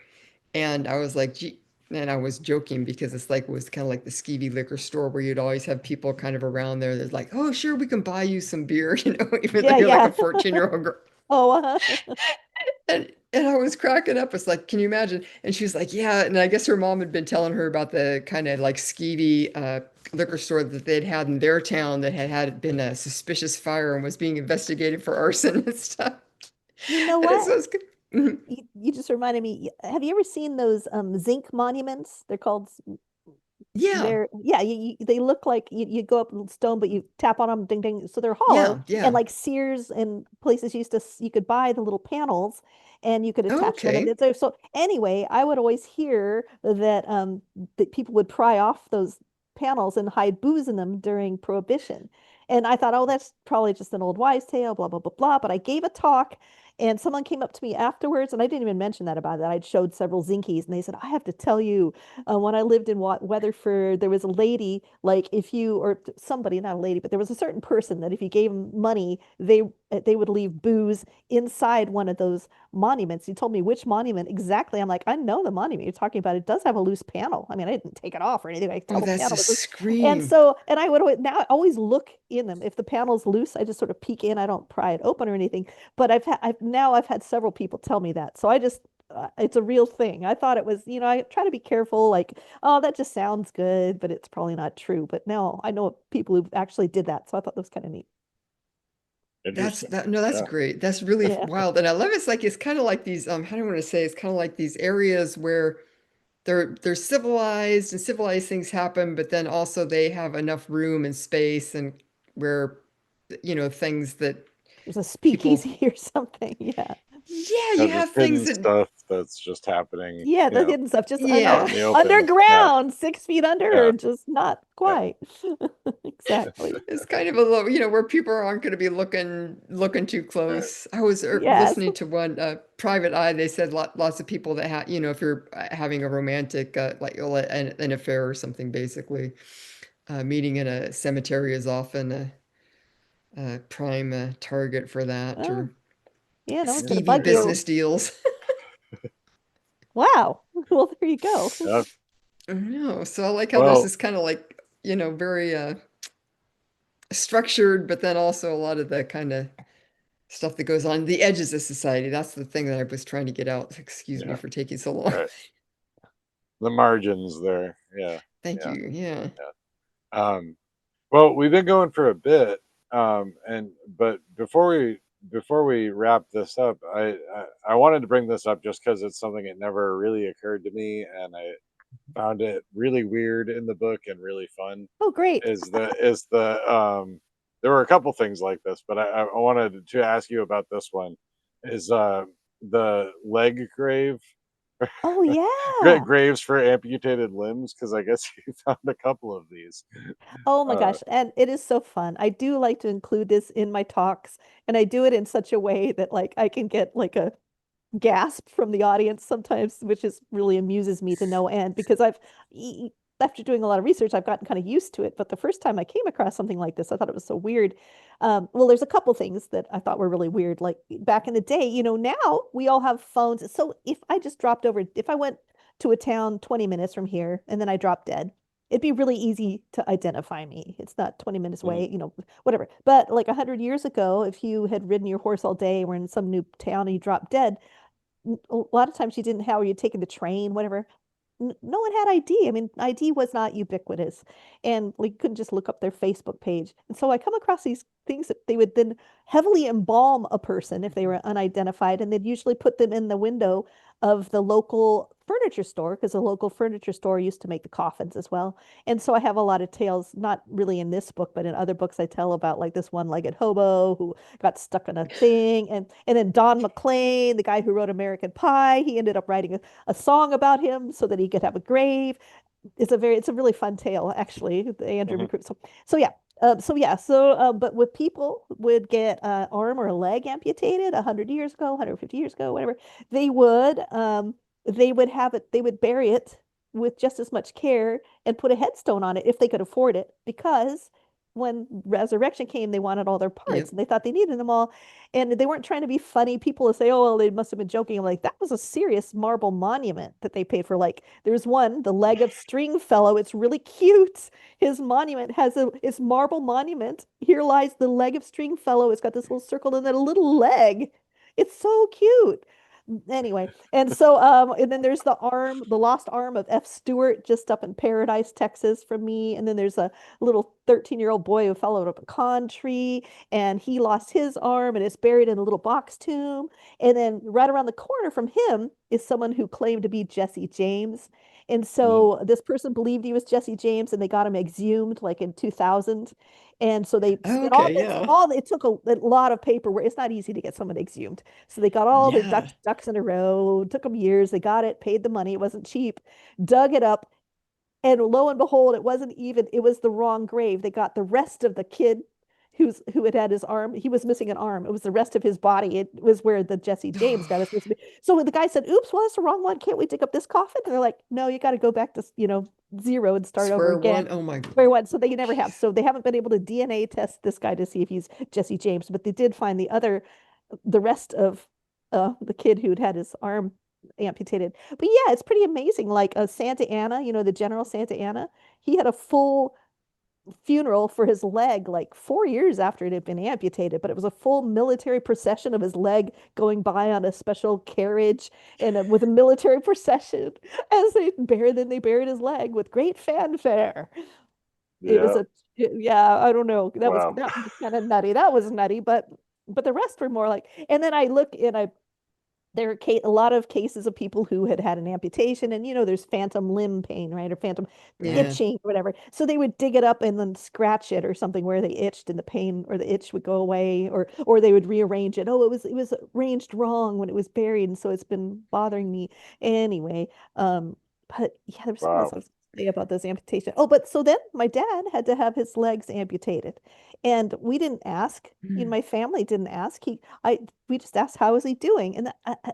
and I was like, gee. And I was joking because it was kind of like the skeevy liquor store where you'd always have people kind of around there that's like, oh, sure, we can buy you some beer, even though Yeah, you're like a yeah. 14-year-old girl. Oh, And I was cracking up. It's like, can you imagine? And she was like, yeah. And I guess her mom had been telling her about the kind of like skeevy liquor store that they'd had in their town that had been a suspicious fire and was being investigated for arson and stuff. you know And it's what? so it's good. Mhm. You just reminded me. Have you ever seen those zinc monuments? They're called Yeah, they're yeah, they look like you go up in stone, but you tap on them, ding ding, so they're hollow. yeah, And yeah. like Sears and places used to, you could buy the little panels, and you could Oh, attach them. And okay. so anyway, I would always hear that people would pry off those panels and hide booze in them during Prohibition. And I thought, oh, that's probably just an old wives' tale, blah blah blah blah. But I gave a talk. And someone came up to me afterwards, and I didn't even mention that about it. I'd showed several Zinkies, and they said, I have to tell you, when I lived in Weatherford, there was a lady, like if you, or somebody, not a lady, but there was a certain person that if you gave them money, they would leave booze inside one of those monuments. You told me which monument exactly. I'm like, I know the monument you're talking about. It does have a loose panel. I mean, I didn't take it off or anything. I Oh, tell the that's a panel was loose. And scream. so, and I would always, now I always look in them. If the panel's loose, I just sort of peek in. I don't pry it open or anything. But I've had several people tell me that. So I just it's a real thing. I thought it was, I try to be careful, like, oh, that just sounds good, but it's probably not true. But no, I know people who actually did that. So I thought that was kind of neat. Interesting. No, that's Yeah. great. That's really Yeah. wild. And I love it's kind of like these, how do I want to say, it's kind of like these areas where they're civilized and civilized things happen, but then also they have enough room and space and where, things that There's a people, speakeasy or something. Yeah. yeah, Yeah, you just have things hidden that, stuff that's just happening, Yeah, the hidden stuff, just Yeah. out in the open. underground, 6 feet under, Yeah. just not quite. Exactly. It's kind of a little, where people aren't going to be looking too close. I was Yes. listening to one Private Eye. They said lots of people that have, if you're having a romantic like an affair or something, basically, meeting in a cemetery is often a prime target for that, Oh, or yeah, no one's gonna skeevy bug you. business deals. Wow. Well, there you go. Yeah. I don't know. So I like how there's Well, this kind of like, very structured, but then also a lot of the kind of stuff that goes on the edges of society. That's the thing that I was trying to get out. Excuse me yeah, for taking so long. right. The margins there. Yeah, Thank yeah, you. Yeah. yeah. Well, we've been going for a bit, and but before we wrap this up, I wanted to bring this up just because it's something that never really occurred to me, and I found it really weird in the book and really fun. Oh, great. Is the there were a couple things like this, but I wanted to ask you about this one. Is the leg grave Oh, yeah. graves for amputated limbs? Because I guess you found a couple of these. Oh my Uh, gosh. And it is so fun. I do like to include this in my talks, and I do it in such a way that like I can get like a gasp from the audience sometimes, which is really amuses me to no end because after doing a lot of research, I've gotten kind of used to it. But the first time I came across something like this, I thought it was so weird. Well, there's a couple things that I thought were really weird. Like back in the day, now we all have phones. So if I went to a town 20 minutes from here and then I dropped dead, it'd be really easy to identify me. It's not 20 minutes mm, away, whatever. But like 100 years ago, if you had ridden your horse all day, were in some new town and you dropped dead, a lot of times you didn't have, or you'd taken the train, whatever. No one had ID. I mean, ID was not ubiquitous, and like you couldn't just look up their Facebook page. And so I come across these things that they would then heavily embalm a person if they were unidentified, and they'd usually put them in the window of the local furniture store because the local furniture store used to make the coffins as well. And so I have a lot of tales, not really in this book, but in other books I tell about like this one-legged hobo who got stuck in a thing. And then Don McLean, the guy who wrote American Pie, he ended up writing a song about him so that he could have a grave. It's a really fun tale, actually, the Andrew mhm, McCrew. But with people would get an arm or a leg amputated 100 years ago, 150 years ago, whatever, they would they would bury it with just as much care and put a headstone on it if they could afford it, because when resurrection came, they wanted all their Yep. parts and they thought they needed them all. And they weren't trying to be funny. People would say, oh, well, they must have been joking. I'm like, that was a serious marble monument that they paid for. Like, there's one, the leg of Stringfellow. It's really cute. His monument has his marble monument. Here lies the leg of Stringfellow. It's got this little circle and then a little leg. It's so cute. Anyway, and then there's the lost arm of F. Stewart just up in Paradise, Texas from me. And then there's a little 13-year-old boy who fell out of a pecan tree and he lost his arm and it's buried in a little box tomb. And then right around the corner from him is someone who claimed to be Jesse James. And mm. so this person believed he was Jesse James and they got him exhumed like in 2000. And so Oh, okay. Yeah. it took a lot of paperwork. It's not easy to get someone exhumed. So they got all their Yeah. ducks in a row. It took them years. They got it, paid the money. It wasn't cheap. Dug it up, and lo and behold, it was the wrong grave. They got the rest of the kid who had his arm. He was missing an arm. It was the rest of his body. It was where the Jesse James guy was supposed to be. So the guy said, "Oops, well, that's the wrong one. Can't we dig up this coffin?" And they're like, "No, you got to go back to zero and start over Square again." one. Oh my. Square one. So they never have. So they haven't been able to DNA test this guy to see if he's Jesse James, but they did find the rest of the kid who'd had his arm amputated. But yeah, it's pretty amazing. Like Santa Anna, the General Santa Anna, he had a full funeral for his leg like 4 years after it had been amputated, but it was a full military procession of his leg going by on a special carriage and with a military procession as they buried his leg with great fanfare. It was Yeah. yeah, I don't know. Wow. That was kind of nutty. That was nutty, but the rest were more like, and then I look and there are a lot of cases of people who had had an amputation, and there's phantom limb pain, right, or phantom Yeah. itching or whatever, so they would dig it up and then scratch it or something where they itched and the pain or the itch would go away, or they would rearrange it. Oh, it was arranged wrong when it was buried, and so it's been bothering me anyway. But yeah, there was something else Wow. I was gonna say about this amputation. Oh, but so then my dad had to have his legs amputated, and we didn't ask. Mm. My family didn't ask. We just asked how is he doing, and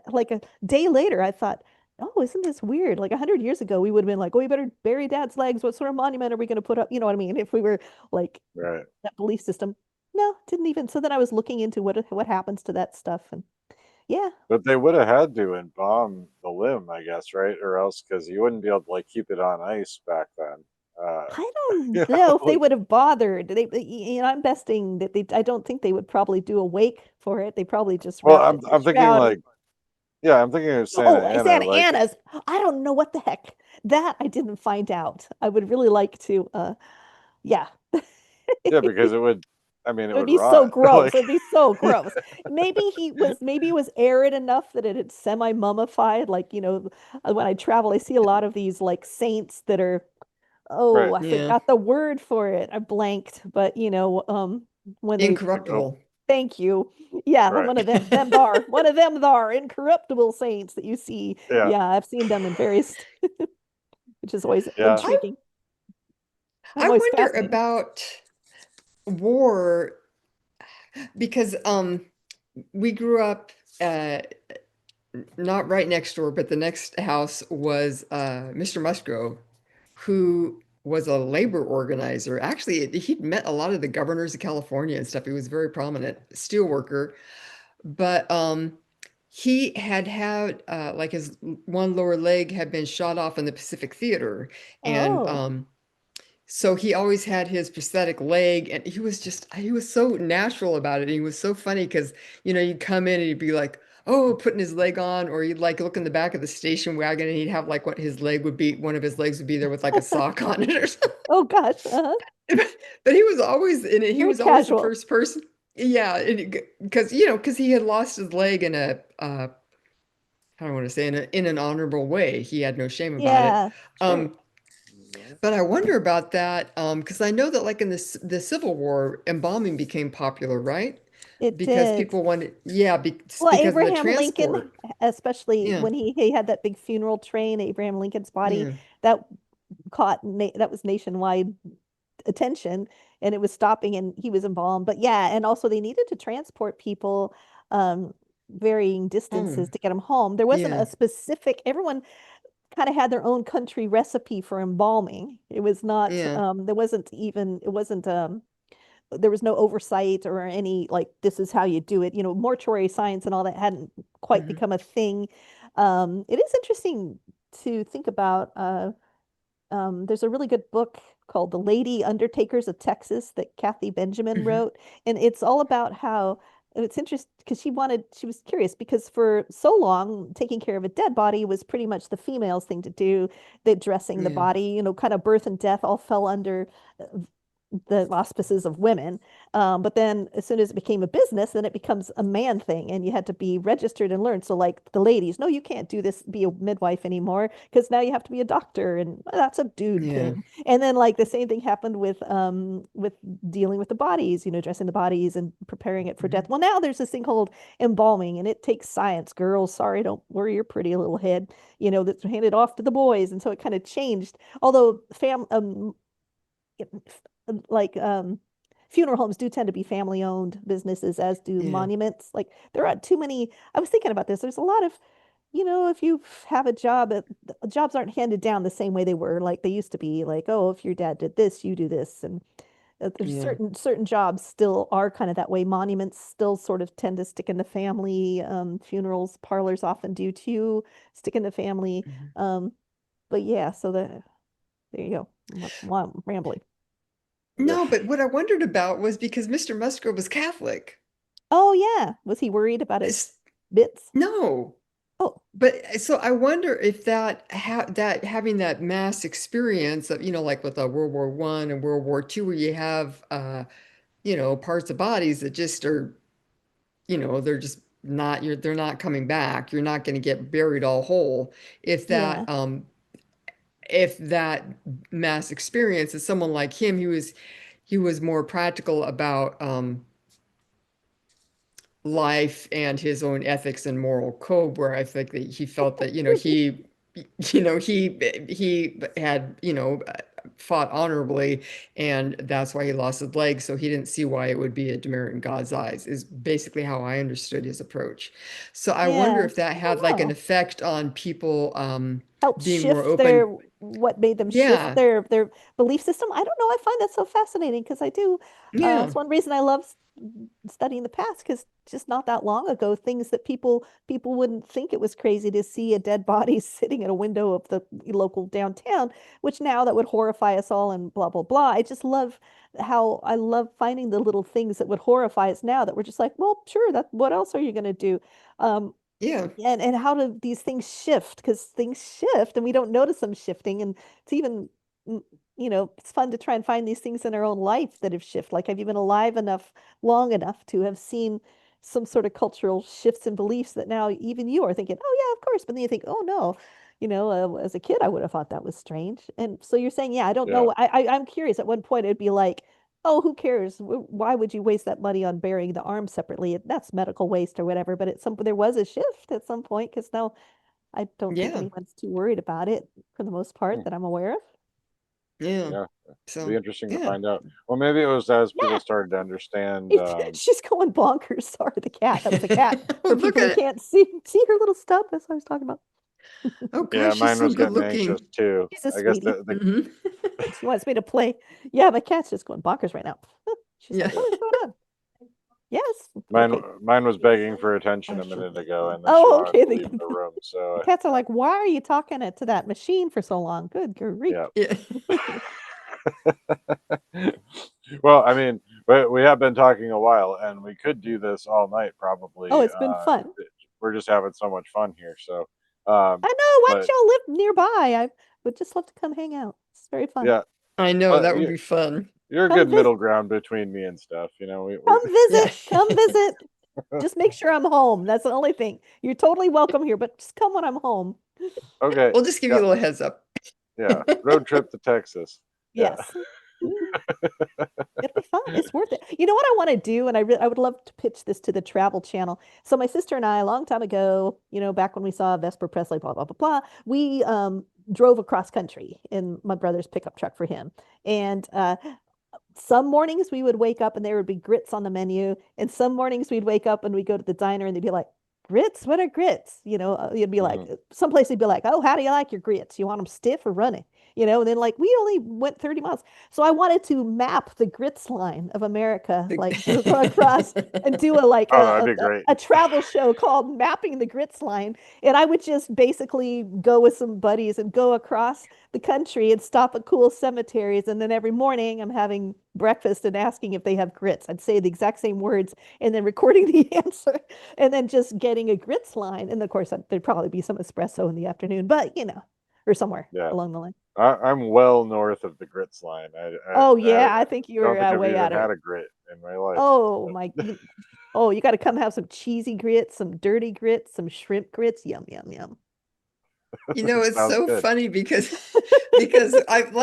like a day later, I thought, oh, isn't this weird? Like 100 years ago, we would have been like, oh, we better bury Dad's legs. What sort of monument are we going to put up? You know what I mean? If we were like Right. that belief system. No, didn't even. So then I was looking into what happens to that stuff, and yeah, But they would have had to embalm the limb, I guess, right? Or else, because you wouldn't be able to like keep it on ice back then. I don't Yeah, know if they like, would have bothered. I'm besting that they. I don't think they would probably do a wake for it. They probably just well, wrapped it in a I'm thinking shroud. like, yeah, I'm thinking of Santa Oh, Ana. Santa Like, Ana's. I don't know what the heck. That I didn't find out. I would really like to. Yeah. yeah, because it would, I mean, it It would would be so rot. gross. Like, It would be so yeah, gross. Maybe it was arid enough that it had semi-mummified. Like, when I travel, I see a lot of these like saints that are, oh, right. I Yeah. forgot the word for it. I blanked, but when they, Like, oh, Incorruptible. thank you. Yeah, right. one of them are incorruptible saints that you see. Yeah, Yeah, I've seen them in various, which is always yeah. I intriguing. I'm I always wonder fascinated. about war because we grew up not right next door, but the next house was Mr. Musgrove, who was a labor organizer. Actually, he'd met a lot of the governors of California and stuff. He was a very prominent steel worker, but he had like his one lower leg had been shot off in the Pacific Theater, and Oh, so he always had his prosthetic leg, and he was so natural about it. And he was so funny because, you'd come in and he'd be like, oh, putting his leg on, or you'd like look in the back of the station wagon and he'd have like one of his legs would be there with like a sock on it or something. oh gosh, But he was always in it. He very was always the casual. first person. Yeah, because he had lost his leg in a how do I want to say in an honorable way. He had no shame about it. Yeah, sure. Um, but I wonder about that, because I know that like in the Civil War, embalming became popular, right? It Because did. people wanted, yeah, Well, because of the Abraham Lincoln, transport. especially Yeah, when he had that big funeral train, Abraham Lincoln's body, yeah, that that was nationwide attention, and it was stopping, and he was embalmed. But yeah, and also they needed to transport people um varying distances home. to get them home. There wasn't Yeah, a specific, everyone kind of had their own country recipe for embalming. It was not yeah, it wasn't there was no oversight or any like this is how you do it. Mortuary science and all that hadn't quite hmm, become a thing. It is interesting to think about. There's a really good book called The Lady Undertakers of Texas that Kathy Benjamin hmm, wrote, and it's all about how it's interesting because she was curious because for so long taking care of a dead body was pretty much the female's thing to do. The dressing the yeah, body, kind of birth and death all fell under the auspices of women. But then as soon as it became a business, then it becomes a man thing and you had to be registered and learn. So like the ladies, no, you can't do this, be a midwife anymore because now you have to be a doctor and that's a dude yeah, thing. And then like the same thing happened with dealing with the bodies, dressing the bodies and preparing it for hmm, death. Well, now there's this thing called embalming and it takes science, girls. Sorry, don't worry your pretty little head, that's handed off to the boys. And so it kind of changed. Although like funeral homes do tend to be family owned businesses, as do yeah, monuments. Like there aren't too many. I was thinking about this. There's a lot of, if you have a job, jobs aren't handed down the same way they were like they used to be. Like, oh, if your dad did this, you do this, and there's yeah, certain jobs still are kind of that way. Monuments still sort of tend to stick in the family. Funerals parlors often do too, stick in the family. mhm. Um, but yeah, so there you go. I'm rambling. Yeah. No, but what I wondered about was because Mr. Musgrove was Catholic. Oh yeah. Was he worried about his It's, bits? no, Oh, but so I wonder if that having that mass experience of, like with World War One and World War Two, where you have parts of bodies that just are, they're just they're not coming back. You're not going to get buried all whole. If Yeah. that mass experience is someone like him, he was more practical about life and his own ethics and moral code, where I think that he felt that, he had, fought honorably, and that's why he lost his leg. So he didn't see why it would be a demerit in God's eyes, is basically how I understood his approach. So I wonder Yeah. if that I had don't like an know. effect on people Help being more shift their open. what made them shift Yeah, their belief system. I don't know. I find that so fascinating because I do. yeah, It's one reason I love studying the past because just not that long ago, things that people wouldn't think it was crazy to see a dead body sitting at a window of the local downtown, which now that would horrify us all and blah blah blah. I just love how I love finding the little things that would horrify us now that we're just like, well, sure, that what else are you going to do? Um, yeah, and how do these things shift? Because things shift and we don't notice them shifting. And it's even, mm, it's fun to try and find these things in our own life that have shifted. Like I've even alive enough, long enough to have seen some sort of cultural shifts and beliefs that now even you are thinking, oh yeah, of course. But then you think, oh no, as a kid, I would have thought that was strange. And so you're saying, yeah, I don't Yeah. know. I'm curious. At one point, it'd be like, oh, who cares? Why would you waste that money on burying the arms separately? That's medical waste or whatever. But there was a shift at some point because now I don't think yeah, anyone's too worried about it for the most part Hmm. that I'm aware of. yeah. Yeah. It'd be So, interesting to yeah. find out. Well, maybe it was as people Yeah, started to understand. she's going bonkers. Sorry, the cat. That was a cat. Oh, For look people who at it. can't see her little stub. That's what I was talking about. Oh Yeah, gosh, she's mine so was good getting anxious looking. too. She's a I guess sweetie. Hmm. She wants me to play. Yeah, my cat's just going bonkers right now. She's Yeah. like, what is going on? Yes. mine Okay. mine was begging for attention Oh, a sure. minute ago, and then she Oh, wanted okay. to leave the room. The So cats are like, why are you talking to that machine for so long? Good grief. yeah. Yeah. Well, I mean, we have been talking a while, and we could do this all night Oh, probably. it's been fun. We're just having so much fun here. So, I know. Why don't but y'all live nearby? I would just love to come hang out. It's very fun. yeah, I know but that would be fun. you're a good Come visit. middle ground between me and Steph. We Come Yeah. visit. Come visit. Just make sure I'm home. That's the only thing. You're totally welcome here, but just come when I'm home. okay. We'll just give you Yeah, a little heads up. yeah. Road trip to Texas. Yeah. Yes. It'll be fun. It's worth it. You know what I want to do, and I would love to pitch this to the Travel Channel. So my sister and I, a long time ago, back when we saw Vesper Presley, blah blah blah blah, we drove across country in my brother's pickup truck for him, and some mornings we would wake up and there would be grits on the menu, and some mornings we'd wake up and we'd go to the diner and they'd be like, grits? What are grits? You'd be like, Hmm. someplace they'd be like, oh, how do you like your grits? You want them stiff or runny? And then like we only went 30 miles. So I wanted to map the grits line of America, like go across and do a like Oh, that'd be great. a travel show called Mapping the Grits Line. And I would just basically go with some buddies and go across the country and stop at cool cemeteries. And then every morning I'm having breakfast and asking if they have grits. I'd say the exact same words and then recording the answer and then just getting a grits line. And of course, there'd probably be some espresso in the afternoon, but or somewhere Yeah. along the line. I'm well north of the grits line. Oh, I yeah. I think you don't were think I've way even out of had it. a grit in my life. Oh, you got to come have some cheesy grits, some dirty grits, some shrimp grits. Yum, yum, yum. It's Sounds so good. funny because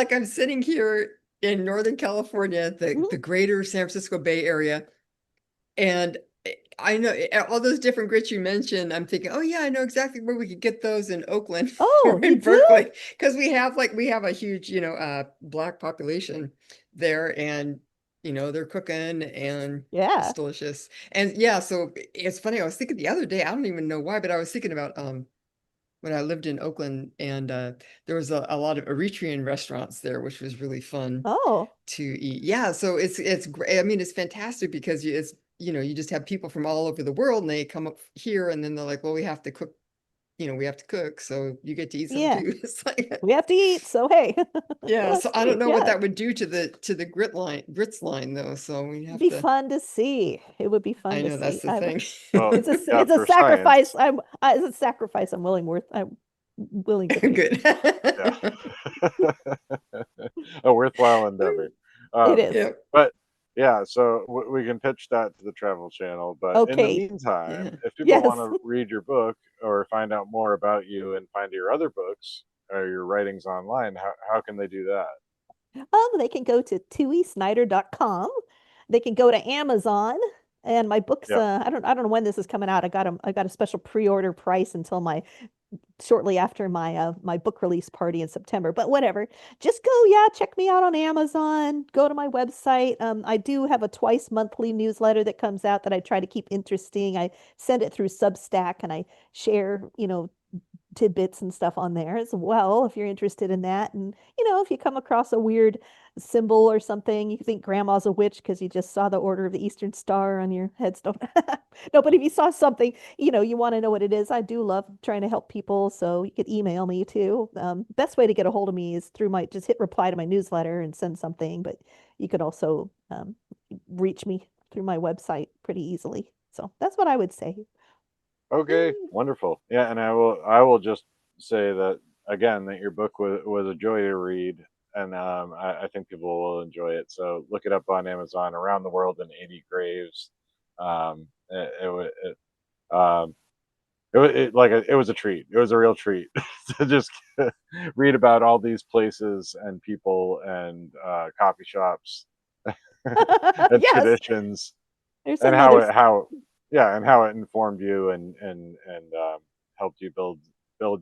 I'm sitting here in Northern California, Mhm. the greater San Francisco Bay Area, and I know all those different grits you mentioned. I'm thinking, oh yeah, I know exactly where we could get those in Oakland Oh, or you in do? Berkeley because we have a huge Black population there, and they're cooking and it's Yeah. delicious. And yeah, so it's funny. I was thinking the other day, I don't even know why, but I was thinking about when I lived in Oakland, and there was a lot of Eritrean restaurants there, which was really fun Oh, to eat. Yeah, so it's great. I mean, it's fantastic because you just have people from all over the world, and they come up here, and then they're like, well, we have to cook. We have to cook, so you get to eat some yeah. too. It's like, We have to eat, so hey. yeah. Well, So that's I don't sweet. know what Yeah. that would do to the grits line though. So we It'd have be to. fun to see. It would be fun I to know that's see. the thing. Well, yeah, It's a for sacrifice. science, It's a sacrifice I'm willing to make. Good. yeah, a worthwhile endeavor. It Um, is. Yeah. but Yeah, so we can pitch that to the Travel Channel. But in the Okay. meantime, Yeah. if people want Yes. to read your book or find out more about you and find your other books or your writings online, how can they do that? They can go to tuisnider.com. They can go to Amazon. And my books, Yeah. I don't know when this is coming out. I got a special pre-order price until shortly after my book release party in September. But whatever. Just go, yeah, check me out on Amazon. Go to my website. I do have a twice monthly newsletter that comes out that I try to keep interesting. I send it through Substack and I share, tidbits and stuff on there as well if you're interested in that. And if you come across a weird symbol or something, you think grandma's a witch because you just saw the Order of the Eastern Star on your headstone. No, but if you saw something, you want to know what it is. I do love trying to help people, so you could email me too. Best way to get a hold of me is through my just hit reply to my newsletter and send something, but you could also reach me through my website pretty easily. So that's what I would say. Okay, Yay. wonderful. Yeah, and I will just say that again that your book was a joy to read, and I think people will enjoy it. So look it up on Amazon. Around the World in 80 Graves. Um, it was a treat. It was a real treat to just read about all these places and people and coffee shops and Yes, traditions there's and some other. how it informed you and helped you build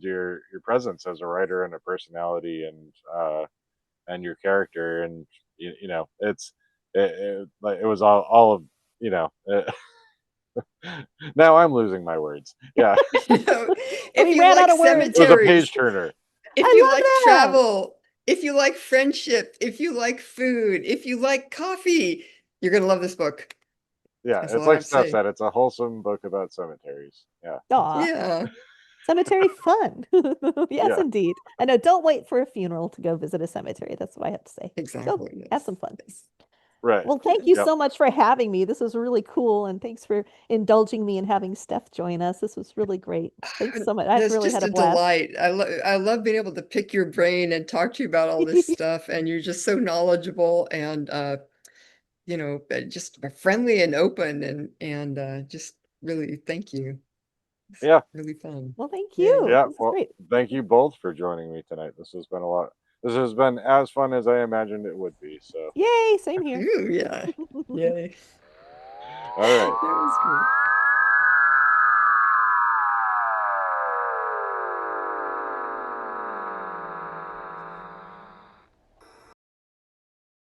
your presence as a writer and a personality and your character and it was all of you know now I'm losing my words. Yeah, If We you ran out like of words. it was a page cemeteries, turner. if you like I love that. travel, if you like friendship, if you like food, if you like coffee, you're gonna love this book. Yeah, That's it's all I like have to Steph say. said. It's a wholesome book about cemeteries. Yeah, Aw, Yeah, cemetery fun. Yes, yeah, indeed. I know. Don't wait for a funeral to go visit a cemetery. That's what I have to say. Go exactly. have Yes. some fun. Yes. right. Well, thank you Yes. Yep. so much for having me. This was really cool, and thanks for indulging me and having Steph join us. This was really great. Thanks so much. I've That's really just had a a blast. delight. I love being able to pick your brain and talk to you about all this stuff, and you're just so knowledgeable and just friendly and open and just really thank you. It's Yeah, really fun. Well, thank Yay. you. yeah. This is Well, great. thank you both for joining me tonight. This has been a lot. This has been as fun as I imagined it would be. So, Yay, same here. Ooh, yeah. Yay. all right. That was great.